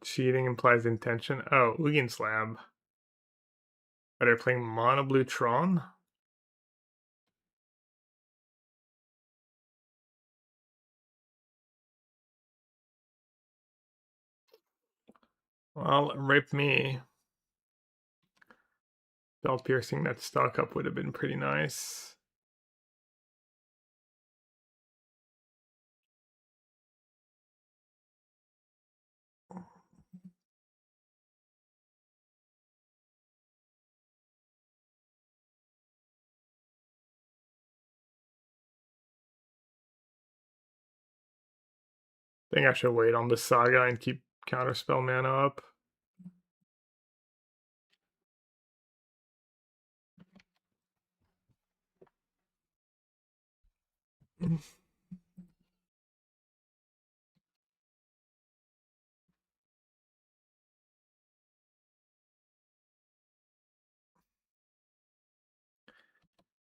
Cheating implies intention. Oh, Ugin Slab. Are they playing Mono Blue Tron? Well, rip me. Belt piercing that stock up would have been pretty nice. I think I should wait on the Saga and keep Counterspell mana up.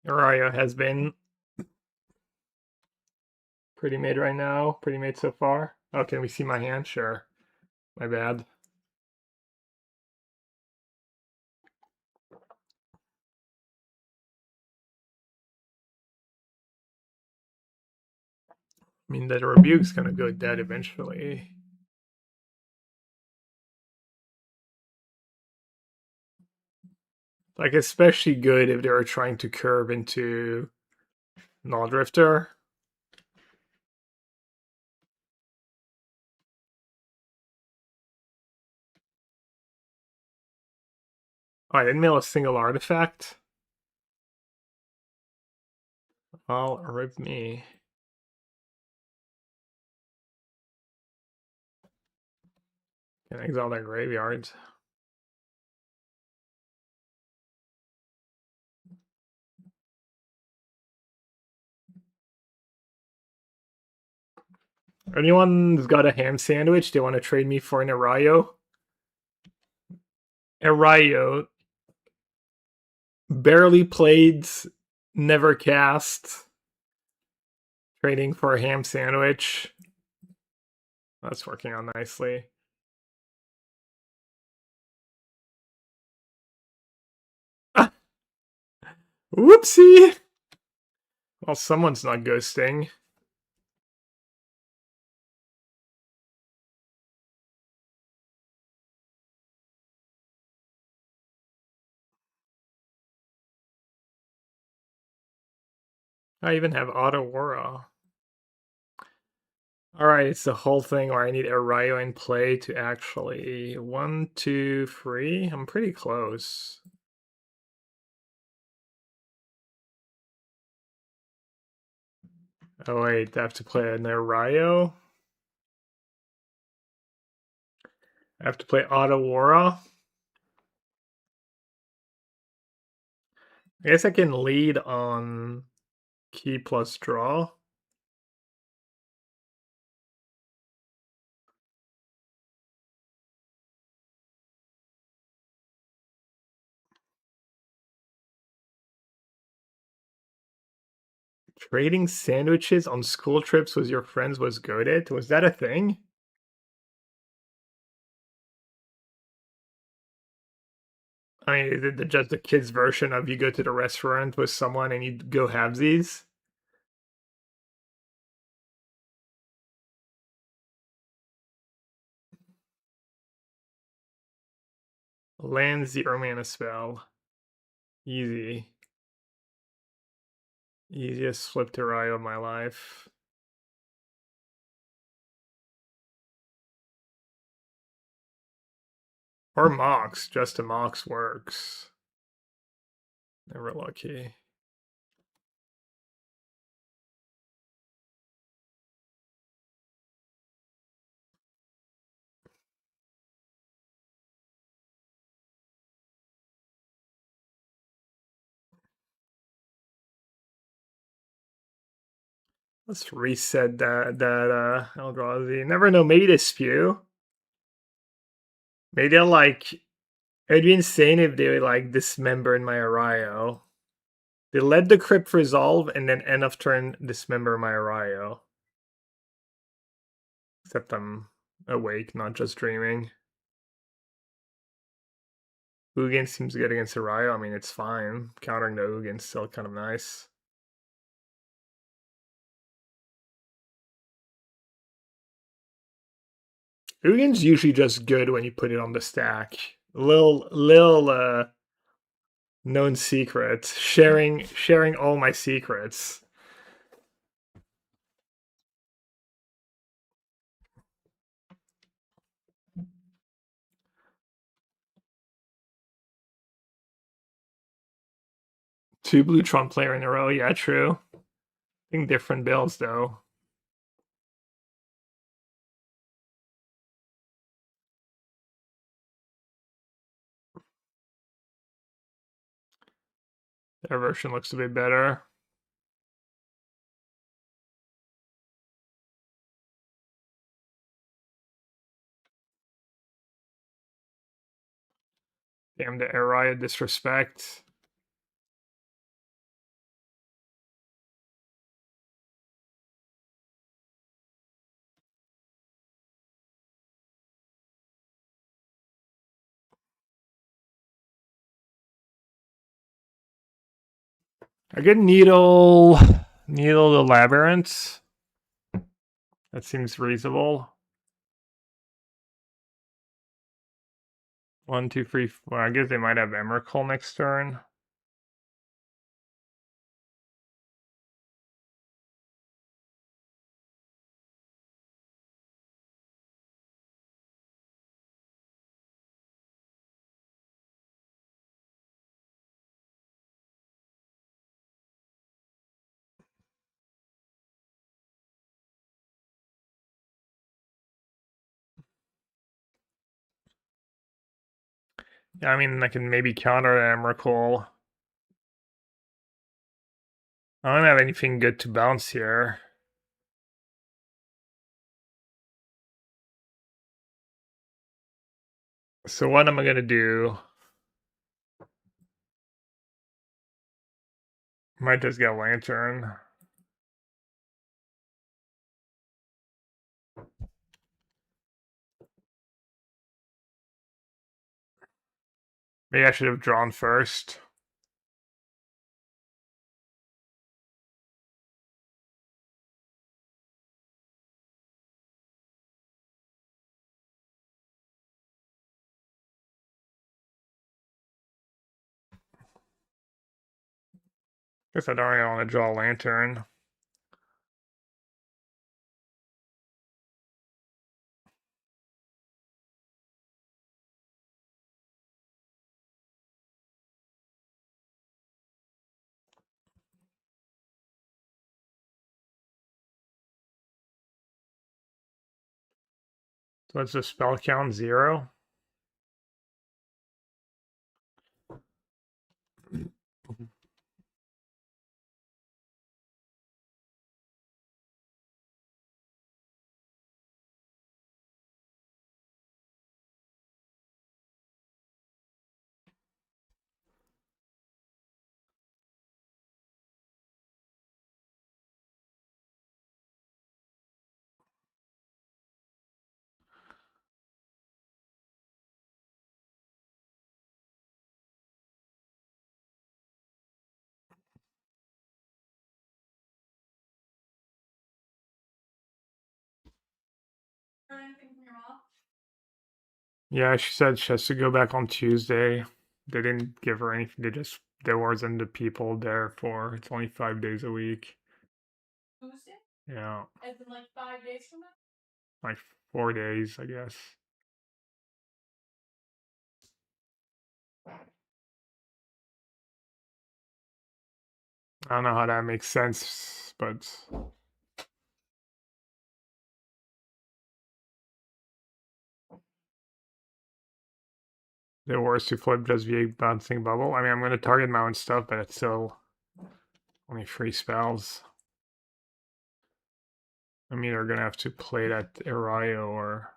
Araya has been pretty mid right now. Pretty mid so far. Oh, can we see my hand? Sure. My bad. I mean, the rebuke's gonna go dead eventually. Like, especially good if they were trying to curve into Null Drifter. Oh, I didn't mill a single artifact. Well, rip me. Can I exile that graveyard? Anyone's got a ham sandwich they want to trade me for an Arayo? Arayo. Barely played, never cast. Trading for a ham sandwich. That's working out nicely. Ah! Whoopsie! Well, someone's not ghosting. I even have Auto Aura. Alright, it's the whole thing where I need Arayo in play to actually 1, 2, 3. I'm pretty close. Oh wait, I have to play an Arayo. I have to play Auto Aura. I guess I can lead on key plus draw. Trading sandwiches on school trips with your friends was goated. Was that a thing? I mean, is it just a kid's version of you go to the restaurant with someone and you go halvesies? Land 0 mana spell. Easy. Easiest flip to Ryo of my life. Or Mox, just a Mox works. Never lucky. Let's reset that Eldrazi. Never know, maybe they spew. Maybe they'll like, it'd be insane if they would like dismember in my Arayo. They let the crypt resolve and then end of turn dismember my Arayo. Except I'm awake, not just dreaming. Ugin seems good against Arayo. I mean, it's fine. Countering the Ugin's still kind of nice. Ugin's usually just good when you put it on the stack. Lil Known secrets. Sharing all my secrets. Two blue Trump player in a row. Yeah, true. I think different builds though. Their version looks a bit better. Damn the Araya disrespect. I get Needle the Labyrinth. That seems reasonable. 1, 2, 3, 4. I guess they might have Emrakul next turn. Yeah, I mean, I can maybe counter Emrakul. I don't have anything good to bounce here. So what am I gonna do? Might just get Lantern. Maybe I should have drawn first. Guess I don't really want to draw a Lantern. So what's the spell count? 0? Yeah, she said she has to go back on Tuesday. They didn't give her anything. There wasn't the people there for. It's only 5 days a week. Tuesday? Yeah, As in like 5 days from now? like 4 days, I guess. I don't know how that makes sense, but the worst to flip just via bouncing bubble. I mean, I'm going to target my own stuff, but it's still only 3 spells. I'm either going to have to play that Erayo or...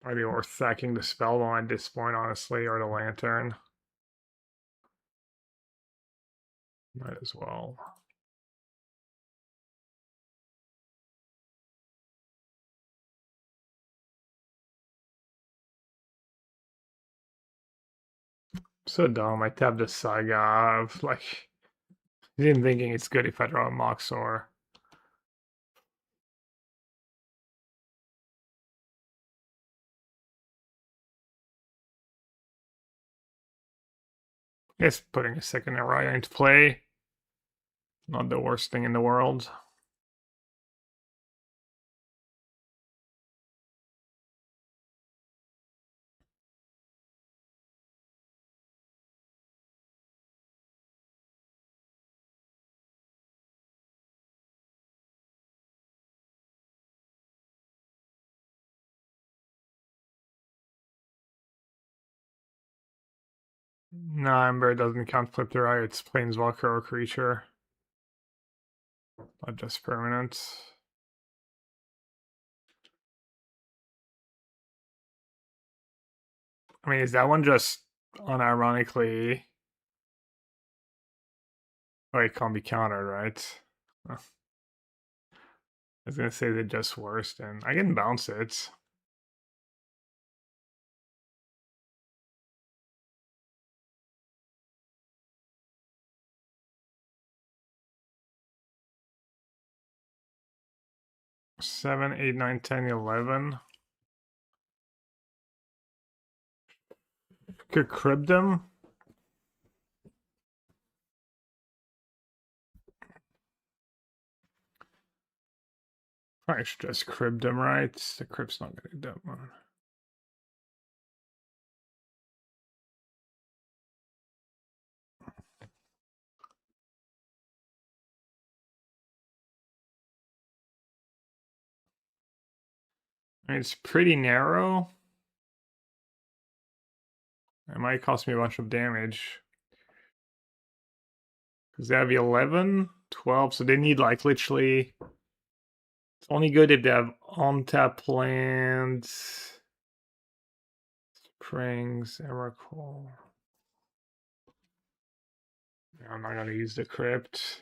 Might be worth sacking the Spellbomb at this point, honestly, or the Lantern. Might as well. So dumb. I tapped the Saga. Like, even thinking it's good if I draw a Moxor. It's putting a second Araya into play. Not the worst thing in the world. No, Ember doesn't count flip the Araya. It's Planeswalker or creature. Not just permanent. I mean, is that one just unironically? Oh, it can't be countered, right? I was gonna say they're just worse, and I can bounce it. Seven, 8, 9, 10, 11. Could crib them. Probably should just crib them, right? The crib's not gonna do that one. I mean, it's pretty narrow. It might cost me a bunch of damage. Because they have 11, 12, so they need like literally. It's only good if they have on-tap lands. Springs, Emrakul. I'm not gonna use the crypt.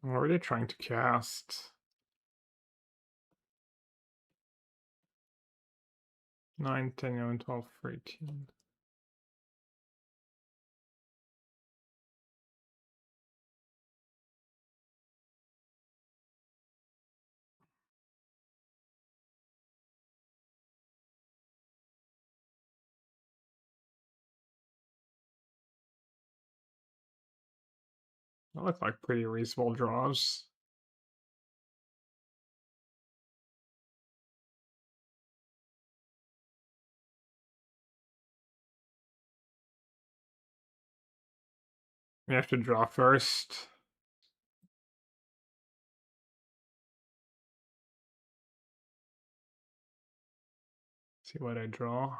I'm already trying to cast. 9, 10, 11, 12, 13. That look like pretty reasonable draws. We have to draw first. See what I draw.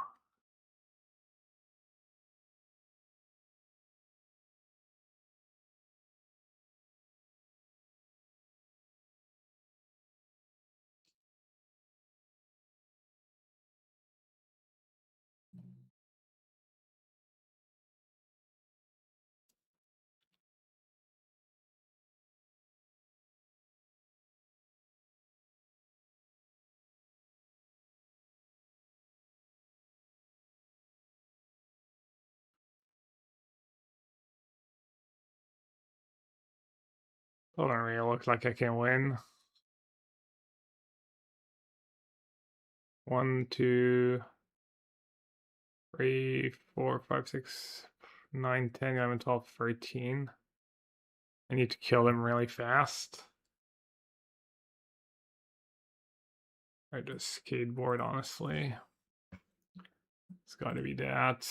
Doesn't really look like I can win. 1, 2, 3, 4, 5, 6, 9, 10, 11, 12, 13. I need to kill him really fast. I just skateboard, honestly. It's gotta be that.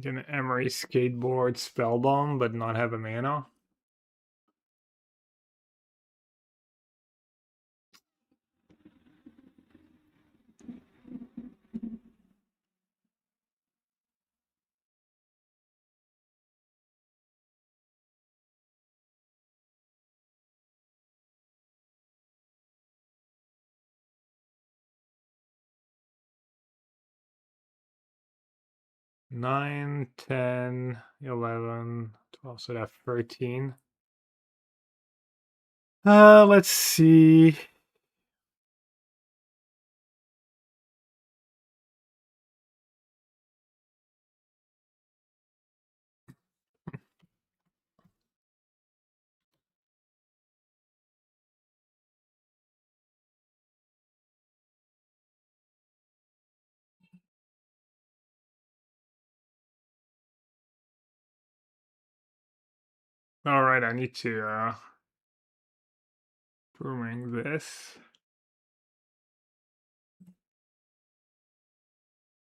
Can Emery skateboard spellbomb but not have a mana? Nine, 10, 11, 12, so that's 13. Let's see. All right, I need to brewing this.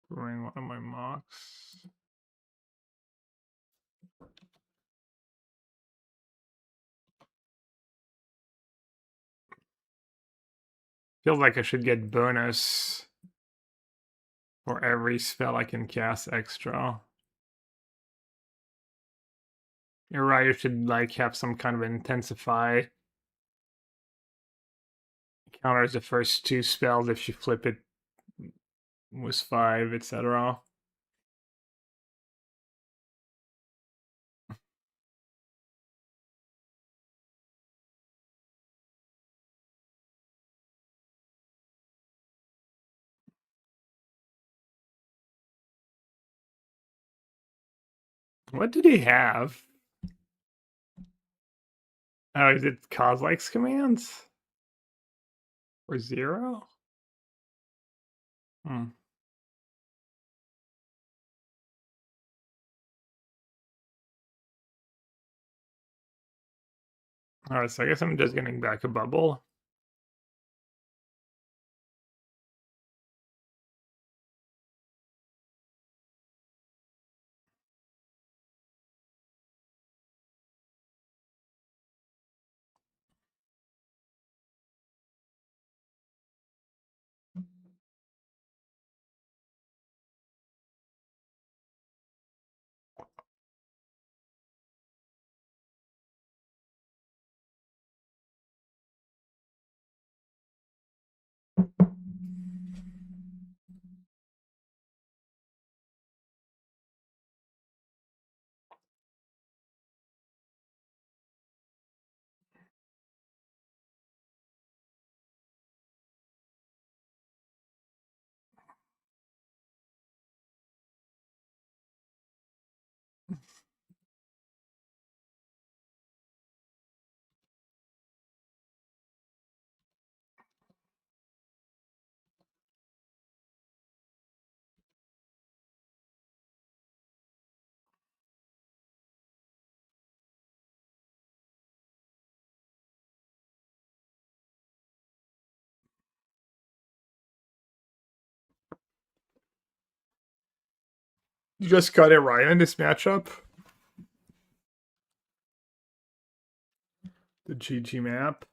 Brewing one of my mocks. Feels like I should get bonus for every spell I can cast extra. You're right, you should like have some kind of intensify. Counters the first 2 spells if you flip it was 5, etc. What did he have? Oh, is it Kozilek's commands? Or 0? Hmm. Alright, so I guess I'm just getting back a bubble. You just got it right in this matchup. The GG map.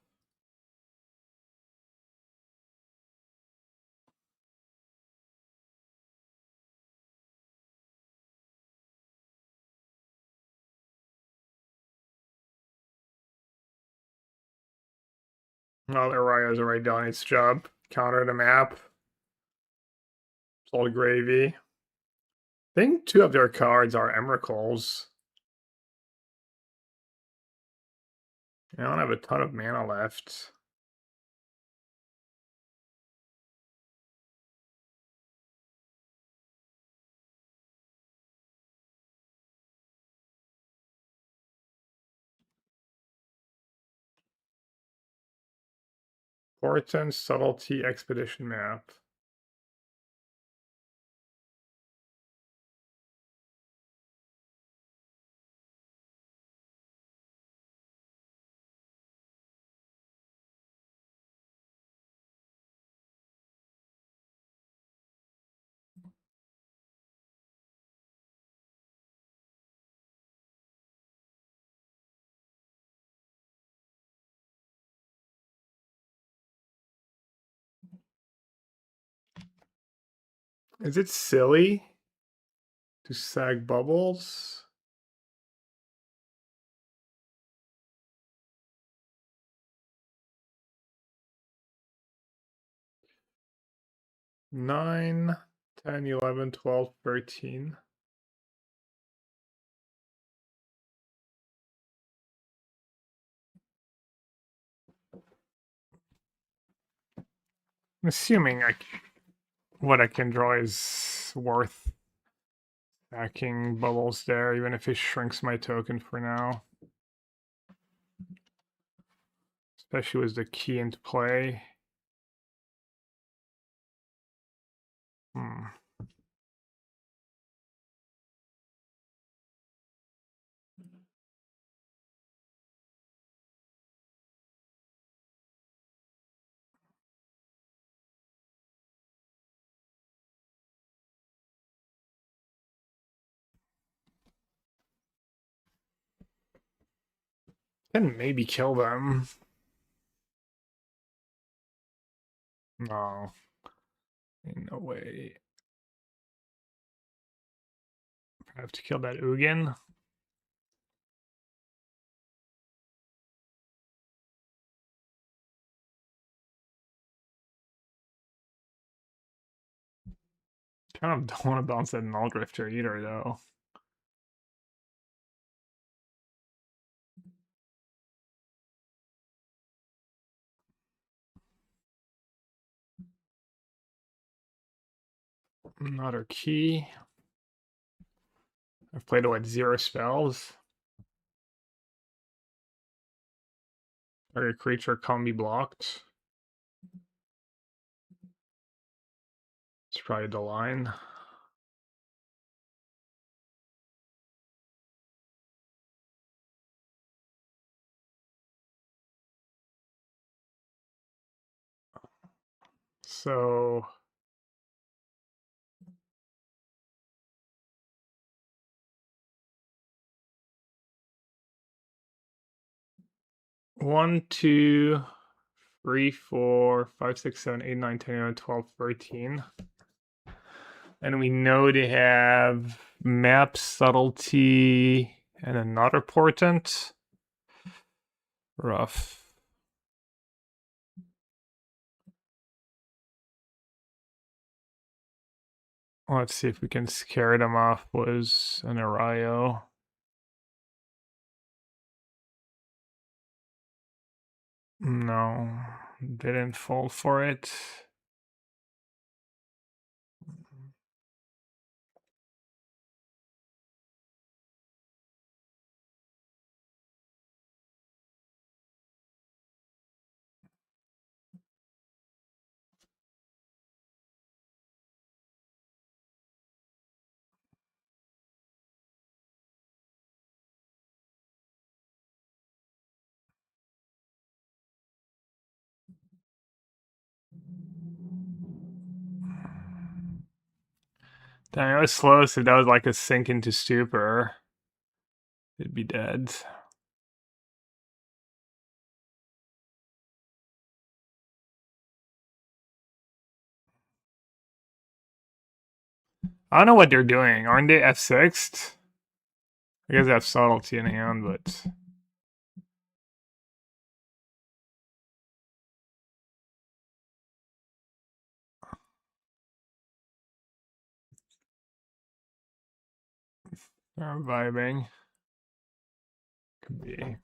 Well, Arroyo's already done its job. Counter the map. It's all gravy. I think 2 of their cards are Emeralds. I don't have a ton of mana left. Portent, Subtlety, Expedition map. Is it silly to sag bubbles? Nine, 10, 11, 12, 13. I'm assuming what I can draw is worth stacking bubbles there, even if it shrinks my token for now. Especially with the key into play. Hmm. Can maybe kill them. No. Ain't no way. I have to kill that Ugin. Kind of don't want to bounce that Null Drifter either, though. Another key. I've played what, 0 spells. Target creature can't be blocked. It's probably the line. So 1, 2, 3, 4, 5, 6, 7, 8, 9, 10, 11, 12, 13. And we know they have map, subtlety, and another portent. Rough. Let's see if we can scare them off with an Arayo. No, didn't fall for it. Damn, it was close. If that was like a sink into stupor, it'd be dead. I don't know what they're doing. Aren't they F6'd? I guess they have subtlety in hand, but They're vibing. Could be.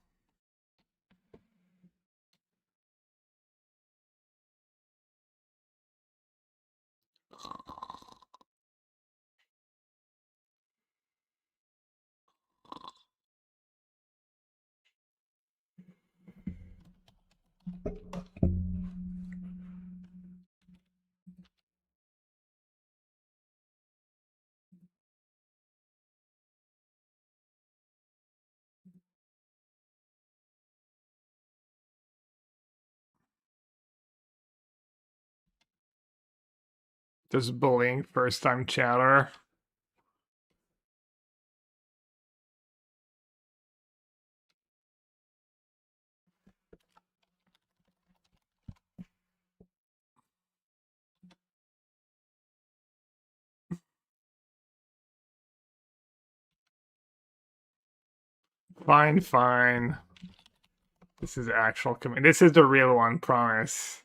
Just bullying first time chatter. Fine, fine. This is actual This is the real one, promise.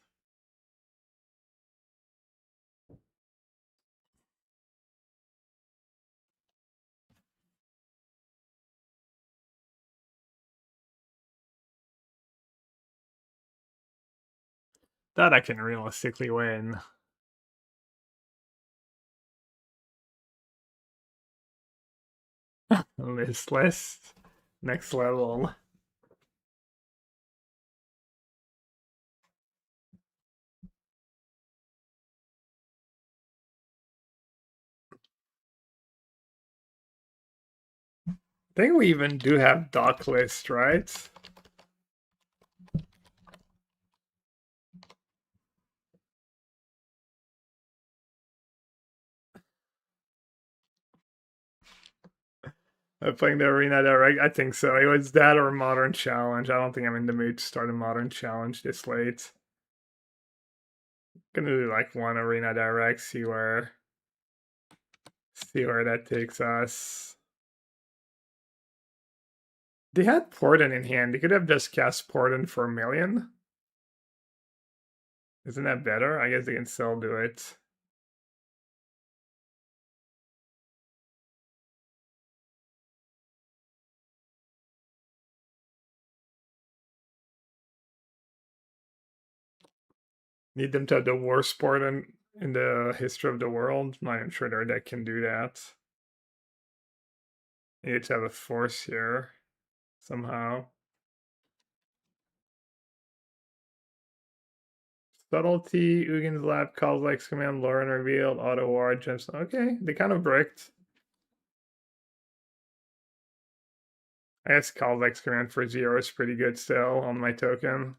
That I can realistically win. Listless. Next level. I think we even do have doc list, right? I'm playing the arena direct. I think so. It was that or modern challenge. I don't think I'm in the mood to start a modern challenge this late. Gonna do like one arena direct, see where that takes us. They had Porten in hand. They could have just cast Porten for 1,000,000. Isn't that better? I guess they can still do it. Need them to have the worst Porten in the history of the world. I'm not even sure their deck can do that. Need to have a force here somehow. Subtlety, Ugin's Lab, calls Lex command, Lauren revealed, auto war, gems. Okay, they kind of bricked. I guess calls Lex command for 0 is pretty good still on my token.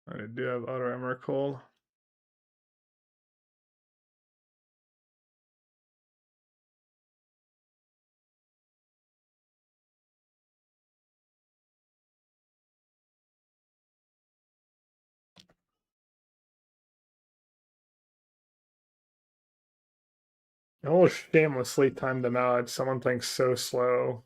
I do have auto Emrakul. I almost shamelessly timed them out. Someone playing so slow.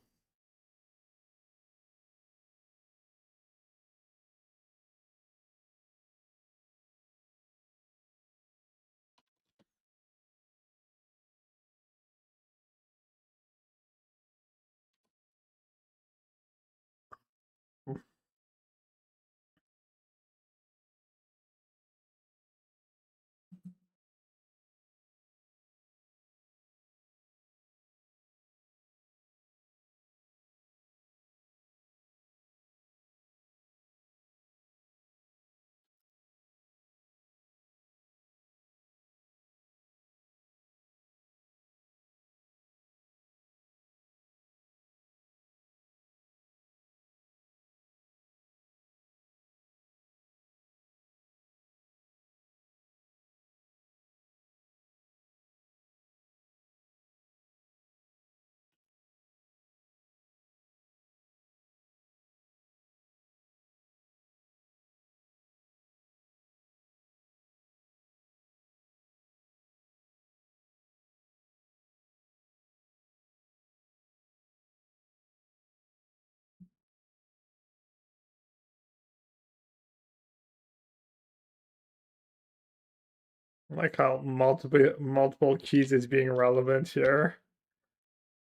I like how multiple keys is being relevant here.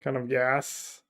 Kind of gas.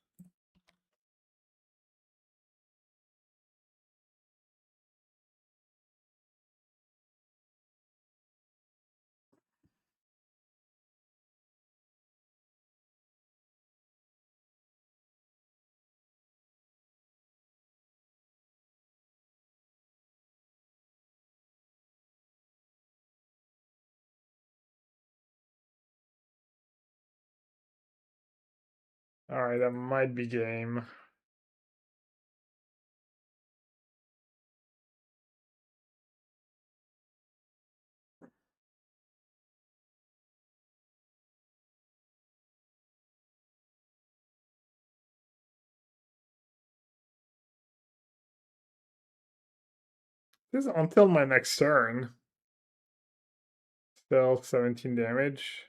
Alright, that might be game. This is until my next turn. Still 17 damage.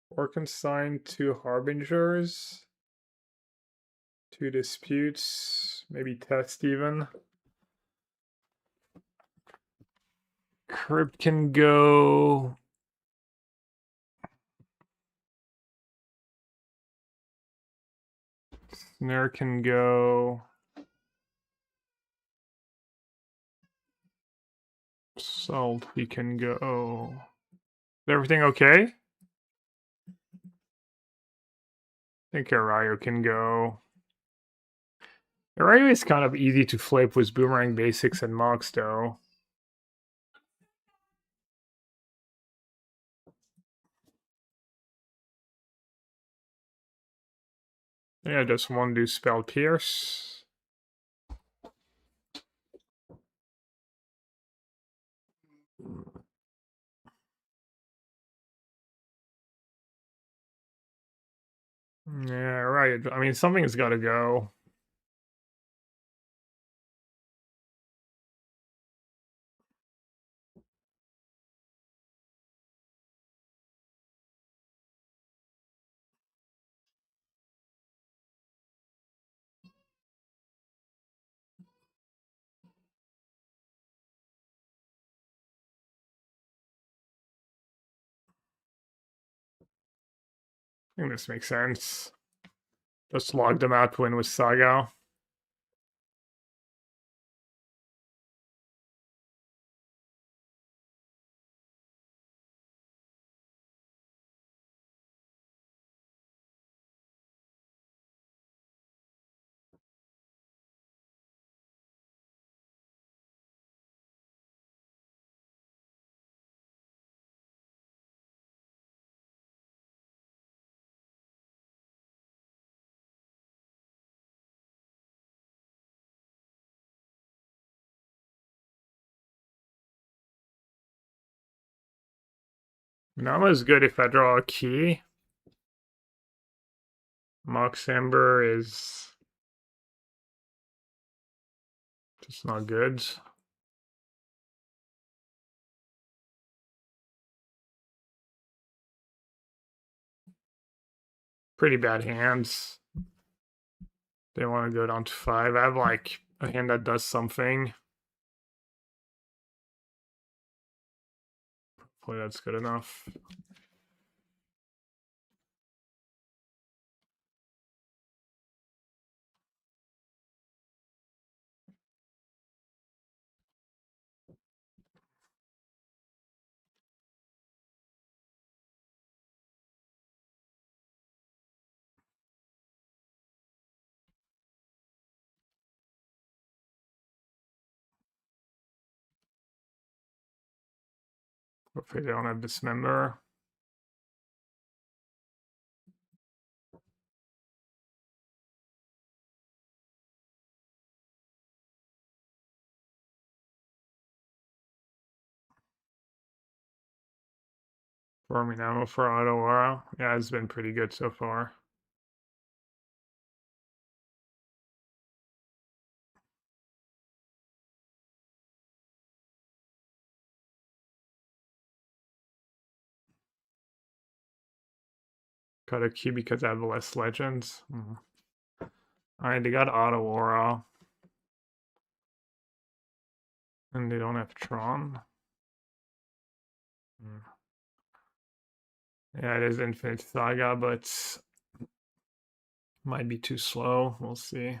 Or consign 2 harbingers. 2 disputes. Maybe test even. Crypt can go. Snare can go. Salty can go. Is everything okay? I think Arayo can go. Arayo is kind of easy to flip with Boomerang Basics and Mox, though. Yeah, just one do Spell Pierce. Yeah, right. I mean, something's got to go. I think this makes sense. Just log them out to win with Saga. Not as good if I draw a key. Mox Amber is just not good. Pretty bad hands. They want to go down to 5. I have like a hand that does something. Hopefully that's good enough. Hopefully they don't have Dismember. Farming ammo for Auto Aura. Yeah, it's been pretty good so far. Got a key because I have less legends. Alright, they got Auto Aura. And they don't have Tron. Yeah, it is Infinite Saga, but might be too slow. We'll see.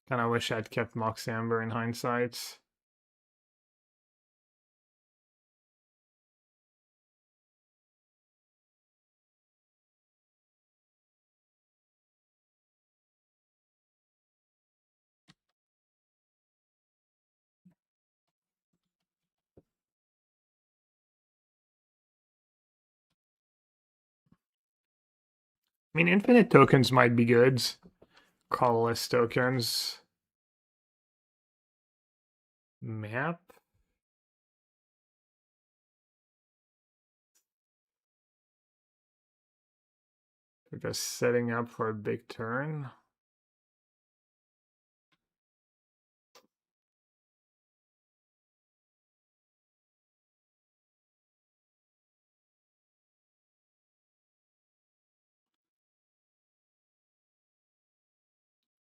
Kind of wish I'd kept Mox Amber in hindsight. I mean, infinite tokens might be good. Colorless tokens. Map? They're just setting up for a big turn.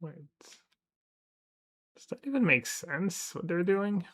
Wait. Does that even make sense, what they're doing?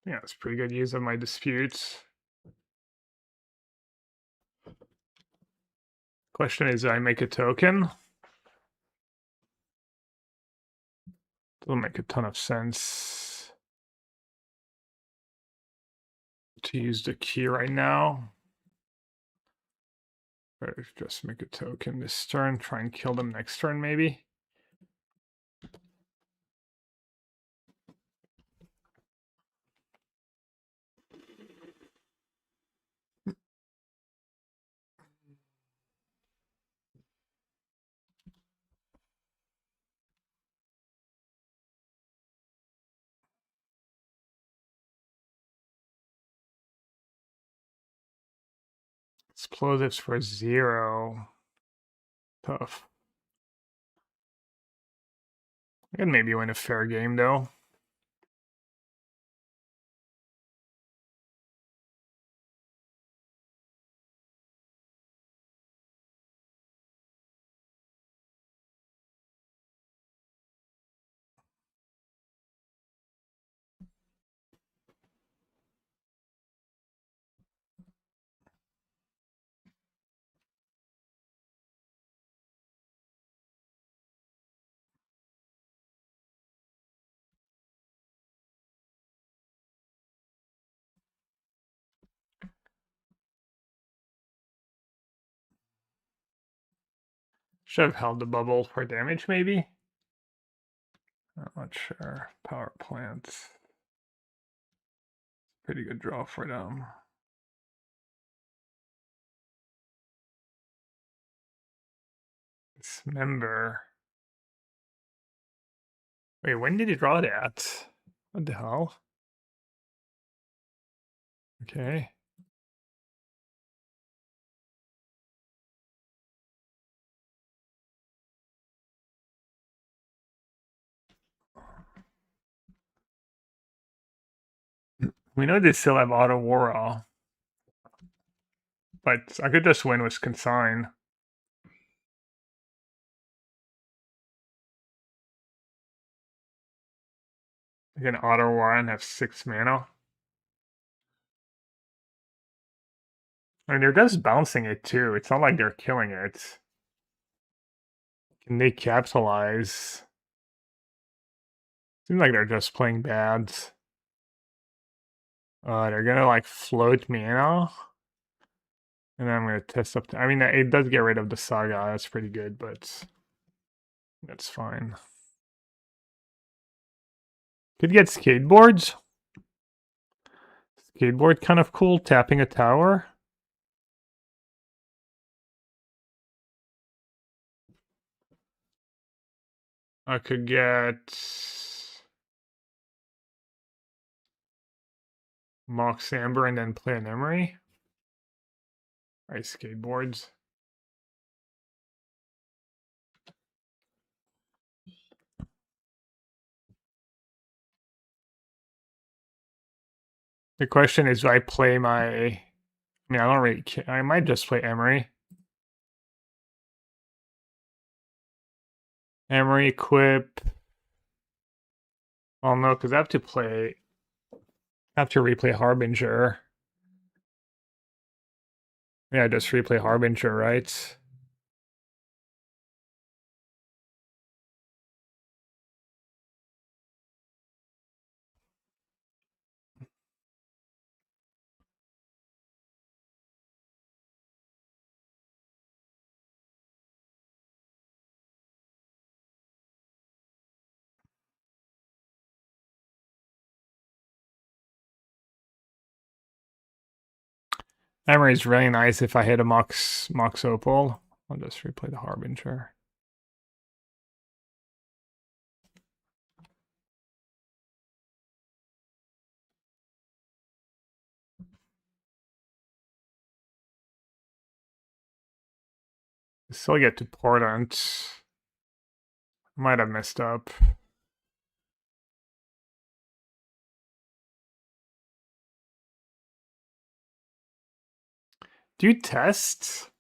Yeah, it's pretty good use of my disputes. Question is, do I make a token? Doesn't make a ton of sense to use the key right now. Better just make a token this turn, try and kill them next turn maybe. Explosives for 0. Tough. I can maybe win a fair game though. Should have held the bubble for damage maybe. I'm not sure. Power plants. Pretty good draw for them. Dismember. Wait, when did he draw that? What the hell? Okay. We know they still have Auto Aura, but I could just win with Consign. I can Auto Aura and have 6 mana. I mean, they're just bouncing it too. It's not like they're killing it. Can they capitalize? Seems like they're just playing bad. They're gonna like float mana. And then I'm gonna test up. I mean, it does get rid of the Saga. That's pretty good, but that's fine. Could get skateboards. Skateboard kind of cool. Tapping a tower. I could get Mox Amber and then play an Emery. Ice skateboards. The question is, do I play my? I mean, I don't really care. I might just play Emery. Emery equip. Oh no, because I have to play. I have to replay Harbinger. Yeah, just replay Harbinger, right? Emery is really nice if I hit a Mox Opal. I'll just replay the Harbinger. Still get to Portent. Might have messed up. Do you test?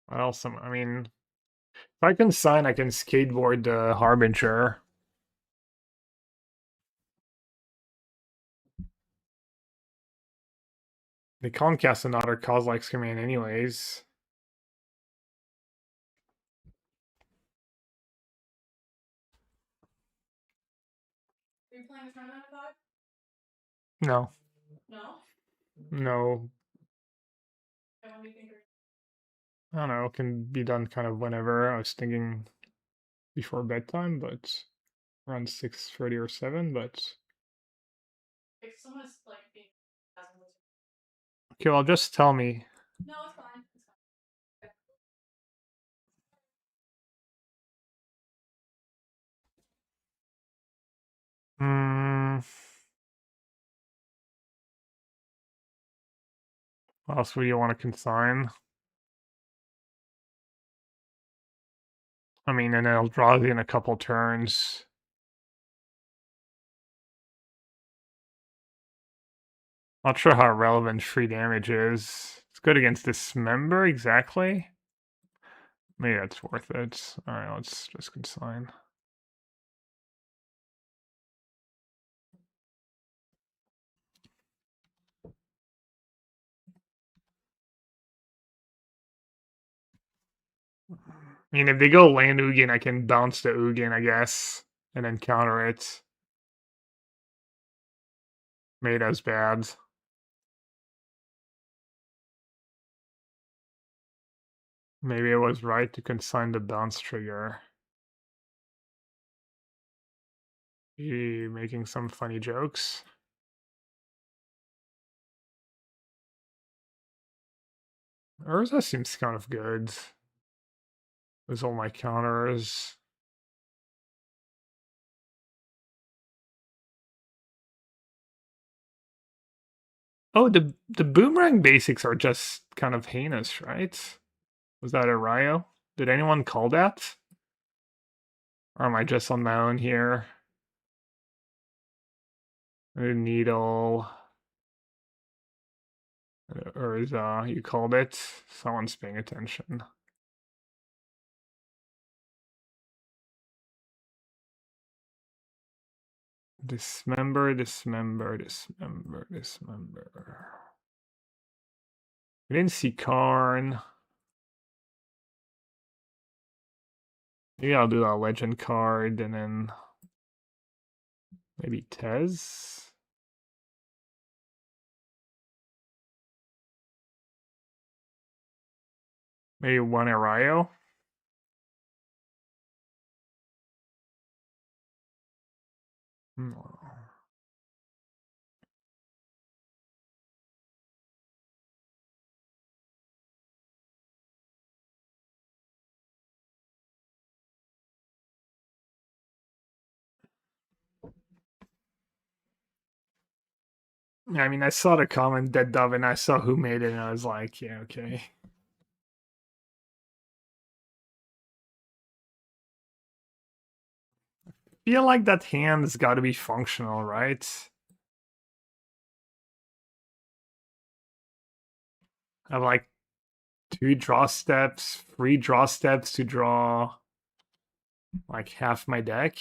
What else? I mean, if I can sign, I can skateboard the Harbinger. They can't cast another Kozilek's command anyways. Are you playing a tournament of five? No, No? no. I want to think. I don't know. It can be done kind of whenever. I was thinking before bedtime, but around 6:30 or 7. But If someone's like being. okay, well, just tell me. No, it's fine. It's fine. Hmm. What else would you want to consign? I mean, and it'll draw you in a couple turns. Not sure how relevant free damage is. It's good against Dismember, exactly. Maybe that's worth it. Alright, let's just consign. I mean, if they go land Ugin, I can bounce the Ugin, I guess, and then counter it. Made as bad. Maybe it was right to consign the bounce trigger. Making some funny jokes. Urza seems kind of good. With all my counters. Oh, the boomerang basics are just kind of heinous, right? Was that a Ryo? Did anyone call that? Or am I just on my own here? A needle. Or is you called it? Someone's paying attention. Dismember, dismember, dismember, dismember. We didn't see Karn. Maybe I'll do a legend card and then maybe Tez. Maybe one Arayo. I mean, I saw the comment Dead Dove and I saw who made it and I was like, yeah, okay. Feel like that hand's got to be functional, right? I have like 2 draw steps, 3 draw steps to draw like half my deck.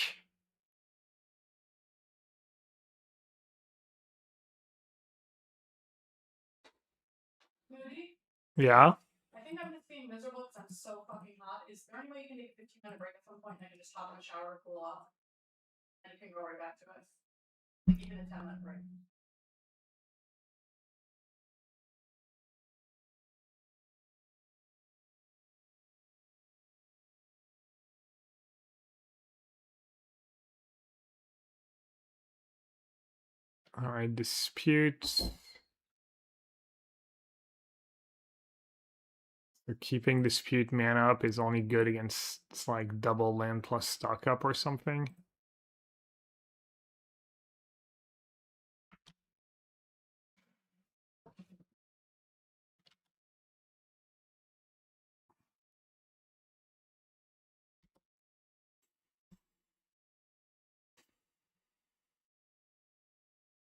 Moody, Yeah. I think I'm just being miserable because I'm so fucking hot. Is there any way you can take a 15-minute break at some point and I can just hop in the shower, cool off, and you can go right back to us? Like even a 10-minute break. All right, dispute. So keeping dispute mana up is only good against like double land plus stock up or something.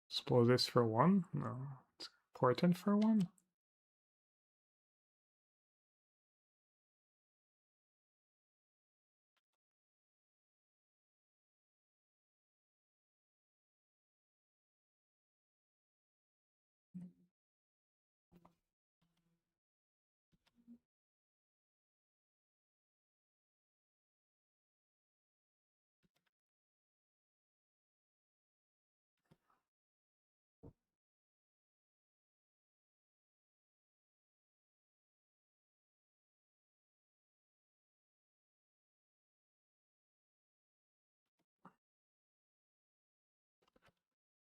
Suppose this for 1? No, it's important for 1.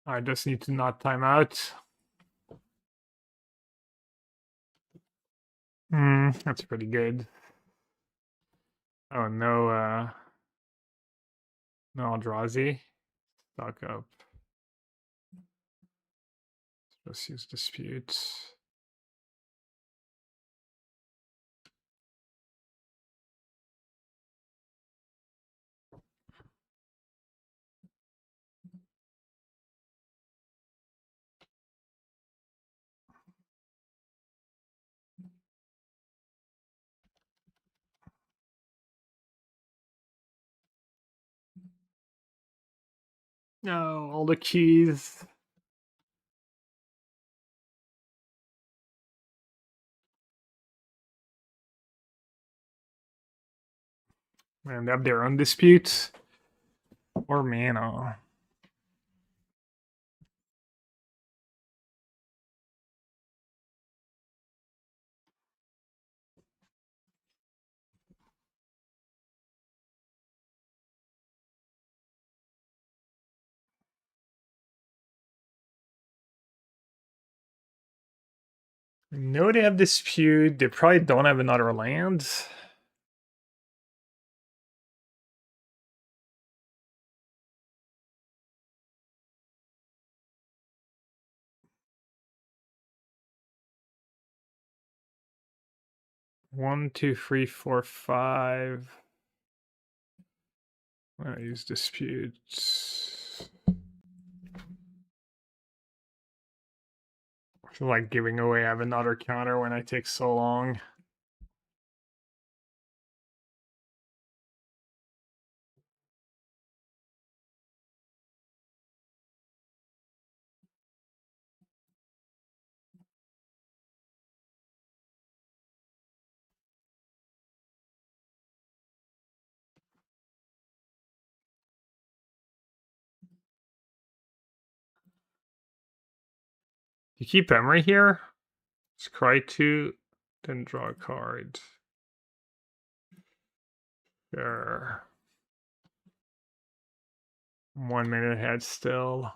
I just need to not time out. That's pretty good. Oh no, no Eldrazi. Stock up. Let's use dispute. No, all the keys. And they have their own disputes. Or mana. No, they have dispute. They probably don't have another land. One, two, three, four, five. I use dispute. I feel like giving away I have another counter when I take so long. You keep Emery here? Scry 2, then draw a card. Sure. 1 minute ahead still.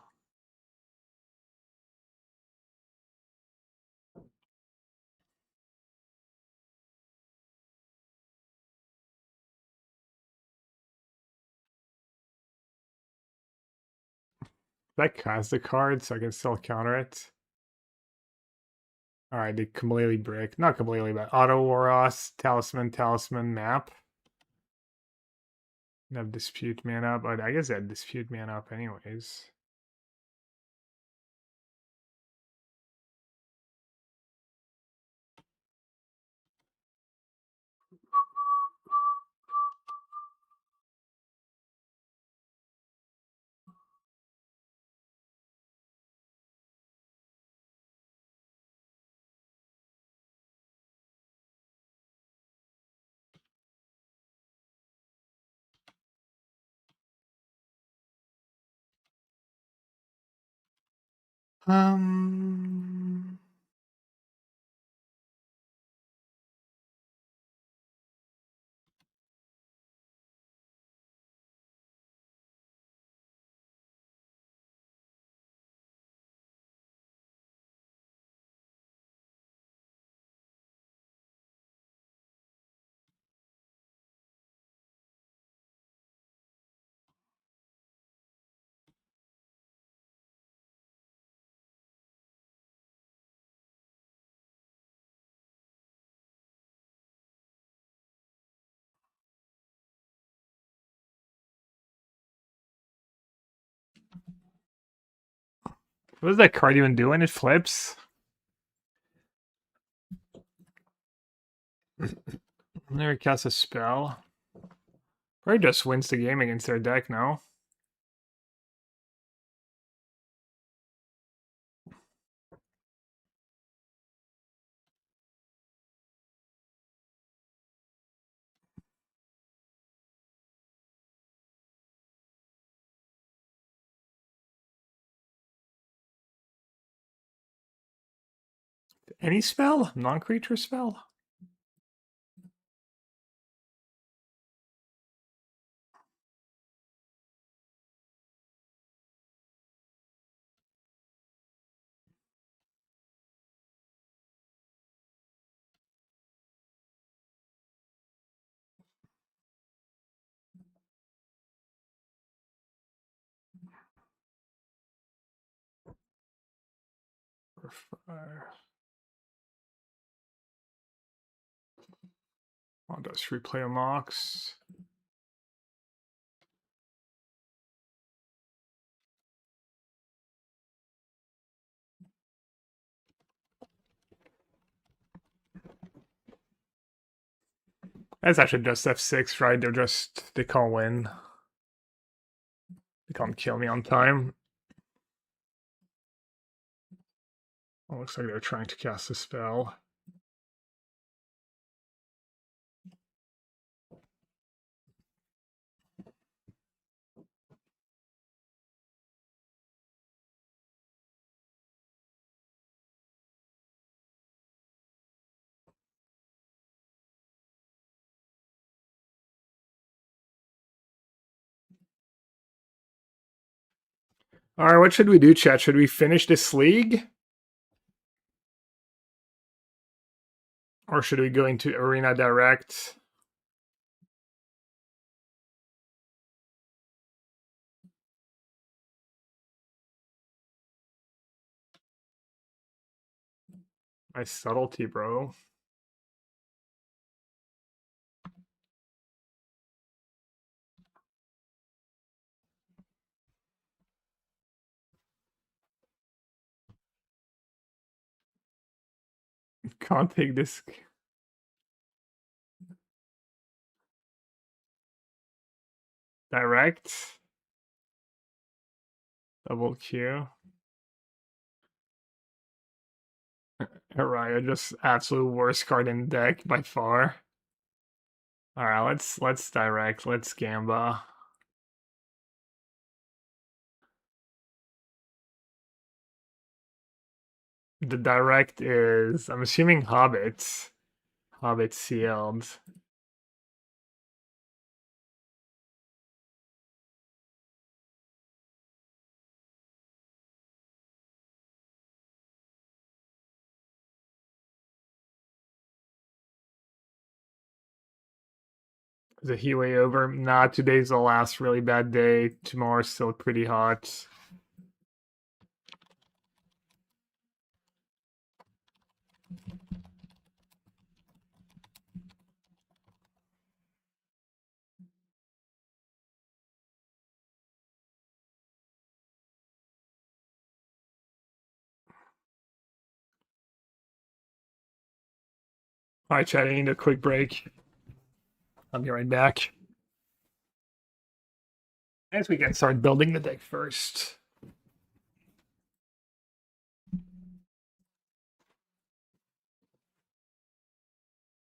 That cast the card, so I can still counter it. Alright, they completely break. Not completely, but Auto Waros, Talisman map. Have Dispute Man up, but I guess I had Dispute Man up anyways. Um, what is that card even doing? It flips. Never cast a spell. Probably just wins the game against their deck now. Any spell? Non-creature spell? Or fire. I'll just replay a Mox. That's actually just F6, right? They can't win. They can't kill me on time. Oh, looks like they're trying to cast a spell. Alright, what should we do, chat? Should we finish this league? Or should we go into Arena Direct? My subtlety, bro. Can't take this. Direct. Double Q. Araya, just absolute worst card in the deck by far. Alright, let's direct. Let's Gamba. The direct is, I'm assuming Hobbits. Hobbit sealed. Is it heat way over? Nah, today's the last really bad day. Tomorrow's still pretty hot. Alright, chat, I need a quick break. I'll be right back. As we get started building the deck first.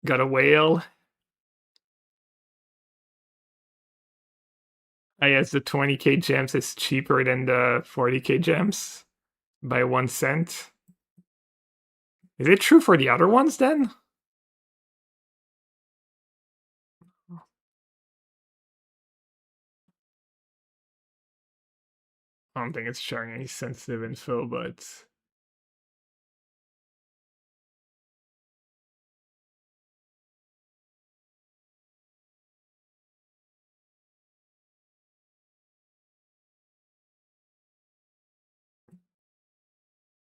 Got a whale. I guess the 20k gems is cheaper than the 40k gems by 1 cent. Is it true for the other ones then? I don't think it's showing any sensitive info, but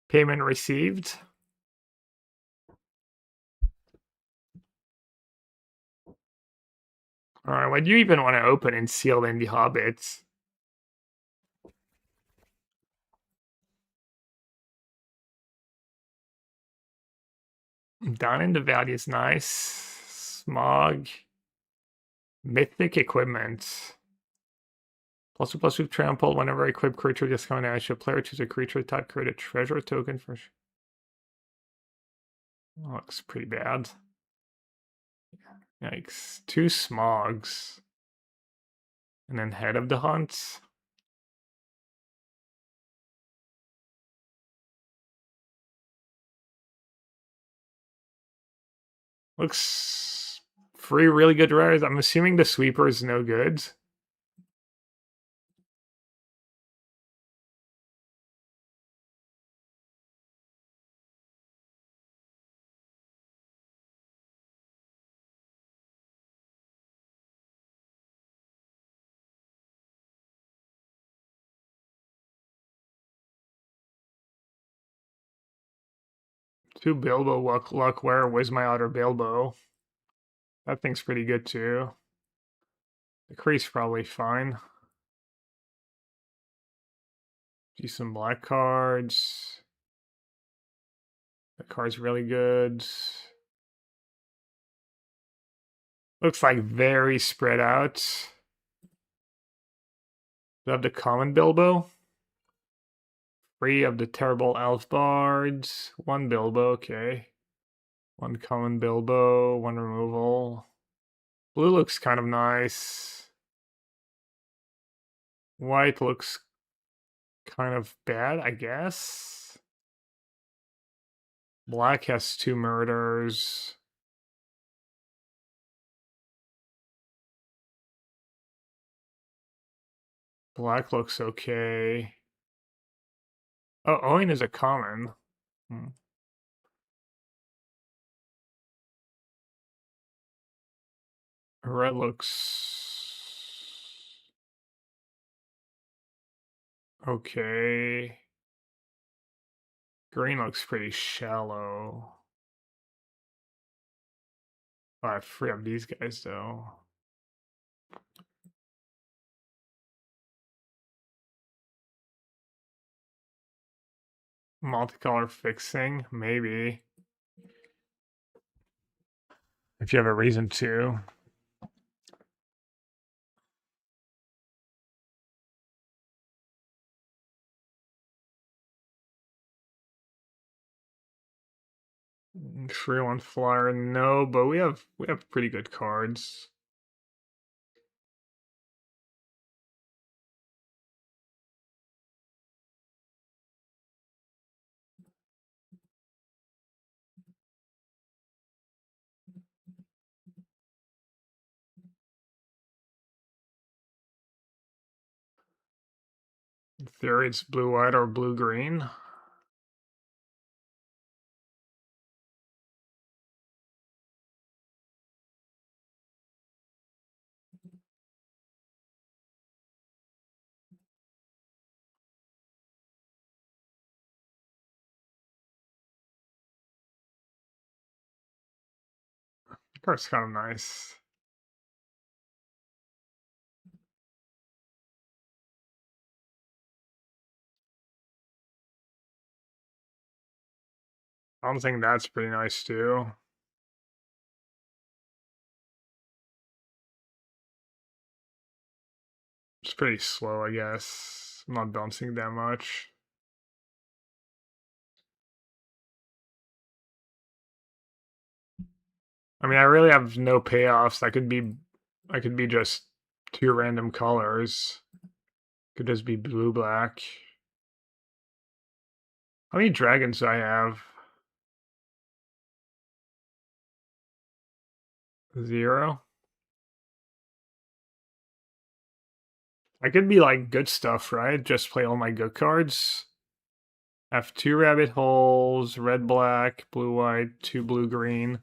payment received. Alright, what do you even want to open and seal in the hobbits? Down in the Valley is nice. Smog. Mythic equipment. +2/+2 trample. Whenever equipped creature gets coming out, should player choose a creature type, create a treasure token for. Looks pretty bad. Yikes. 2 smogs. And then head of the hunt. Looks 3 really good rares. I'm assuming the sweeper is no good. Two Bilbo luck. Where's my other Bilbo? That thing's pretty good too. The crease probably fine. Do some black cards. The card's really good. Looks like very spread out. Do I have the common Bilbo? 3 of the terrible elf bards. 1 Bilbo, okay. 1 common Bilbo, 1 removal. Blue looks kind of nice. White looks kind of bad, I guess. Black has 2 murders. Black looks okay. Oh, Owen is a common. Red looks okay. Green looks pretty shallow. Oh, I have 3 of these guys though. Multicolor fixing, maybe. If you have a reason to. Free one flyer, no, but we have pretty good cards. In theory, it's blue-white or blue-green. Card's kind of nice. I'm thinking that's pretty nice too. pretty slow, I guess. I'm not bouncing that much. I mean, I really have no payoffs. I could be just two random colors. Could just be blue black. How many dragons do I have? 0. I could be like good stuff, right? Just play all my good cards. Have 2 rabbit holes, red black, blue white, 2 blue green.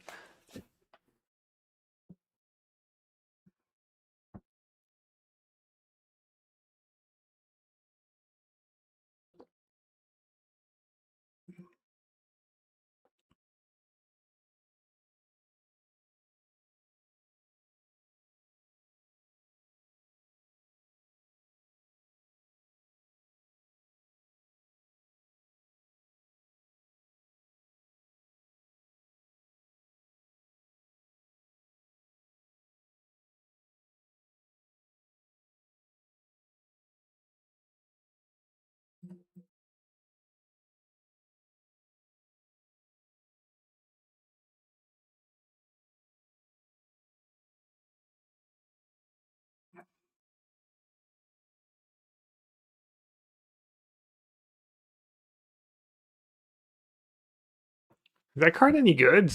Is that card any good?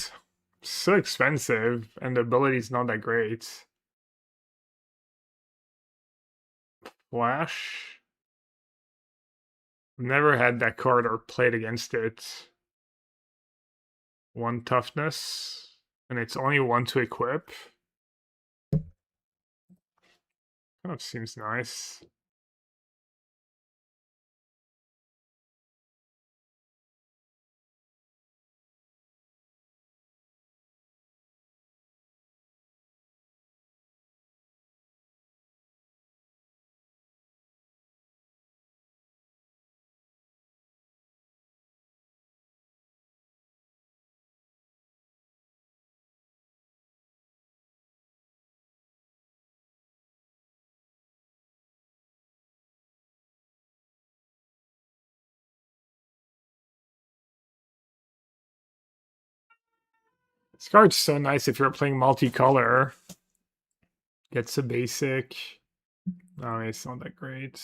So expensive, and the ability's not that great. Flash. Never had that card or played against it. 1 toughness, and it's only 1 to equip. Kind of seems nice. This card's so nice if you're playing multicolor. Gets a basic. Oh, it's not that great.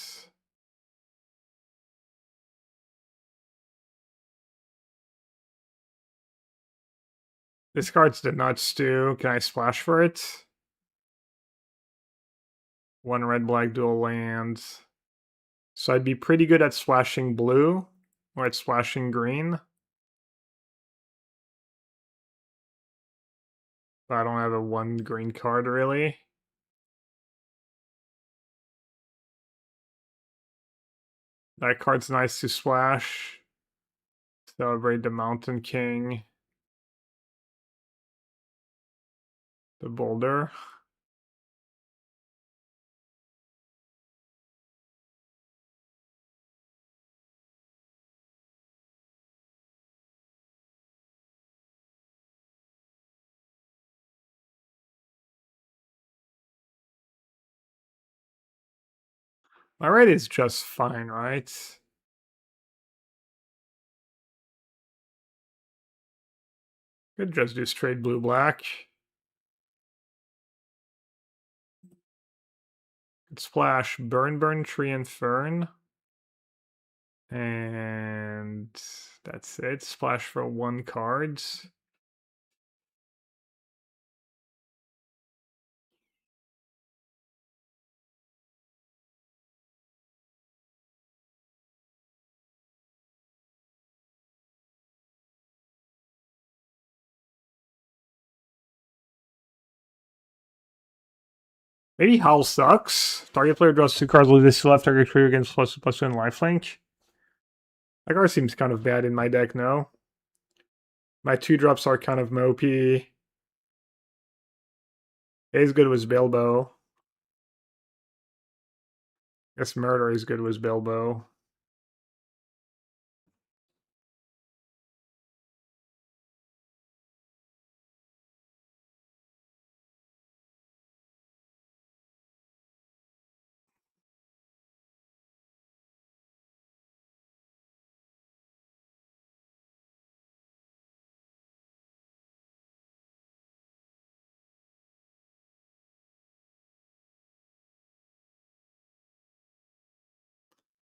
This card's the nuts too. Can I splash for it? 1 red black dual lands. So I'd be pretty good at splashing blue or at splashing green. But I don't have a 1 green card really. That card's nice to splash. Celebrate the Mountain King. The Boulder. My red is just fine, right? Could just do straight blue-black. Could splash Burn, Burn, Tree, and Fern. And that's it. Splash for 1 card. Maybe Howl sucks. Target player draws 2 cards, leave this to left, target creature against +2/+2 and lifelink. That card seems kind of bad in my deck, no? My 2-drops are kind of mopey. As good was Bilbo. Guess Murder is good was Bilbo.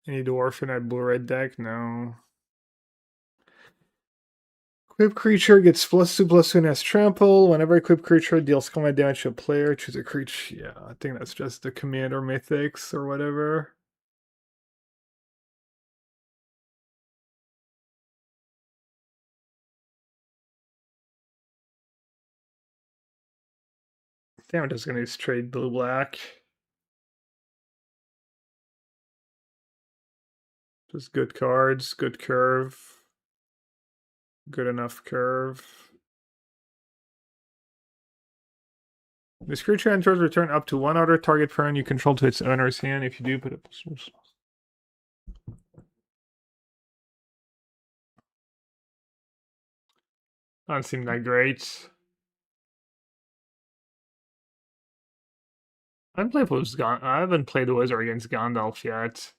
Any dwarf in that blue-red deck? No. Equipped creature gets +2/+2 and has trample. Whenever equipped creature deals combat damage to a player, choose a creature. Yeah, I think that's just the commander mythics or whatever. Damn, I'm just gonna use trade blue-black. Just good cards, good curve. Good enough curve. This creature enters return up to one other target permanent you control to its owner's hand. If you do, put it. Doesn't seem that great. I haven't played Wizard against Gandalf yet.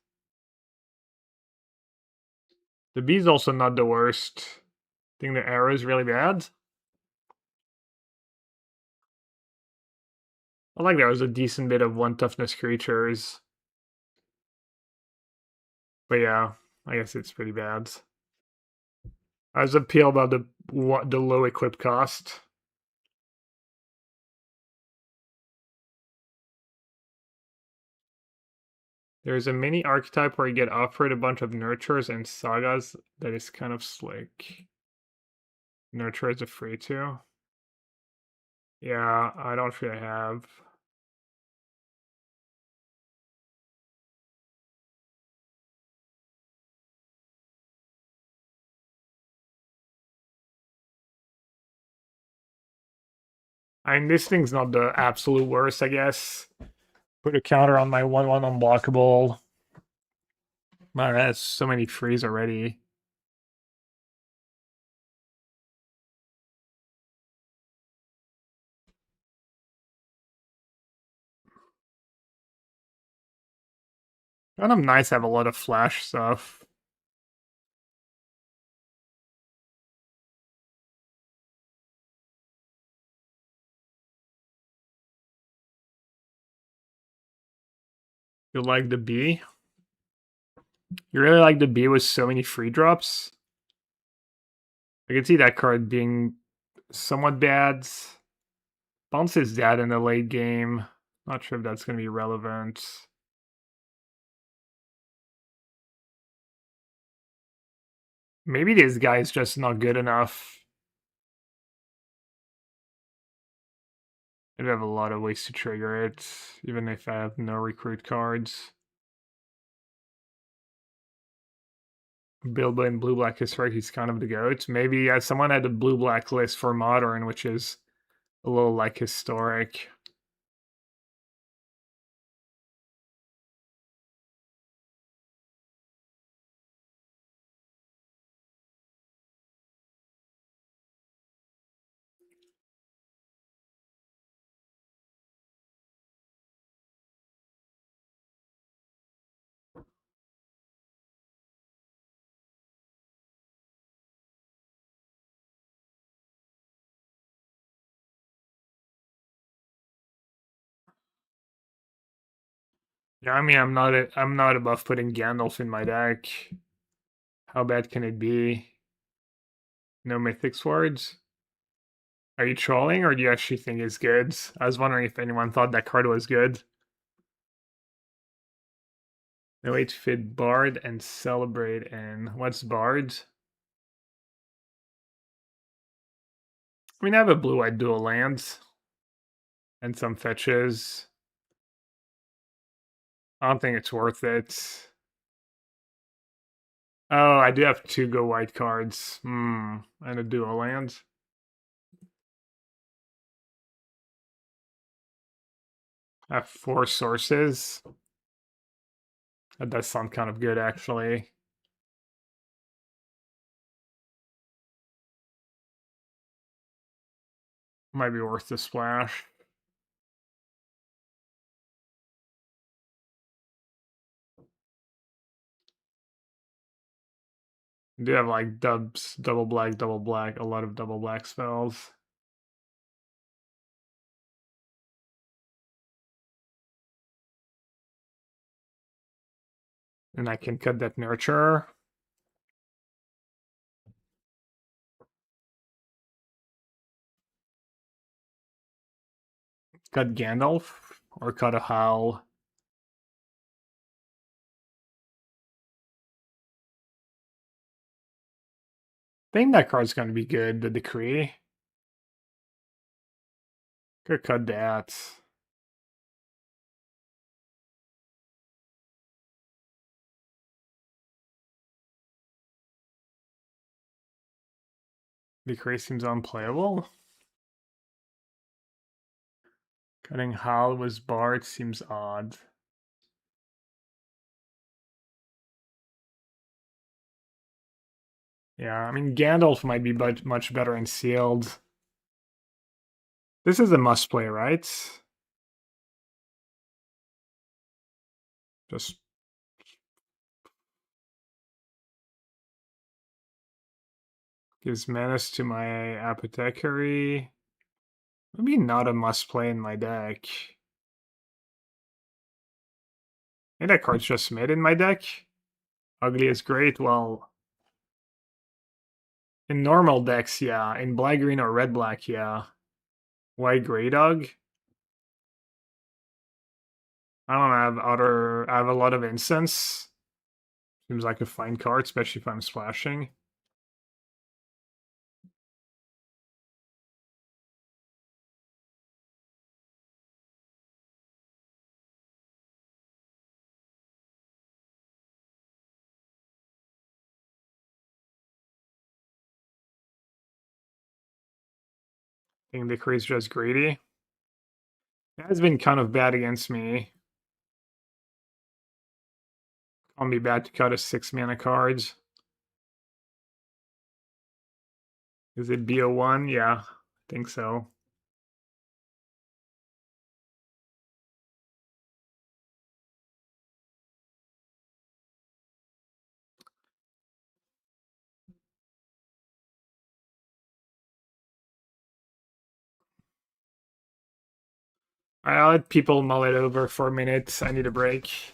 The bee's also not the worst. I think the arrow is really bad. I like there was a decent bit of one toughness creatures. But yeah, I guess it's pretty bad. I was appeal about the low equip cost. There's a mini archetype where you get offered a bunch of nurtures and sagas that is kind of slick. Nurture is a free to. Yeah, I don't feel I have. I mean, this thing's not the absolute worst, I guess. Put a counter on my 1/1 unblockable. Man, that's so many frees already. Kind of nice to have a lot of flash stuff. You like the bee? You really like the bee with so many free drops? I can see that card being somewhat bad. Bounces that in the late game. Not sure if that's going to be relevant. Maybe this guy is just not good enough. I have a lot of ways to trigger it, even if I have no recruit cards. Bilbo in blue-black historic, he's kind of the goat. Maybe someone had a blue-black list for modern, which is a little like historic. Yeah, I mean, I'm not above putting Gandalf in my deck. How bad can it be? No mythic swords? Are you trolling, or do you actually think it's good? I was wondering if anyone thought that card was good. No way to fit Bard and Celebrate in. What's Bard? I mean, I have a blue-white dual lands. And some fetches. I don't think it's worth it. Oh, I do have 2 go white cards. And a dual land. I have 4 sources. That does sound kind of good, actually. Might be worth the splash. I do have like dubs, double black, a lot of double black spells. And I can cut that nurture. Cut Gandalf or cut a Howl. I think that card's gonna be good, the Decree. Could cut that. Decree seems unplayable. Cutting Howl was Bard seems odd. Yeah, I mean, Gandalf might be much better in sealed. This is a must play, right? Just gives menace to my apothecary. Maybe not a must play in my deck. And that card's just made in my deck. Ugly is great. Well, in normal decks, yeah. In black green or red black, yeah. White gray dog. I don't have other. I have a lot of incense. Seems like a fine card, especially if I'm splashing. I think the create's just greedy. It has been kind of bad against me. Can't be bad to cut a 6-mana card. Is it BO1? Yeah, I think so. I'll let people mull it over for a minute. I need a break.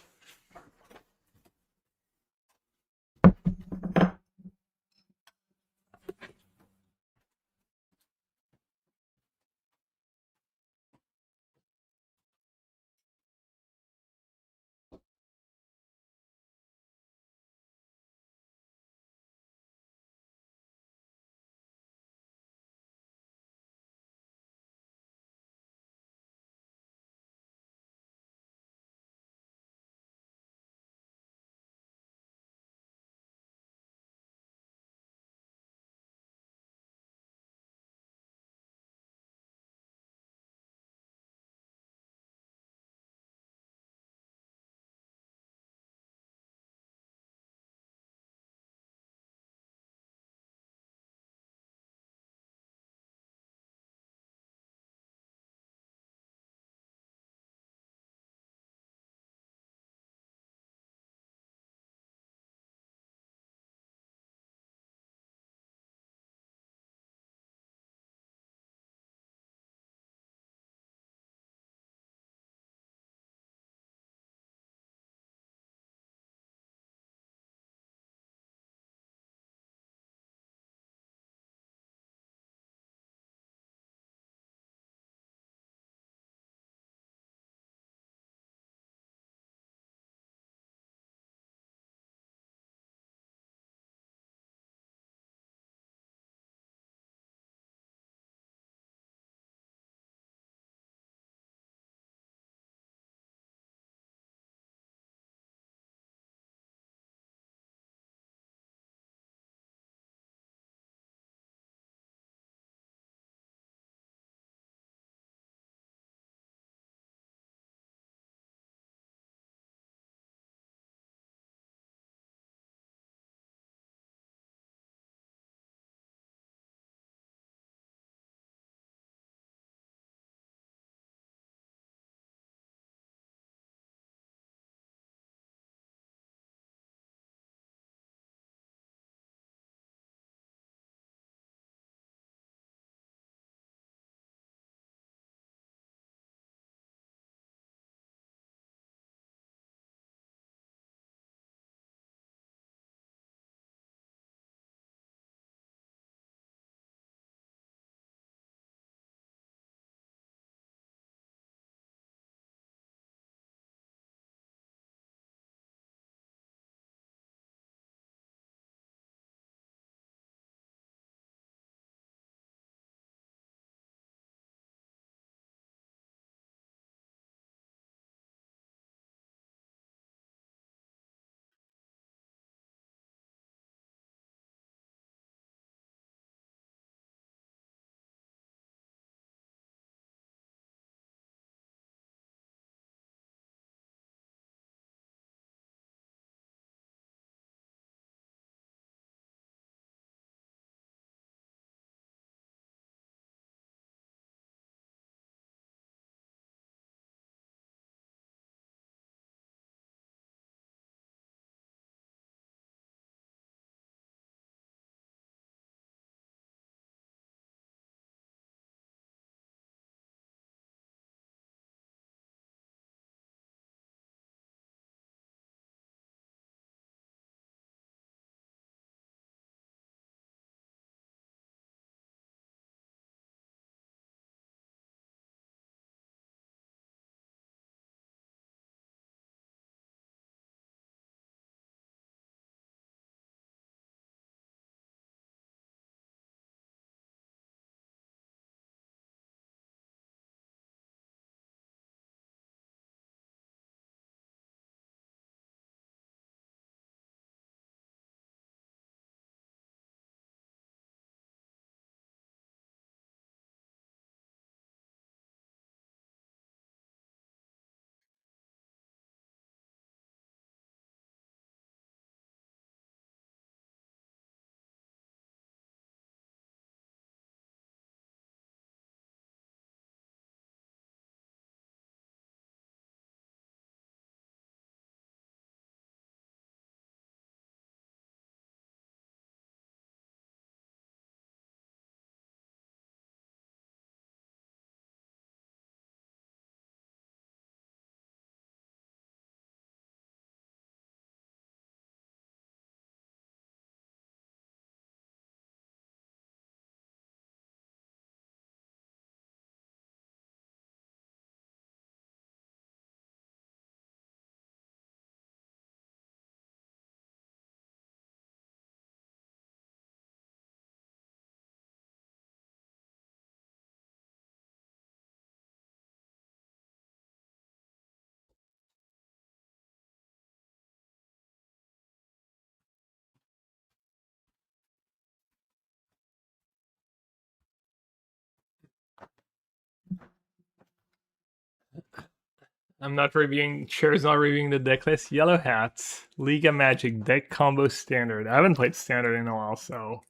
I'm not reviewing. Chair's not reviewing the deck list. Yellow Hats, League of Magic deck combo standard. I haven't played standard in a while, so.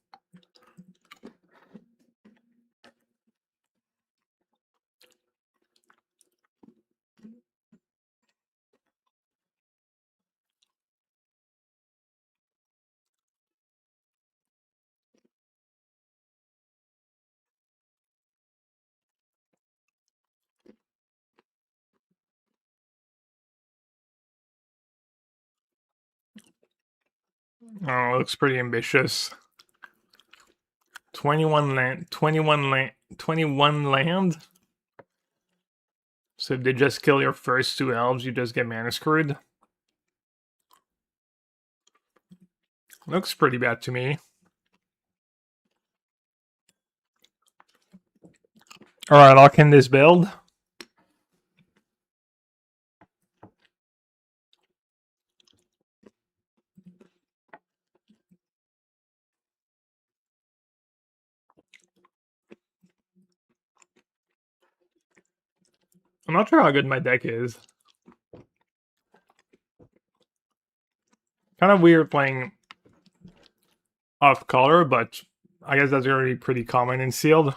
Oh, looks pretty ambitious. 21 land, 21 land. So if they just kill your first 2 elves, you just get mana screwed. Looks pretty bad to me. Alright, I'll end this build. I'm not sure how good my deck is. Kind of weird playing off color, but I guess that's already pretty common in sealed. I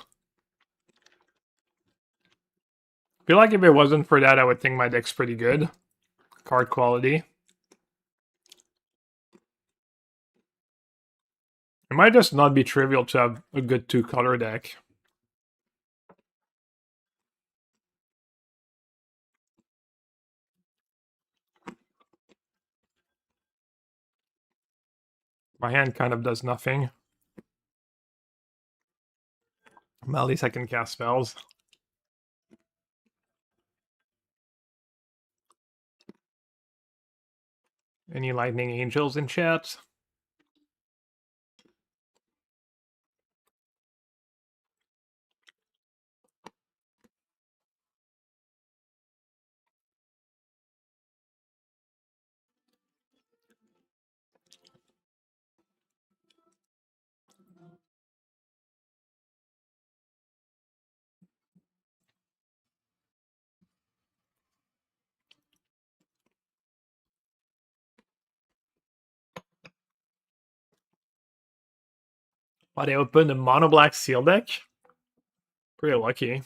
feel like if it wasn't for that, I would think my deck's pretty good. Card quality. It might just not be trivial to have a good 2-color deck. My hand kind of does nothing. But at least I can cast spells. Any lightning angels in chat? Oh, they opened a mono black seal deck? Pretty lucky.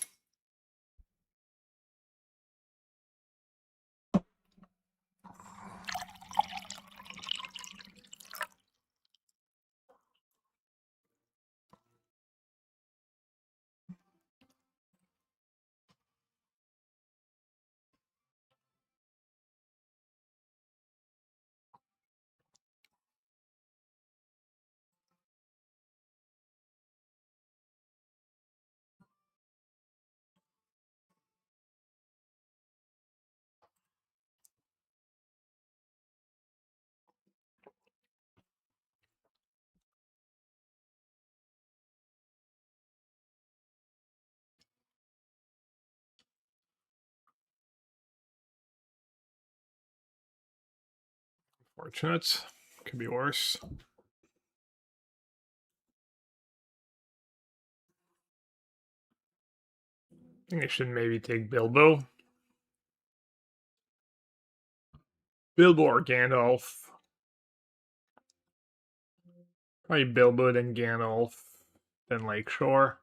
Fortunate. Could be worse. I think I should maybe take Bilbo. Bilbo or Gandalf. Probably Bilbo, then Gandalf, then Lakeshore.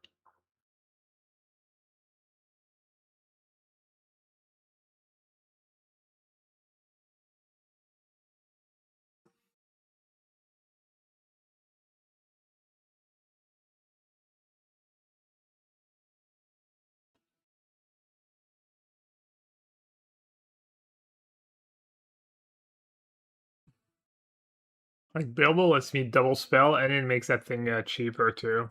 Like, Bilbo lets me double spell, and it makes that thing cheaper, too.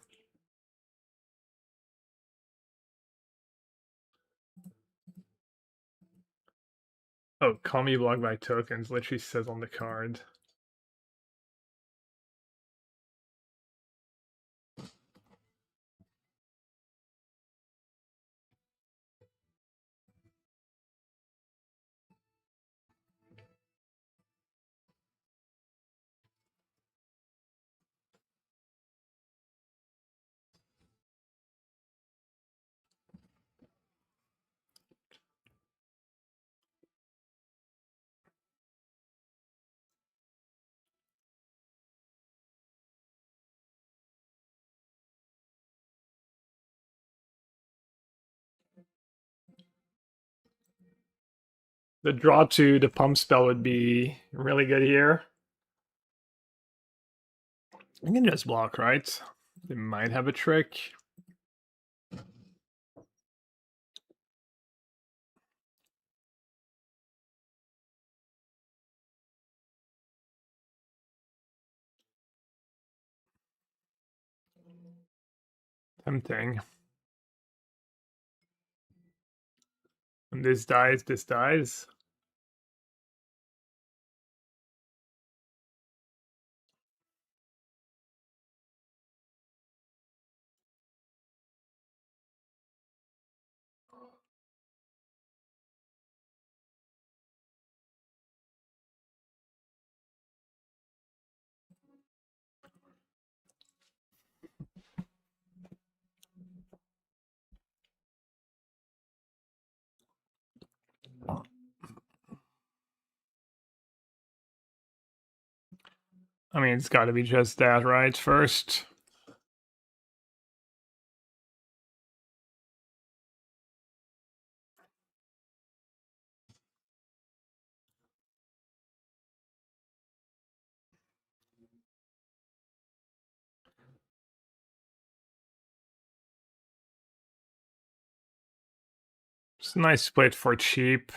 Oh, call me blocked by tokens, literally says on the card. The draw to the pump spell would be really good here. I can just block, right? They might have a trick. Tempting. And this dies, this dies. I mean, it's got to be just that, right? First. It's a nice split for cheap.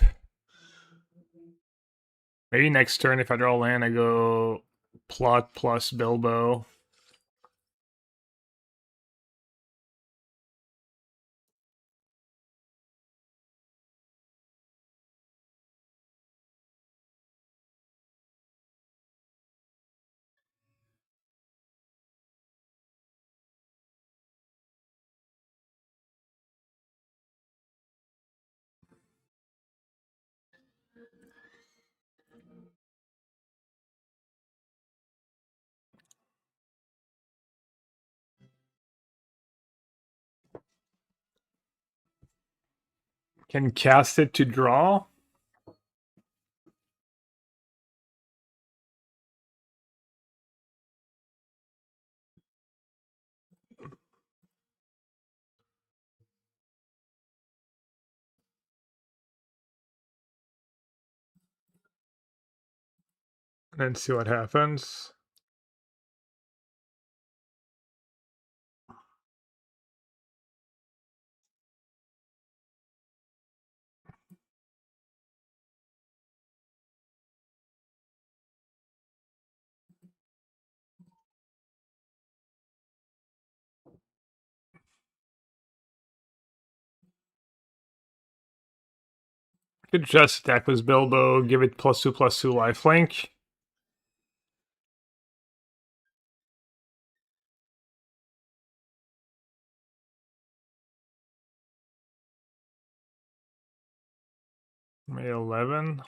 Maybe next turn, if I draw land, I go plot plus Bilbo. Can cast it to draw. And then see what happens. Could just attack with Bilbo, give it +2/+2 lifelink. Maybe 11.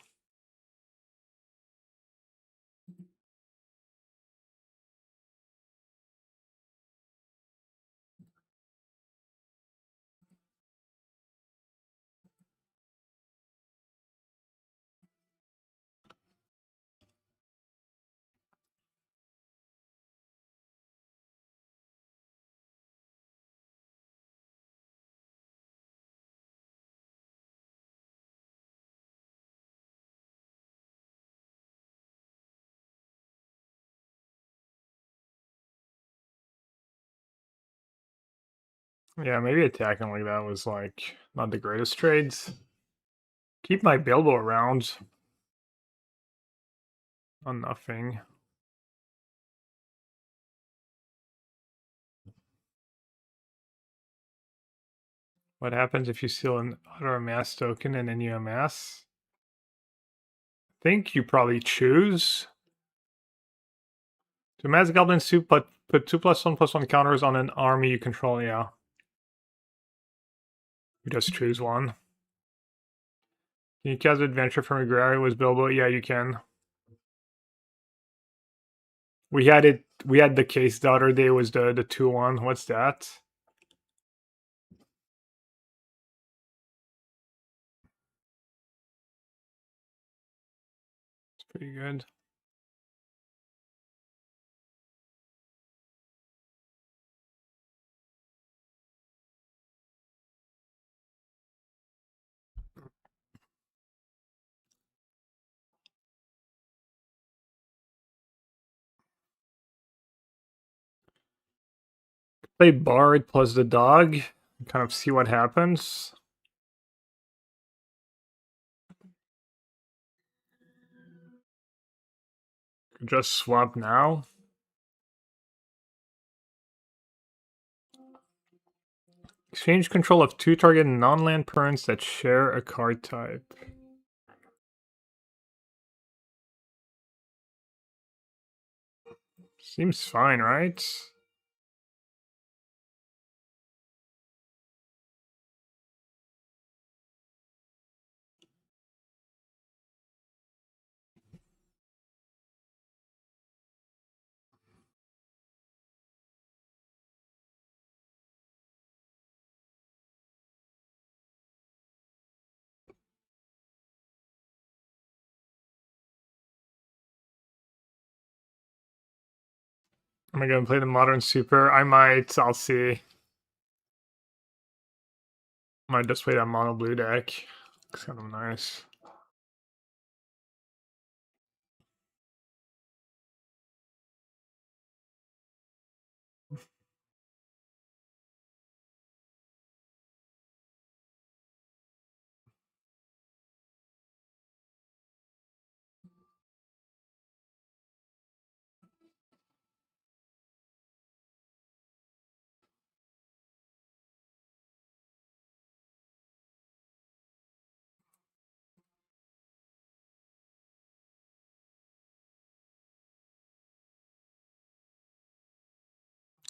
Yeah, maybe attacking like that was like not the greatest trades. Keep my Bilbo around on nothing. What happens if you steal an other amass token and then you amass? I think you probably choose. To amass Goblin Soup, put 2+1/+1 counters on an army you control, yeah. You just choose one. Can you cast Adventure from Agrarian with Bilbo? Yeah, you can. We had the case the other day, was the 2-1. What's that? It's pretty good. Play Bard plus the dog. Kind of see what happens. Just swap now. Exchange control of 2 target non-land permanents that share a card type. Seems fine, right? Am I gonna play the modern super? I might, I'll see. Might just play that mono blue deck. It's kind of nice.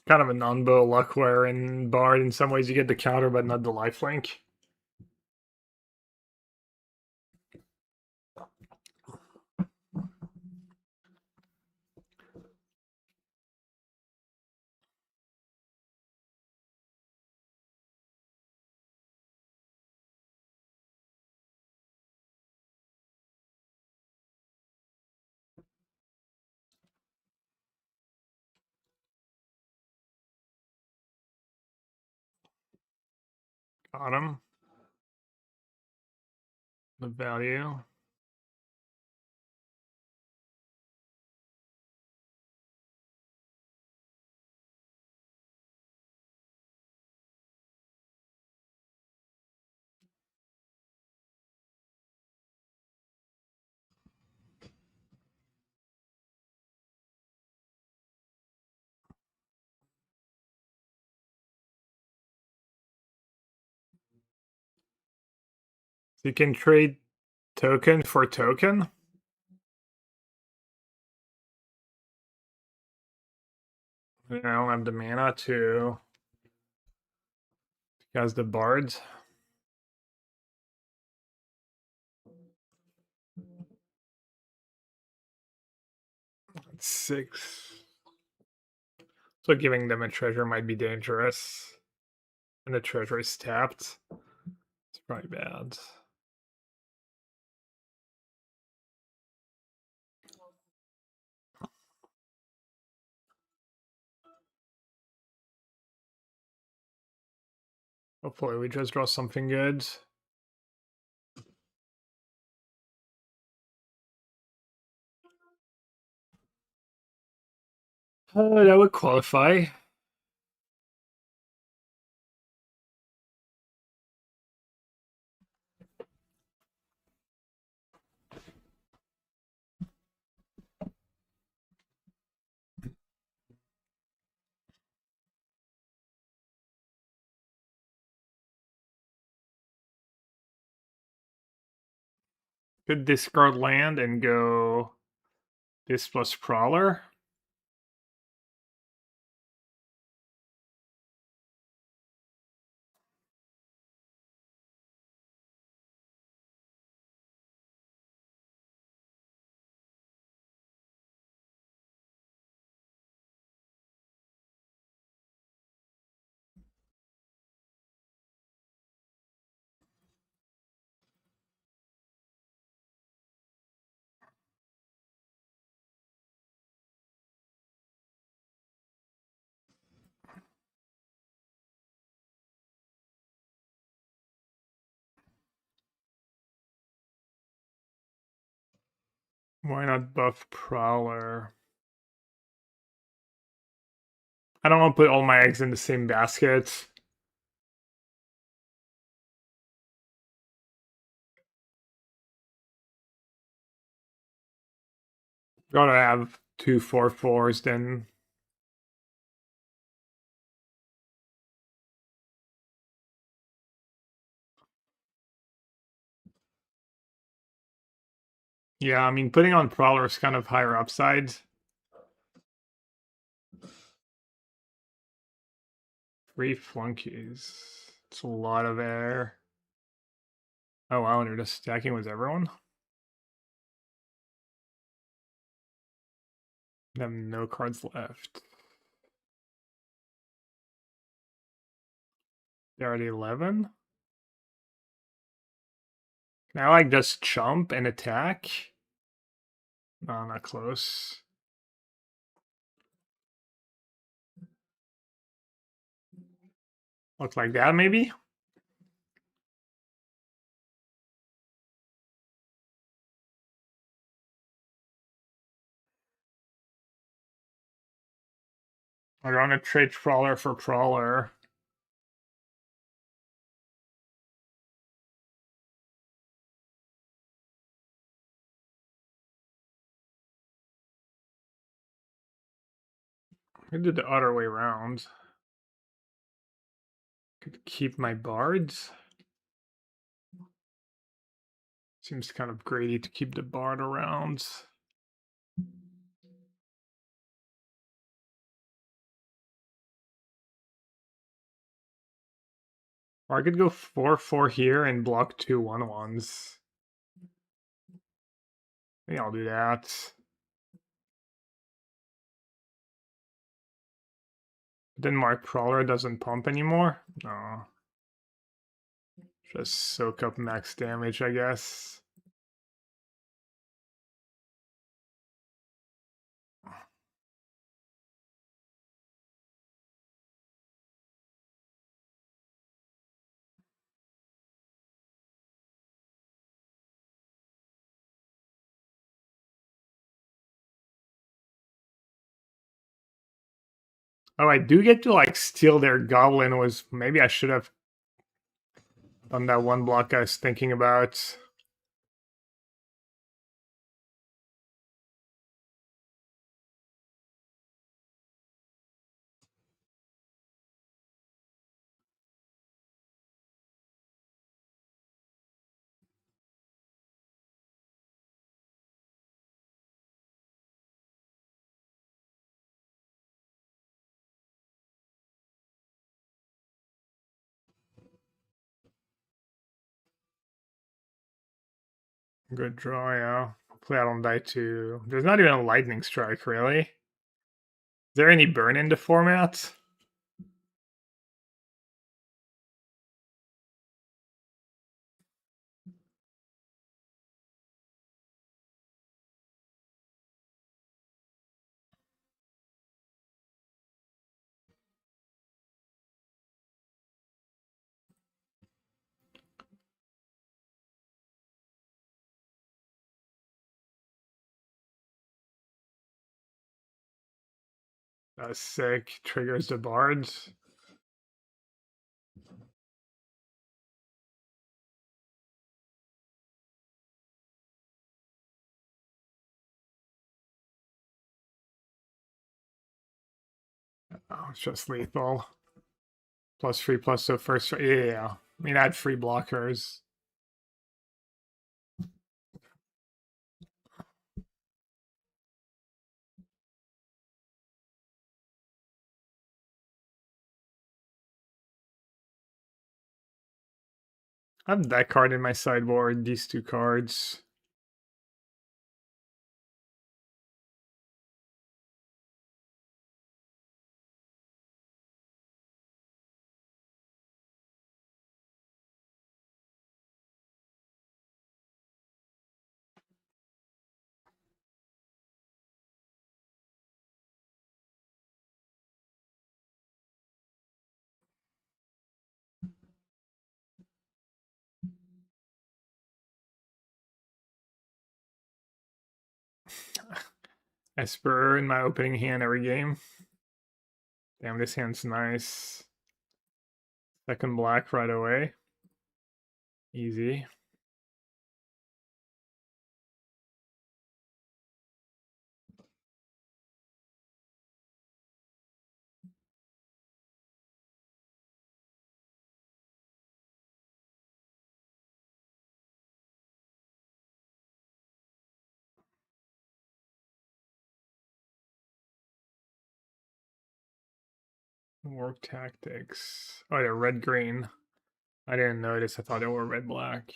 Kind of a non-bow luck where in Bard, in some ways you get the counter but not the lifelink. Got him. The value. So you can trade token for token. I don't have the mana to. Because the bards. 6. So giving them a treasure might be dangerous. And the treasure is tapped. It's probably bad. Hopefully we just draw something good. That would qualify. Could discard land and go this plus Prowler. Why not buff Prowler? I don't want to put all my eggs in the same basket. Gotta have 2 4 4s then. Yeah, I mean, putting on Prowler is kind of higher upside. Three flunkies. It's a lot of air. Oh wow, they're just stacking with everyone. They have no cards left. They're at 11. Can I like just jump and attack? No, not close. Look like that, maybe? I'm gonna trade Prowler for Prowler. I did the other way around. Could keep my bards. Seems kind of greedy to keep the bard around. Or I could go 4 4 here and block 2 1/1s. I think I'll do that. Then Mark Prowler doesn't pump anymore? No. Just soak up max damage, I guess. Oh, I do get to like steal their goblin. Was maybe I should have done that one block I was thinking about. Good draw, yeah. Hopefully I don't die too. There's not even a lightning strike, really. Is there any burn in the format? That's sick. Triggers the bards. Oh, it's just lethal. +3 plus so first. Yeah. I mean, I had free blockers. I have that card in my sideboard, these 2 cards. Esper in my opening hand every game. Damn, this hand's nice. Second black right away. Easy. Work tactics. Oh, they're red green. I didn't notice. I thought they were red black.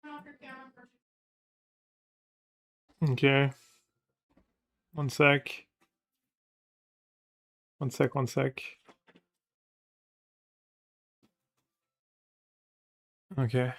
Turn off your camera for Okay. One sec. One sec, one sec. Okay.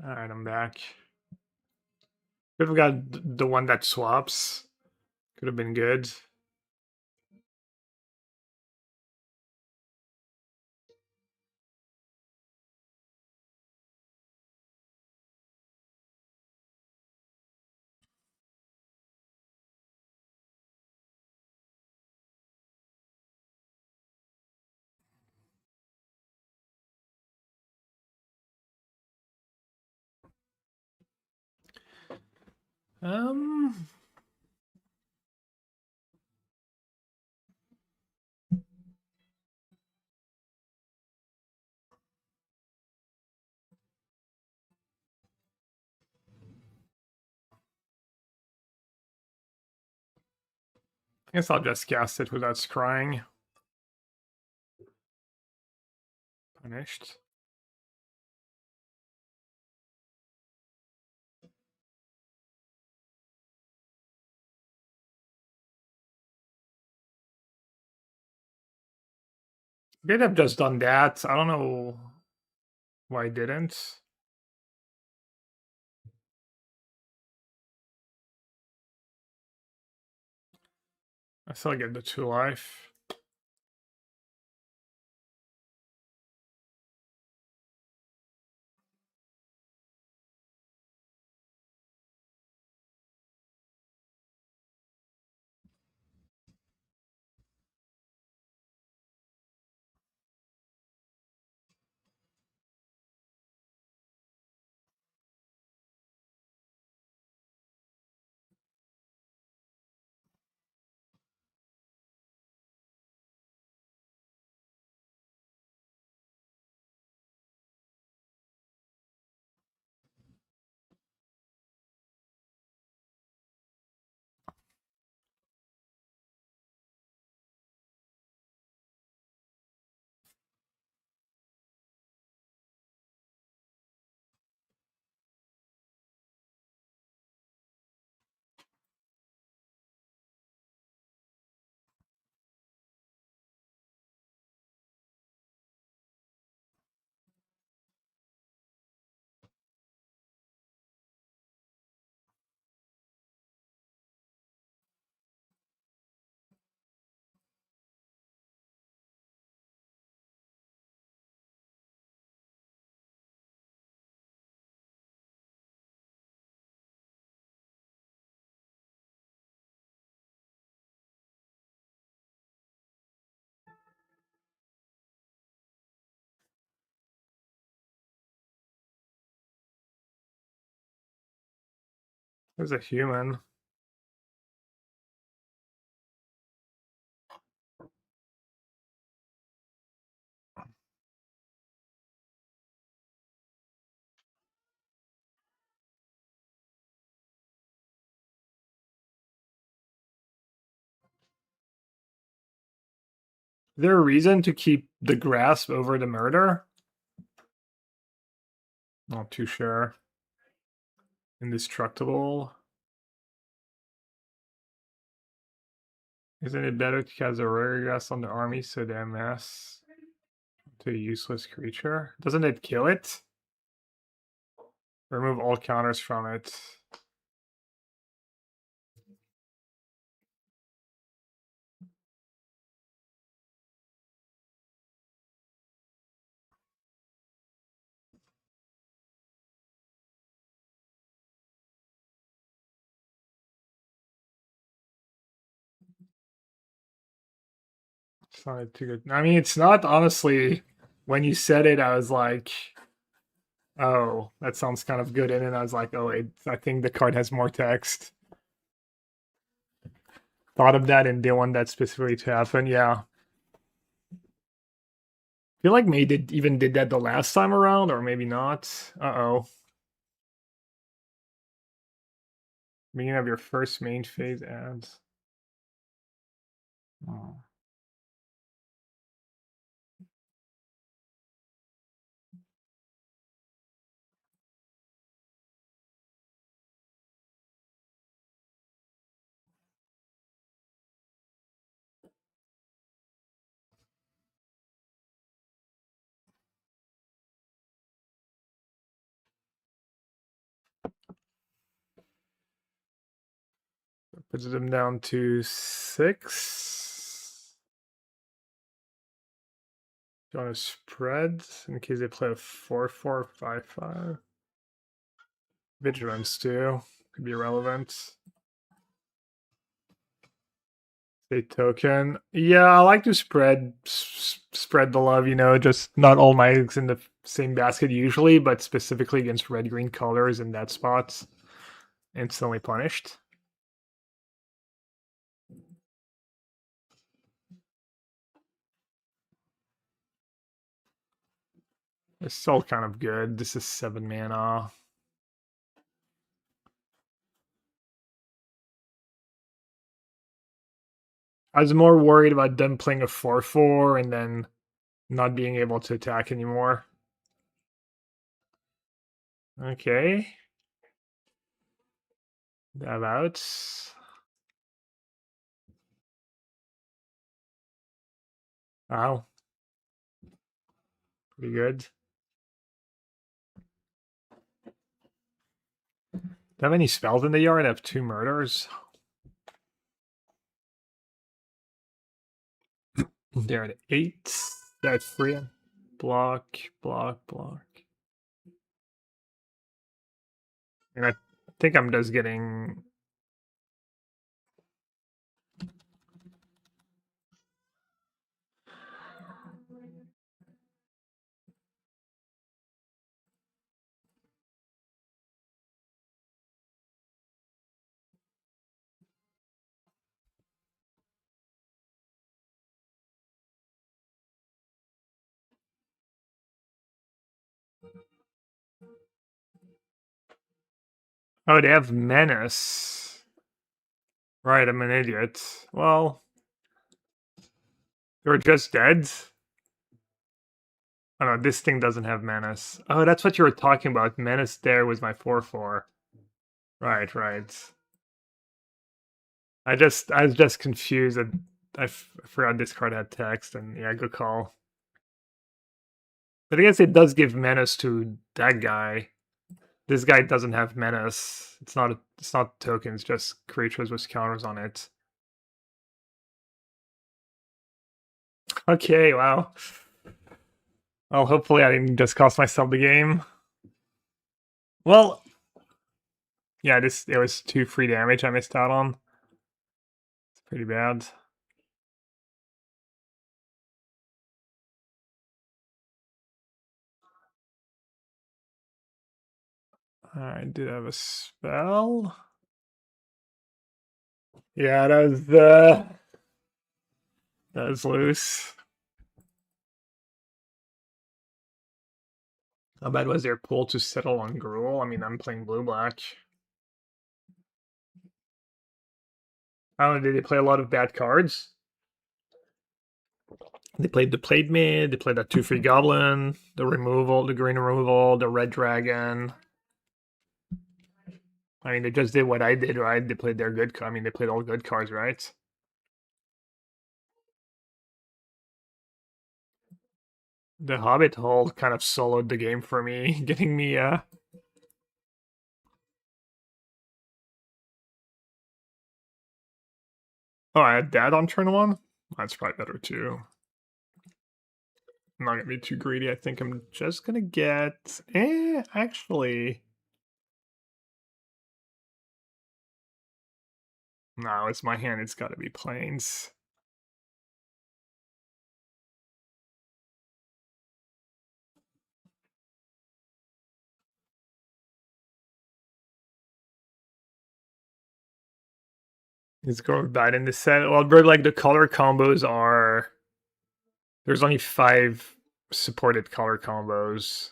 Alright, I'm back. Could have got the one that swaps. Could have been good. Um, I guess I'll just cast it without scrying. Punished. Could have just done that. I don't know why I didn't. I still get the 2 life. There's a human. Is there a reason to keep the grasp over the murder? Not too sure. Indestructible. Isn't it better to cast a rare grasp on the army so they amass to a useless creature? Doesn't it kill it? Remove all counters from it. It's not too good. I mean, it's not, honestly. When you said it, I was like, oh, that sounds kind of good. And then I was like, oh, wait, I think the card has more text. Thought of that and didn't want that specifically to happen. Yeah. I feel like maybe they even did that the last time around, or maybe not. Uh-oh. Beginning of your first main phase adds. Oh. Puts them down to 6. Do you want to spread in case they play a 4/4, 5/5? Vigilance too could be relevant. State token. Yeah, I like to spread the love. Just not all my eggs in the same basket usually, but specifically against red-green colors in that spot. Instantly punished. It's still kind of good. This is 7 mana. I was more worried about them playing a 4/4 and then not being able to attack anymore. Okay. Dab out. Wow. Pretty good. Do I have any spells in the yard? I have 2 murders. They're at 8. That's free. Block, block, block. And I think I'm just getting. Oh, they have menace. Right, I'm an idiot. Well, you're just dead. Oh no, this thing doesn't have menace. Oh, that's what you were talking about. Menace there was my 4/4. Right, right. I was just confused that I forgot this card had text, and yeah, good call. But I guess it does give menace to that guy. This guy doesn't have menace. It's not tokens, just creatures with counters on it. Okay, wow. Well, hopefully I didn't just cost myself the game. Well, yeah, it was 2 free damage I missed out on. It's pretty bad. I did have a spell. Yeah, that was loose. How bad was their pull to settle on Gruul? I mean, I'm playing blue-black. I don't know, did they play a lot of bad cards? They played the Played Mid, they played that 2/3 Goblin, the removal, the green removal, the red dragon. I mean, they just did what I did, right? They played their good I mean, they played all good cards, right? The Hobbit Hole kind of soloed the game for me, getting me, Oh, I had that on turn 1? That's probably better, too. I'm not gonna be too greedy. I think I'm just gonna get... actually... No, it's my hand. It's gotta be plains. His girl died in the set. Well, but like the color combos are... There's only 5 supported color combos.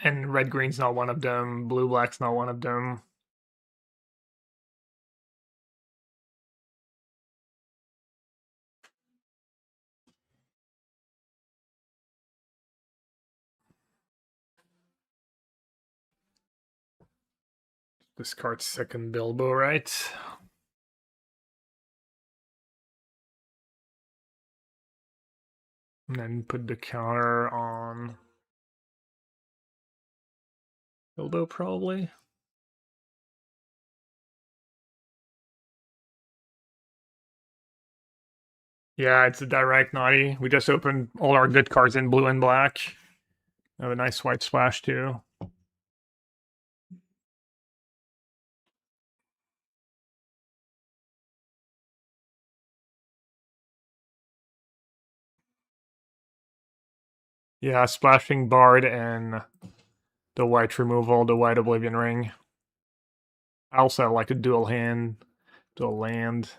And red green's not one of them. Blue black's not one of them. Discard second Bilbo, right? And then put the counter on Bilbo, probably. Yeah, it's a direct naughty. We just opened all our good cards in blue and black. Have a nice white splash, too. Yeah, splashing Bard and the white removal, the white Oblivion Ring. I also have like a dual hand, dual land.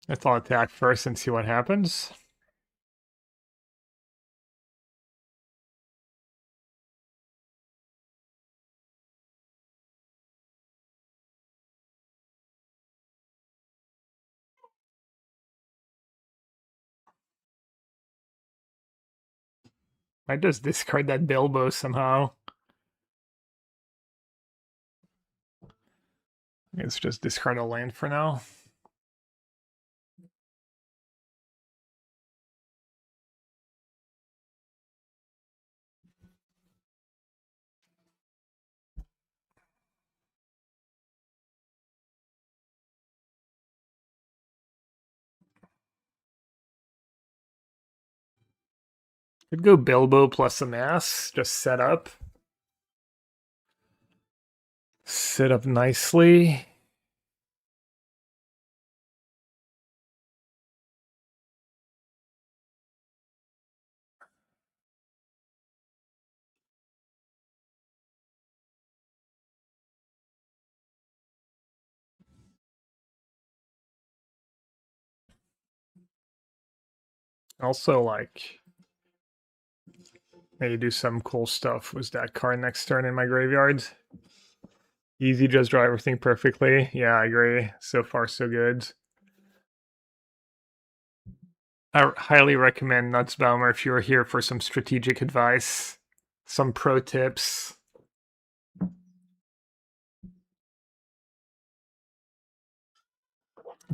I thought attack first and see what happens. I just discard that Bilbo somehow. Let's just discard a land for now. Could go Bilbo plus a mass, just set up. Set up nicely. Also, like, maybe do some cool stuff with that card next turn in my graveyard. Easy, just draw everything perfectly. Yeah, I agree. So far, so good. I highly recommend Nutsbaumer if you're here for some strategic advice, some pro tips.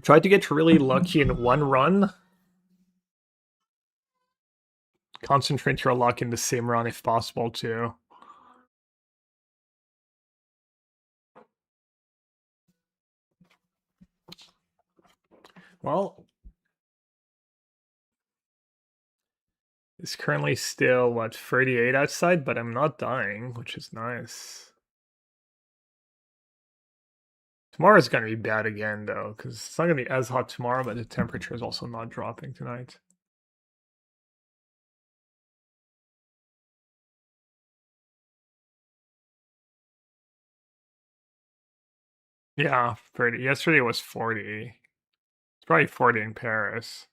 Try to get really lucky in one run. Concentrate your luck in the same run if possible, too. Well, It's currently still, what, 38 outside, but I'm not dying, which is nice. Tomorrow's gonna be bad again, though, because it's not gonna be as hot tomorrow, but the temperature is also not dropping tonight. Yeah, 30. Yesterday was 40. It's probably 40 in Paris.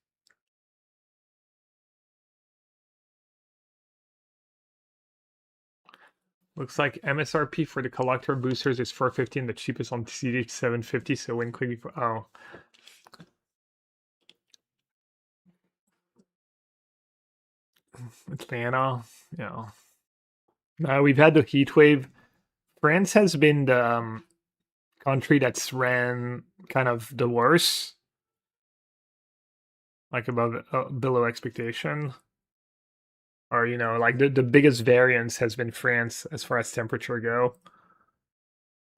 Looks like MSRP for the collector boosters is 450 and the cheapest on CDH 750, so win quickly for oh. Atlanta, yeah. We've had the heat wave. France has been the country that's ran kind of the worst, like above below expectation, or like the biggest variance has been France as far as temperature go.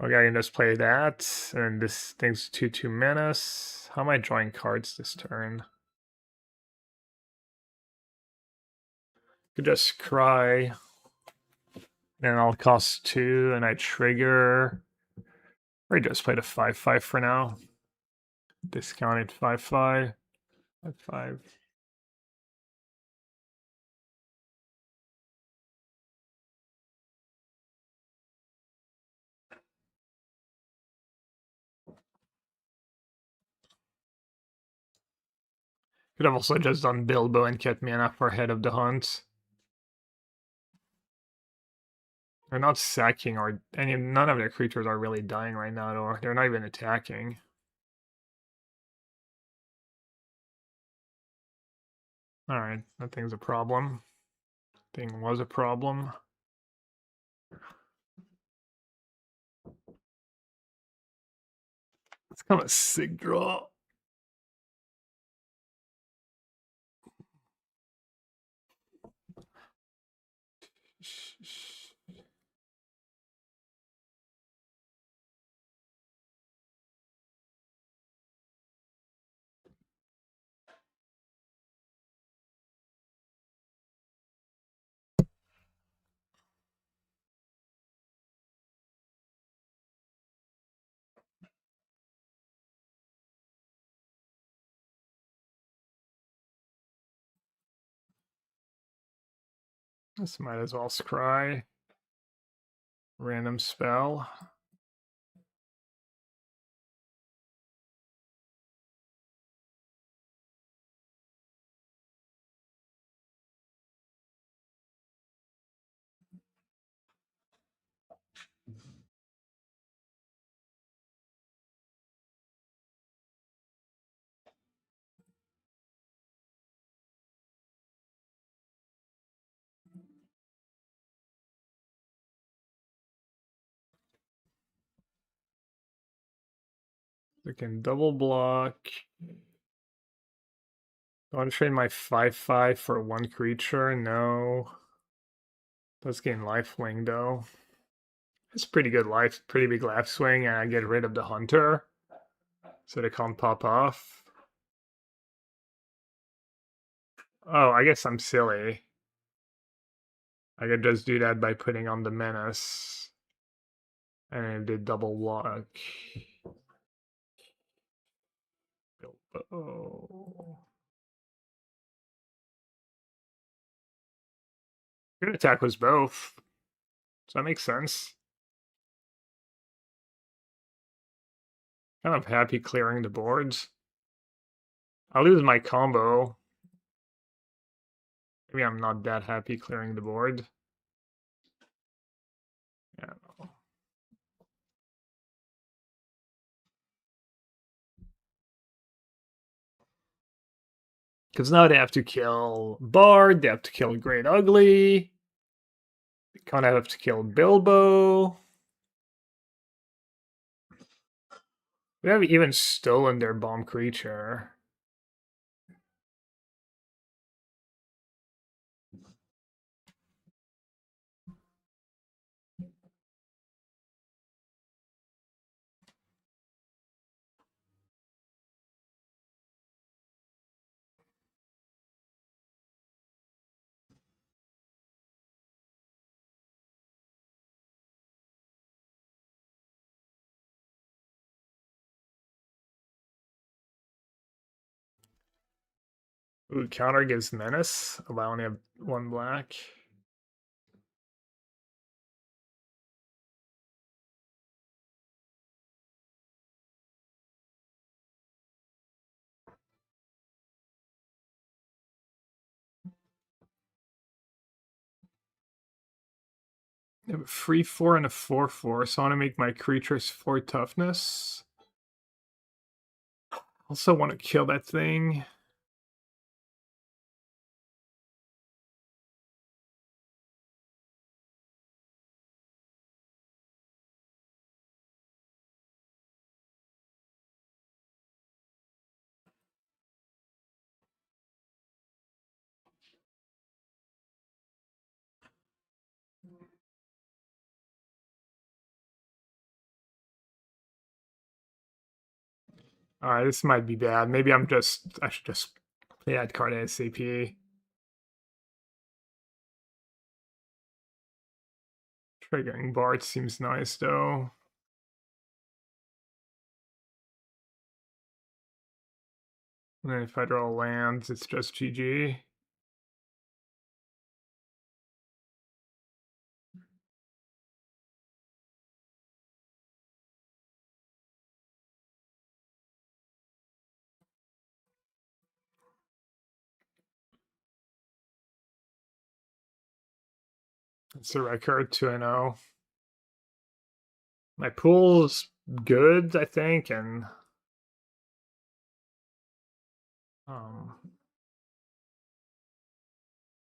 Okay, I can just play that, and this thing's 2/2 menace. How am I drawing cards this turn? Could just cry. Then I'll cost 2, and I trigger. Or just played a 5/5 for now. Discounted 5/5. 5/5. Could have also just done Bilbo and kept mana for Head of the Hunt. They're not sacking or none of their creatures are really dying right now, or they're not even attacking. Alright, that thing's a problem. Thing was a problem. It's kind of a sick draw. This might as well scry. Random spell. We can double block. I want to trade my 5/5 for one creature. No. Does gain lifelink though. It's pretty good life, pretty big life swing, and I get rid of the hunter. So they can't pop off. Oh, I guess I'm silly. I could just do that by putting on the menace. And it did double block. Bilbo. Good attack was both. So that makes sense. Kind of happy clearing the boards. I'll lose my combo. Maybe I'm not that happy clearing the board. Yeah. Because now they have to kill Bard, they have to kill Great Ugly. They kind of have to kill Bilbo. We have even stolen their bomb creature. Ooh, counter gives menace. Although I only have 1 black. I have a 3/4 and a 4/4, so I want to make my creatures 4 toughness. Also want to kill that thing. Alright, this might be bad. Maybe I should just play that card ASAP. Triggering Bart seems nice though. And then if I draw lands, it's just GG. It's a record 2-0. My pool's good, I think, and um,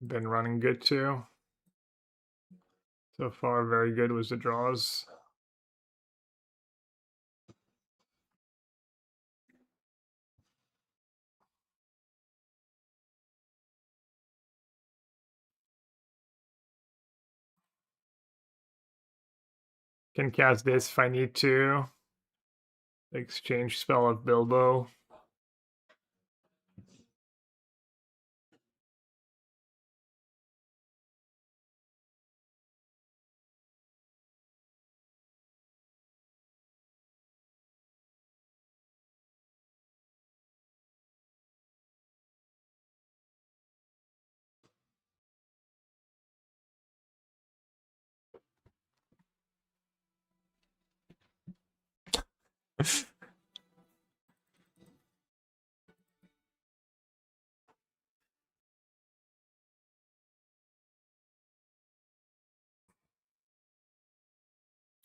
been running good too. So far, very good was the draws. Can cast this if I need to. Exchange spell of Bilbo.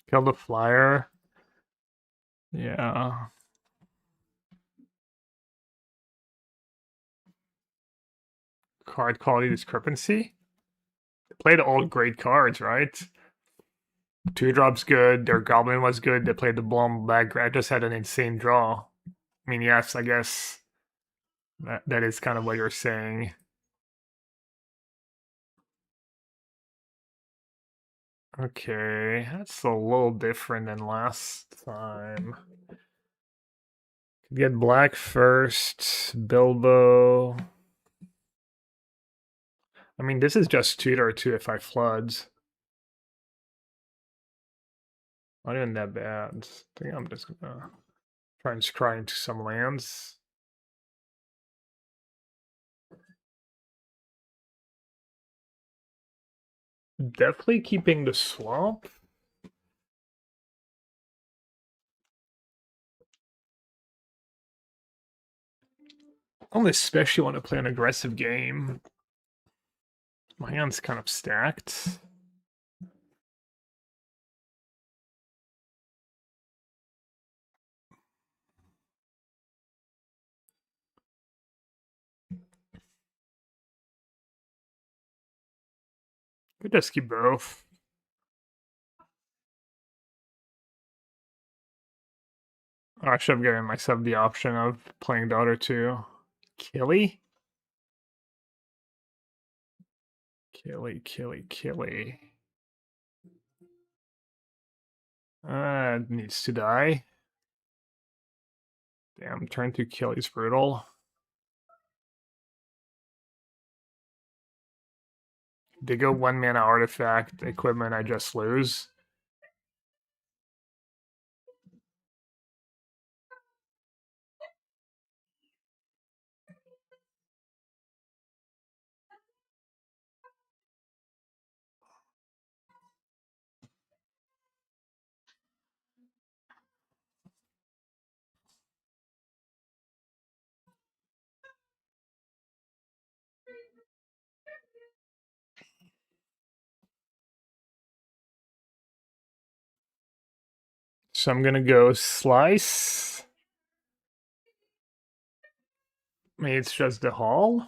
Kill the flyer. Yeah. Card quality discrepancy. They played all great cards, right? 2-drop's good. Their goblin was good. They played the bomb back. I just had an insane draw. I mean, yes, I guess that is kind of what you're saying. Okay, that's a little different than last time. Could get black first, Bilbo. I mean, this is just tutor too if I floods. Not even that bad. I think I'm just gonna try and scry into some lands. Definitely keeping the swamp. I don't especially want to play an aggressive game. My hand's kind of stacked. Could just keep both. I should have given myself the option of playing the other two. Killy? Killy. Needs to die. Damn, turn to Killy's brutal. They go 1-mana artifact equipment, I just lose. So I'm gonna go slice. Maybe it's just the hall.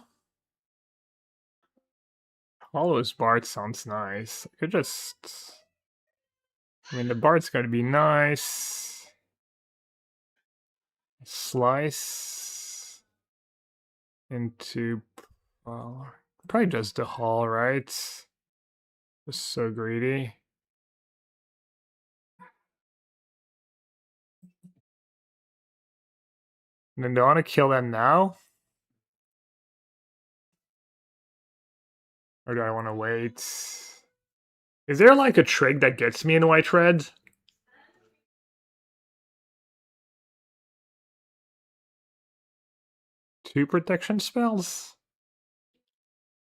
Hollow's Bard sounds nice. I could just. I mean, the Bard's gotta be nice. Slice into. Well, probably just the hall, right? Just so greedy. And then do I want to kill them now? Or do I want to wait? Is there like a trick that gets me in white red? Two protection spells?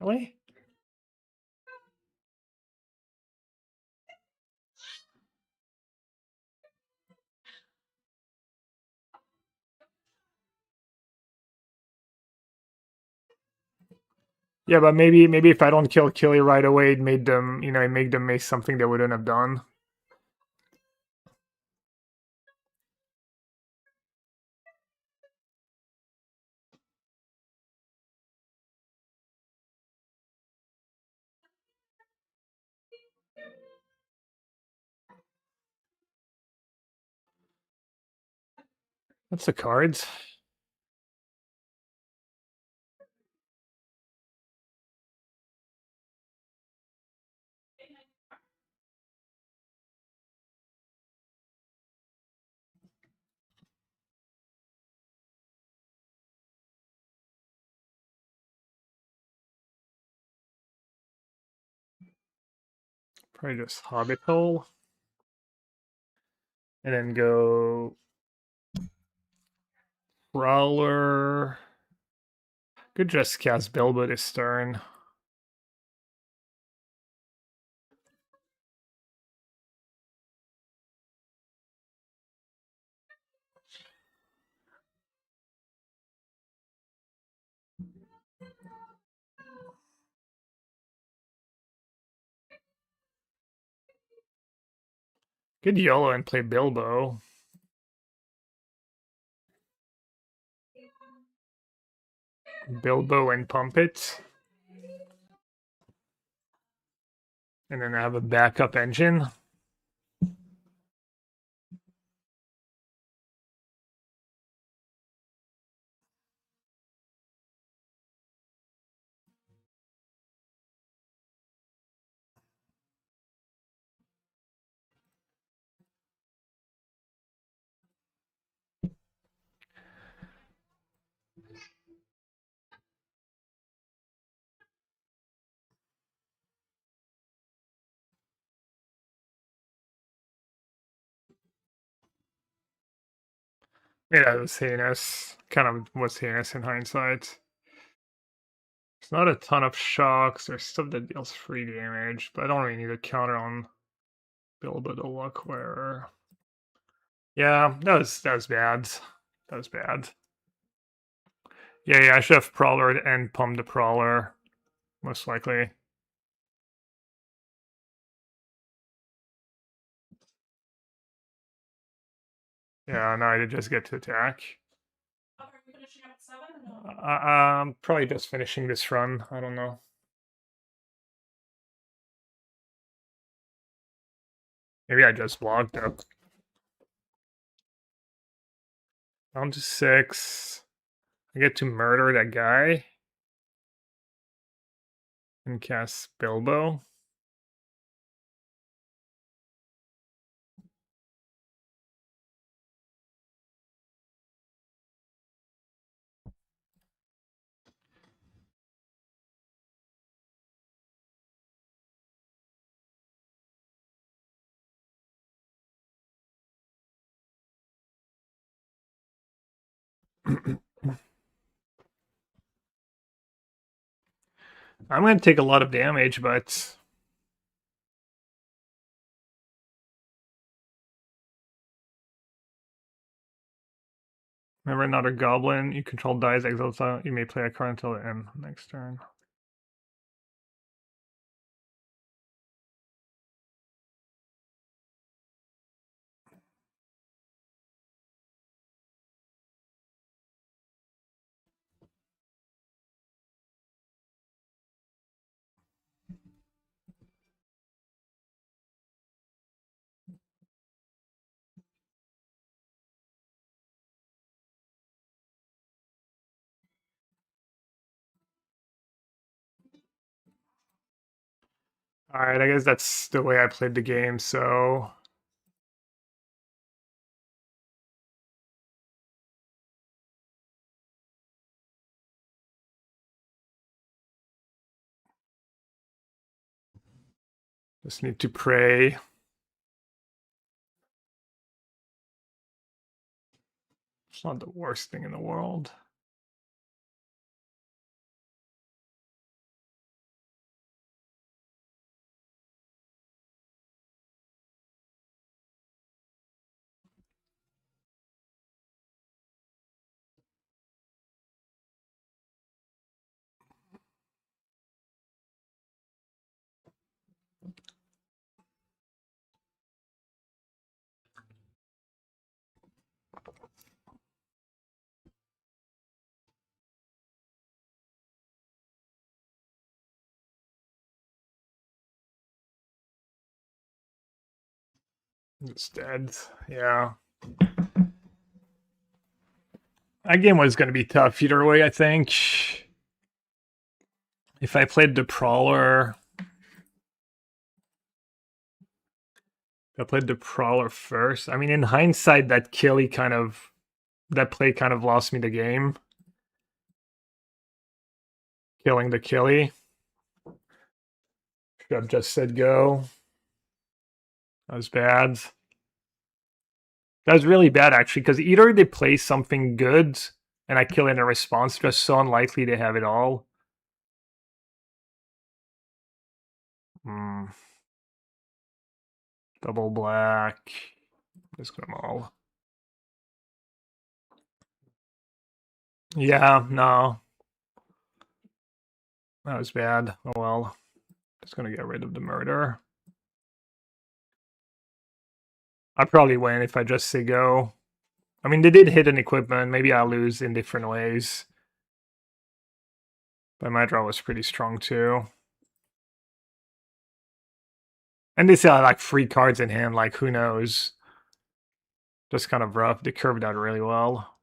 Really? Yeah, but maybe if I don't kill Killy right away, it made them, it made them make something they wouldn't have done. That's the cards. Probably just Hobbit Hole. And then go Prowler. Could just cast Bilbo this turn. Good YOLO and play Bilbo. Bilbo and pump it. And then I have a backup engine. Yeah, it was heinous. Kind of was heinous in hindsight. It's not a ton of shocks. There's stuff that deals free damage, but I don't really need a counter on Bilbo the Luck Wearer. Yeah, that was bad. That was bad. Yeah, I should have Prowler and pumped the Prowler, most likely. Yeah, no, I did just get to attack. Okay, are we finishing up at 7 or no? I'm probably just finishing this run. I don't know. Maybe I just blocked up. Down to 6. I get to murder that guy. And cast Bilbo. I'm going to take a lot of damage, but... Remember, another goblin you control dies, exiles out. You may play a card until the end next turn. Alright, I guess that's the way I played the game, so. Just need to pray. It's not the worst thing in the world. It's dead. Yeah. That game was going to be tough either way, I think. If I played the Prowler. I played the Prowler first. I mean, in hindsight, that play kind of lost me the game. Killing the Killy. Should have just said go. That was bad. That was really bad, actually, because either they play something good and I kill it in response, just so unlikely they have it all. Double black. Just go them all. Yeah, no. That was bad. Oh well. Just gonna get rid of the murder. I'd probably win if I just say go. I mean, they did hit an equipment. Maybe I'll lose in different ways. But my draw was pretty strong too. And they still had like 3 cards in hand, like who knows. Just kind of rough. They curved out really well.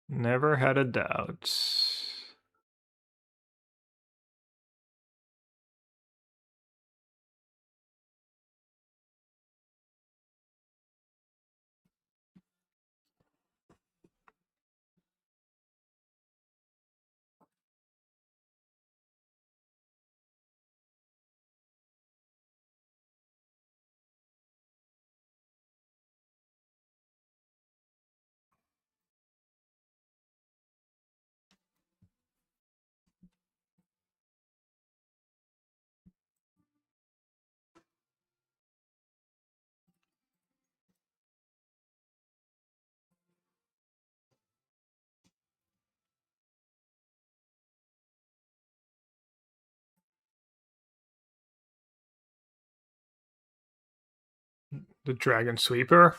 Never had a doubt. The Dragon Sweeper.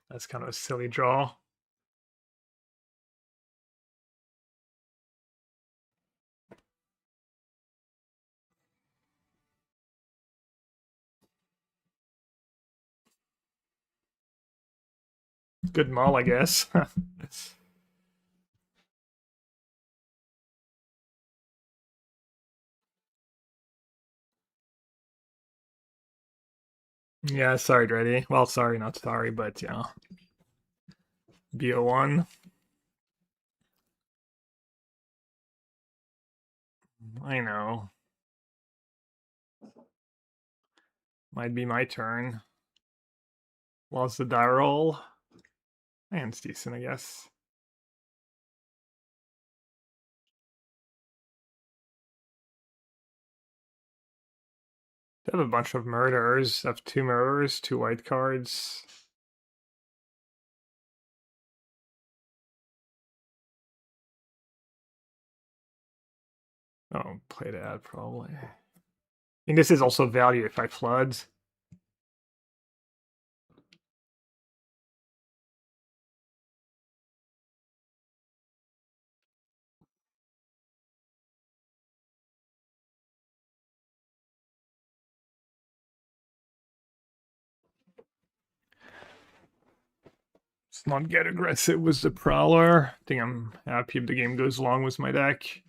That's kind of a silly draw. Good mull, I guess. Yeah, sorry, Dreddy. Well, sorry, not sorry, but yeah. BO1. I know. Might be my turn. Lost the die roll. And it's decent, I guess. I have a bunch of murderers. I have 2 murderers, 2 white cards. Oh, play that probably. I mean, this is also value if I flood. Let's not get aggressive with the Prowler. I think I'm happy if the game goes long with my deck.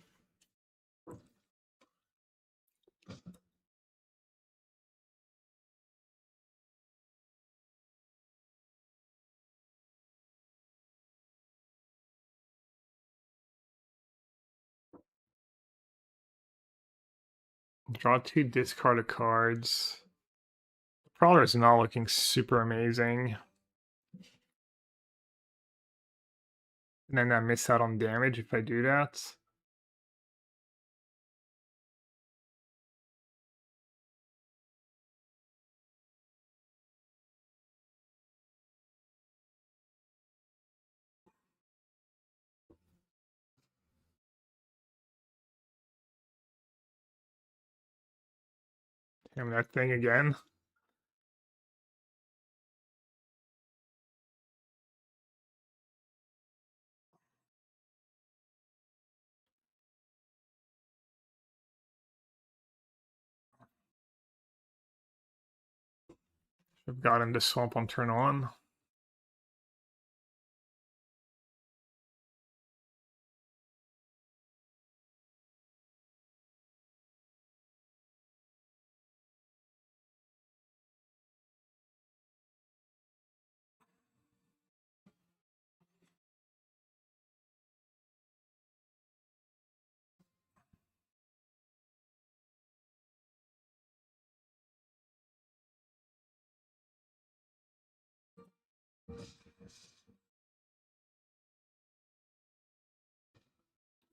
Draw 2 discarded cards. The Prowler is not looking super amazing. And then I miss out on damage if I do that. Damn that thing again. I've gotten the swamp on turn on.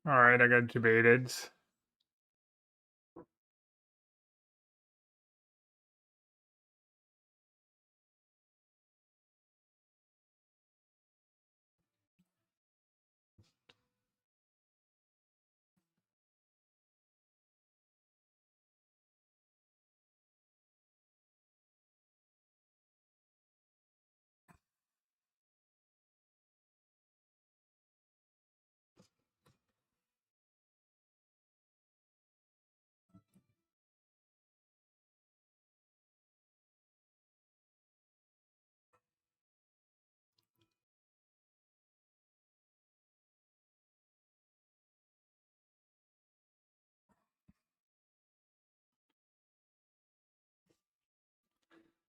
Alright, I got debated.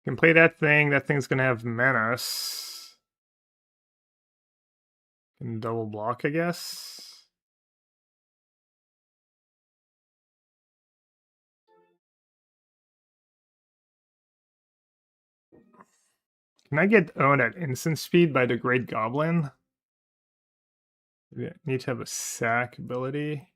Can play that thing. That thing's gonna have menace. Can double block, I guess. Can I get owned at instant speed by the Great Goblin? Need to have a sack ability.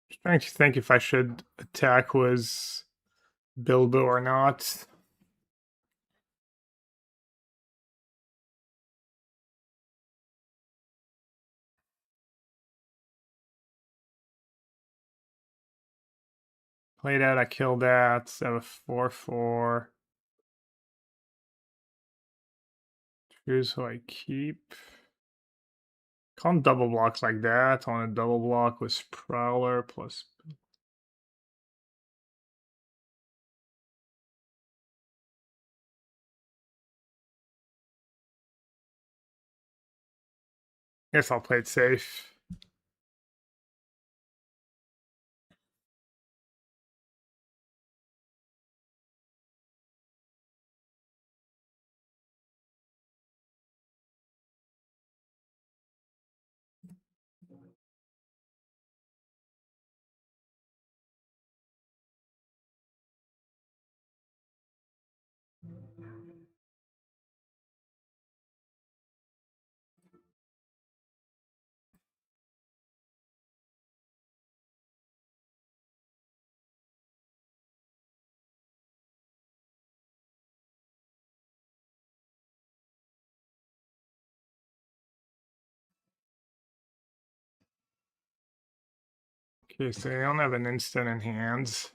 Just trying to think if I should attack with Bilbo or not. Play that, I kill that. I have a 4/4. Choose who I keep. Can't double block like that. On a double block with Prowler plus. Guess I'll play it safe. Okay, so they don't have an instant in hands.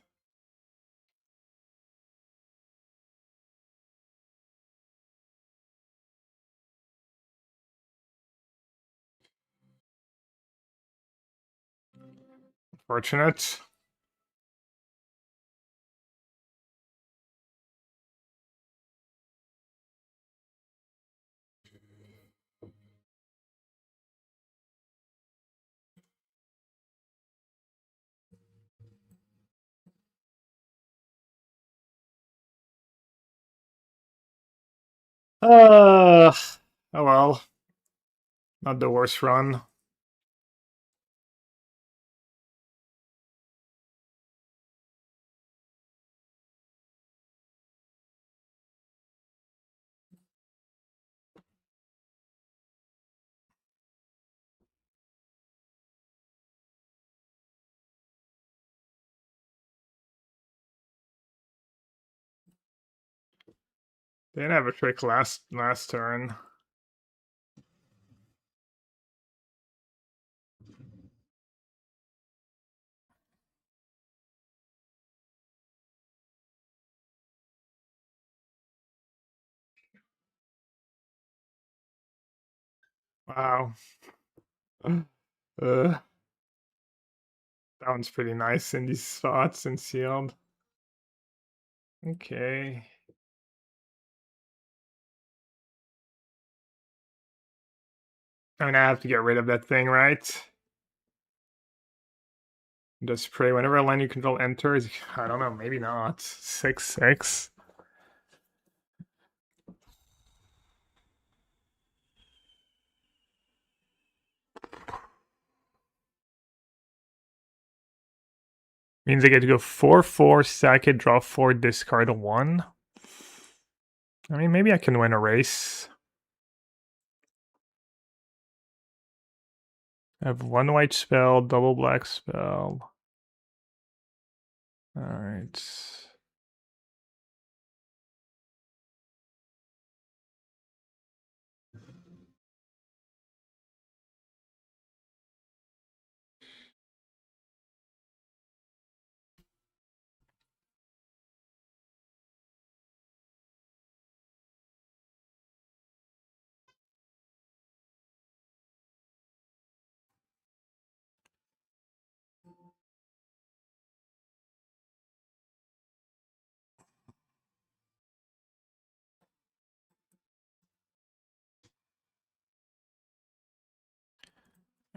Fortunate. Oh well. Not the worst run. They didn't have a trick last turn. Wow. That one's pretty nice in these spots and sealed. Okay. I'm gonna have to get rid of that thing, right? Just pray whenever a line you control enters. I don't know, maybe not. 6/6. Means I get to go 4/4, sack it, draw 4, discard a 1. I mean, maybe I can win a race. I have 1 white spell, double black spell. Alright.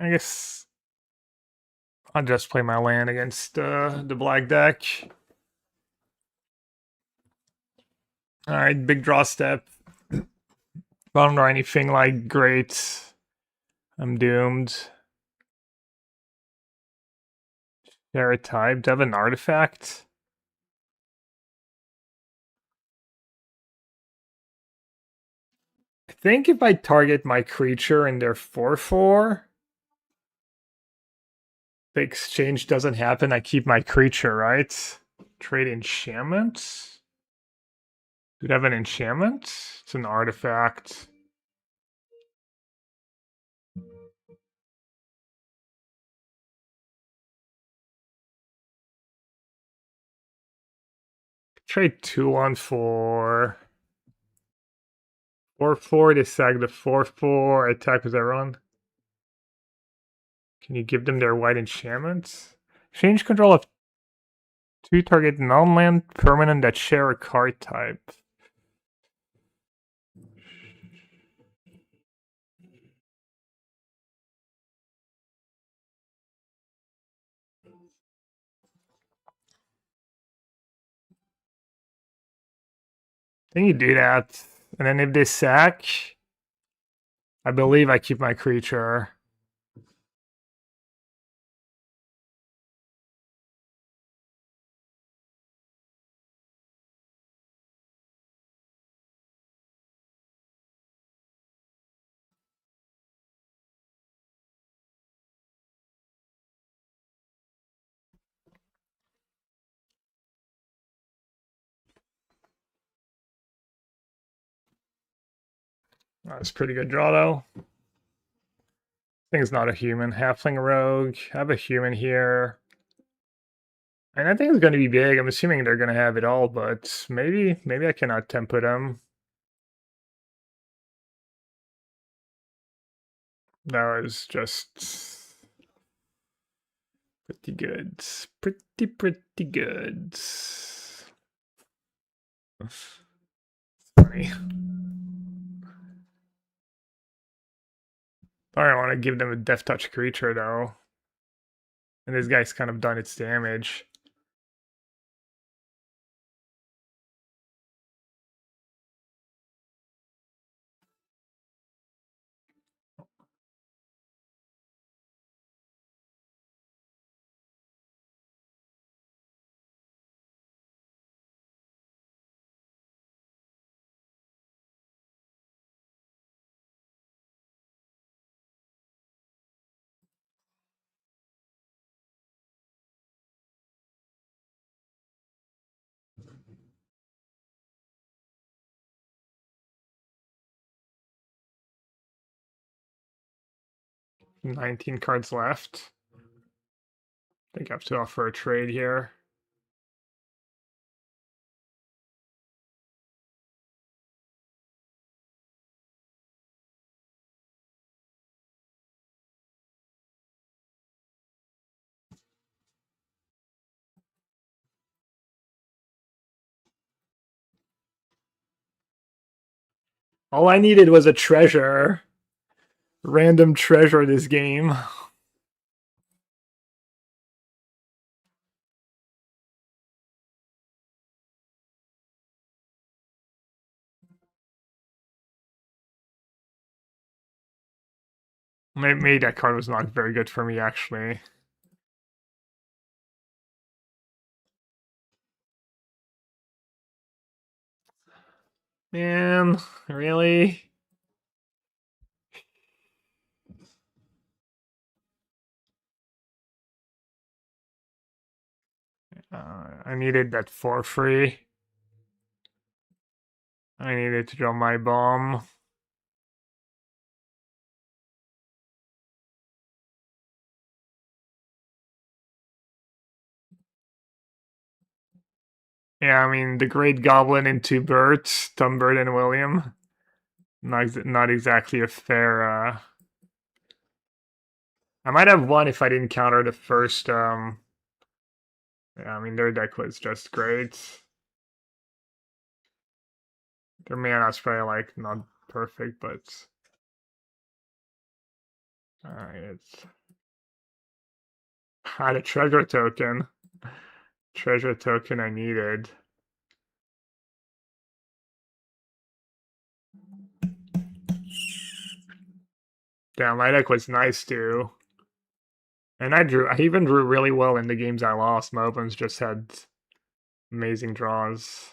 I guess I'll just play my land against the black deck. Alright, big draw step. Bottom or anything like great. I'm doomed. Share a type. Do I have an artifact? I think if I target my creature and they're 4/4, the exchange doesn't happen. I keep my creature, right? Trade enchantment? Do it have an enchantment? It's an artifact. Trade 2/1 for 4/4 to sack the 4/4, attack with everyone. Can you give them their white enchantments? Change control of 2 target non-land permanent that share a card type. I think you do that. And then if they sack, I believe I keep my creature. That's a pretty good draw, though. Thing's not a human. Halfling rogue. I have a human here. And I think it's going to be big. I'm assuming they're going to have it all, but maybe I cannot tempo them. That was just pretty good. Pretty good. Funny. I don't want to give them a death touch creature, though. And this guy's kind of done its damage. $19 cards left. I think I have to offer a trade here. All I needed was a treasure. Random treasure this game. Maybe that card was not very good for me, actually. Man, really? I needed that for free. I needed to draw my bomb. Yeah, I mean, the Great Goblin into Bert, Tom Bert and William. Not exactly a fair... I might have won if I didn't counter the first... Yeah, I mean, their deck was just great. Their mana's probably, like, not perfect, but... Alright, it's... Had a treasure token. Treasure token I needed. Damn, my deck was nice too. And I even drew really well in the games I lost. My opponents just had amazing draws.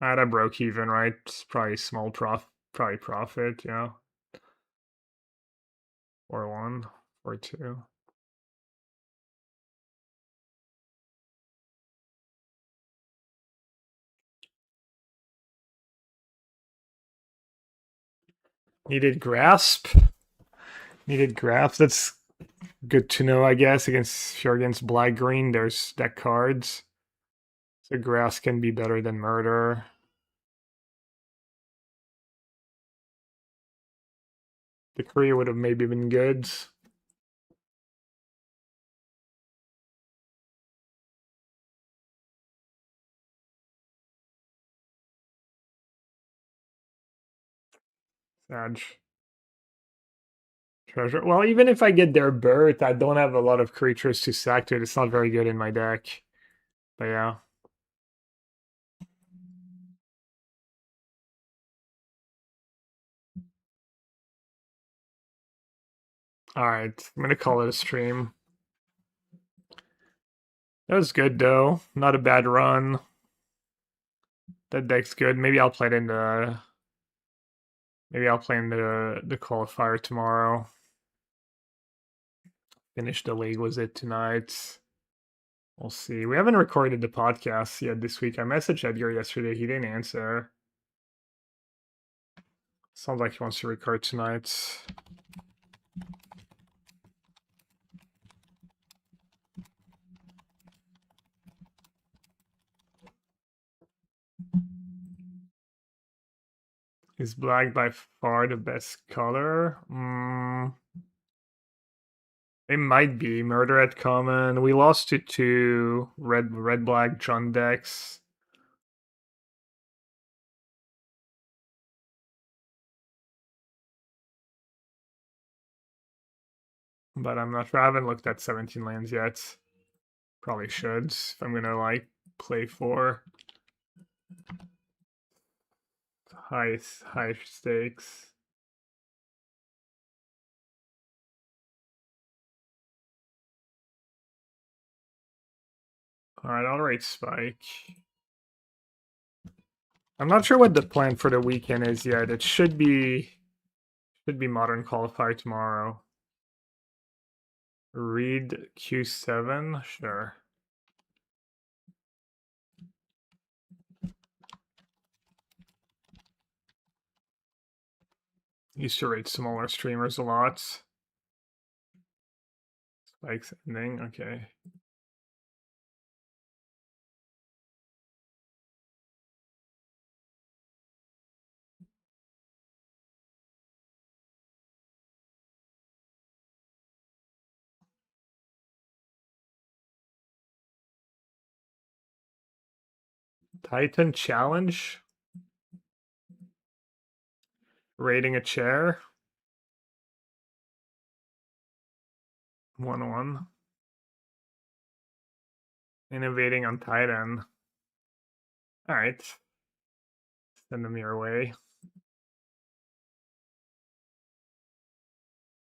I broke even, right? Probably small probably profit, yeah. 4-1, 4-2. Needed grasp. Needed grasp. That's good to know, I guess. If you're against black green, there's deck cards. So grasp can be better than murder. Decree would have maybe been good. Sad. Treasure. Well, even if I get their birth, I don't have a lot of creatures to sack to it. It's not very good in my deck. But yeah. Alright, I'm gonna call it a stream. That was good though. Not a bad run. That deck's good. Maybe I'll play it in the qualifier tomorrow. Finish the league was it tonight. We'll see. We haven't recorded the podcast yet this week. I messaged Edgar yesterday. He didn't answer. Sounds like he wants to record tonight. Is black by far the best color? It might be. Murder at common. We lost to two red black John decks. But I'm not sure. I haven't looked at 17 lands yet. Probably should if I'm gonna like play for high stakes. Alright, I'll rate Spike. I'm not sure what the plan for the weekend is yet. It should be Modern Qualifier tomorrow. Read Q7? Sure. Used to rate smaller streamers a lot. Spike's ending, okay. Titan Challenge? Rating a chair? 1-1. Innovating on Titan. Alright. Send them your way.